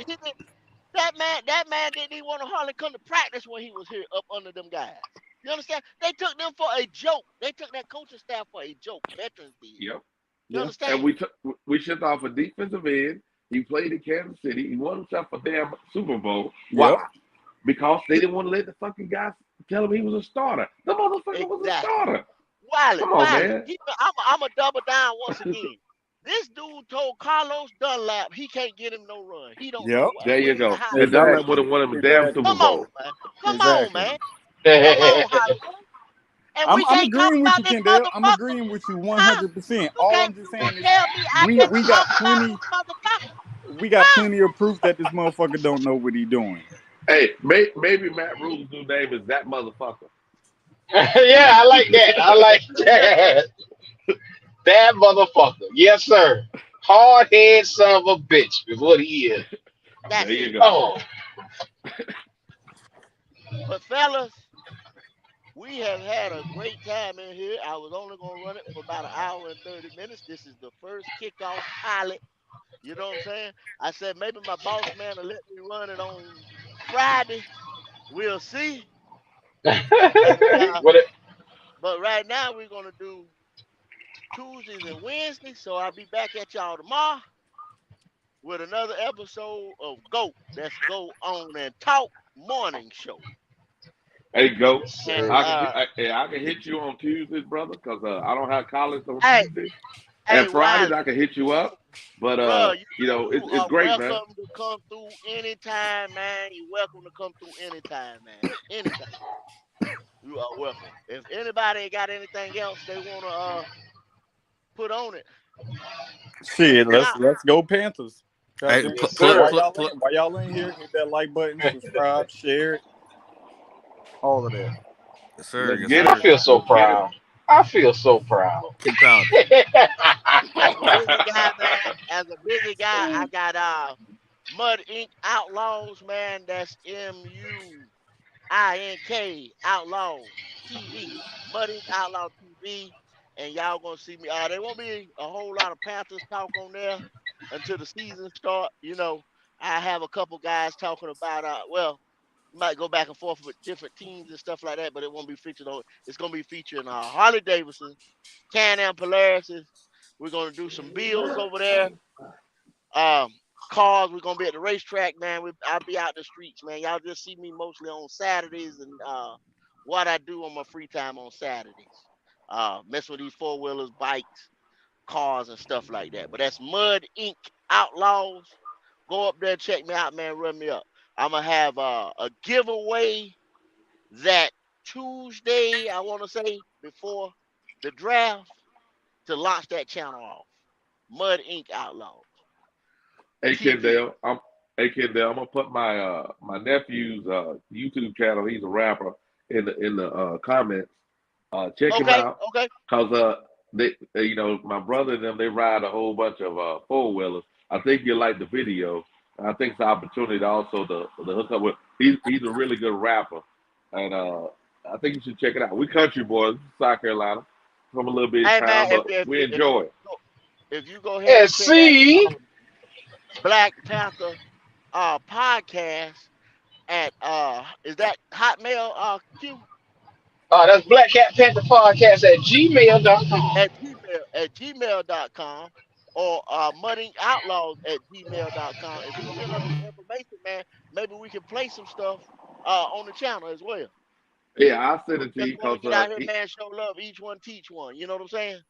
That man didn't even want to hardly come to practice when he was here up under them guys. You understand? They took them for a joke. They took that coaching staff for a joke. Veterans did. Yep. You understand? And we shipped off a defensive end. He played in Kansas City. He won himself a damn Super Bowl. Why? Yep. Because they didn't want to let the fucking guys tell him he was a starter. The motherfucker was a starter. Come on, man. I'm a double down once again. This dude told Carlos Dunlap he can't get him no run. He don't know. There you go. And Dunlap would have won him a damn Super Bowl. Come on, man. Come on, I'm agreeing with you, Kendall. I'm agreeing with you 100%. All I'm just saying is we got plenty of proof that this motherfucker don't know what he doing. Hey, maybe Matt Rule's new name is that motherfucker. Yeah, I like that. That motherfucker. Yes, sir. Hard head son of a bitch is what he is. There you go. Oh. But fellas, we have had a great time in here. I was only going to run it for about an hour and 30 minutes. This is the first kickoff pilot. You know what I'm saying? I said maybe my boss man will let me run it on Friday. We'll see. But right now we're going to do Tuesdays and Wednesdays. So I'll be back at y'all tomorrow with another episode of GO. That's Go On and Talk Morning Show. Hey, GO. I can hit you on Tuesdays, brother, because I don't have college on Tuesday. And Fridays I can hit you up. But it's great, man. You're welcome to come through anytime, man. You're welcome to come through anytime, man. Anytime. You are welcome. If anybody ain't got anything else they wanna put on it. Shit, let's go Panthers. Hey, while y'all in here, hit that like button, subscribe, share it, all of that. Yes, sir. I feel so proud. Keep proud. As a busy guy, I got Mud Ink Outlaws, man. That's MUINK Outlaws TV. Mud Ink Outlaw TV. And y'all gonna see me. There won't be a whole lot of Panthers talk on there until the season start. You know, I have a couple guys talking about might go back and forth with different teams and stuff like that, but it won't be featured on. It's gonna be featuring Harley Davidson, Can-Am Polaris. We're gonna do some Bills over there. Cars. We're gonna be at the racetrack, man. I'll be out the streets, man. Y'all just see me mostly on Saturdays and what I do on my free time on Saturdays. Mess with these four-wheelers, bikes, cars, and stuff like that. But that's Mud Inc. Outlaws. Go up there, check me out, man. Run me up. I'm gonna have a giveaway that Tuesday, I want to say, before the draft to launch that channel off. Mud Inc. Outlaws Hey TV. Kendall, I'm gonna put my nephew's YouTube channel. He's a rapper in the comments. Check him Okay, out, okay. cause my brother and them, they ride a whole bunch of four wheelers. I think you'll like the video. I think it's an opportunity also to hook up with. He's a really good rapper, and I think you should check it out. We country boys, South Carolina, from a little bit of Hey man, town, but we enjoy it. if you go ahead And and check out see, Black Panther podcast at is that Hotmail Q that's Black Cat Panther Podcast at gmail.com. at gmail.com or mudding outlaws at gmail.com. If you send us some information, man, maybe we can play some stuff on the channel as well. Yeah, I'll send We it to just you, want to cause get out here, man, show love, each one teach one. You know what I'm saying?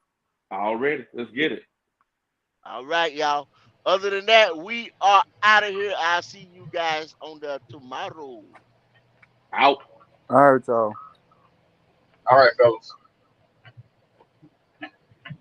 already, let's get it. All right, y'all. Other than that, we are out of here. I'll see you guys on the tomorrow. Out. All right, y'all. All right, fellas.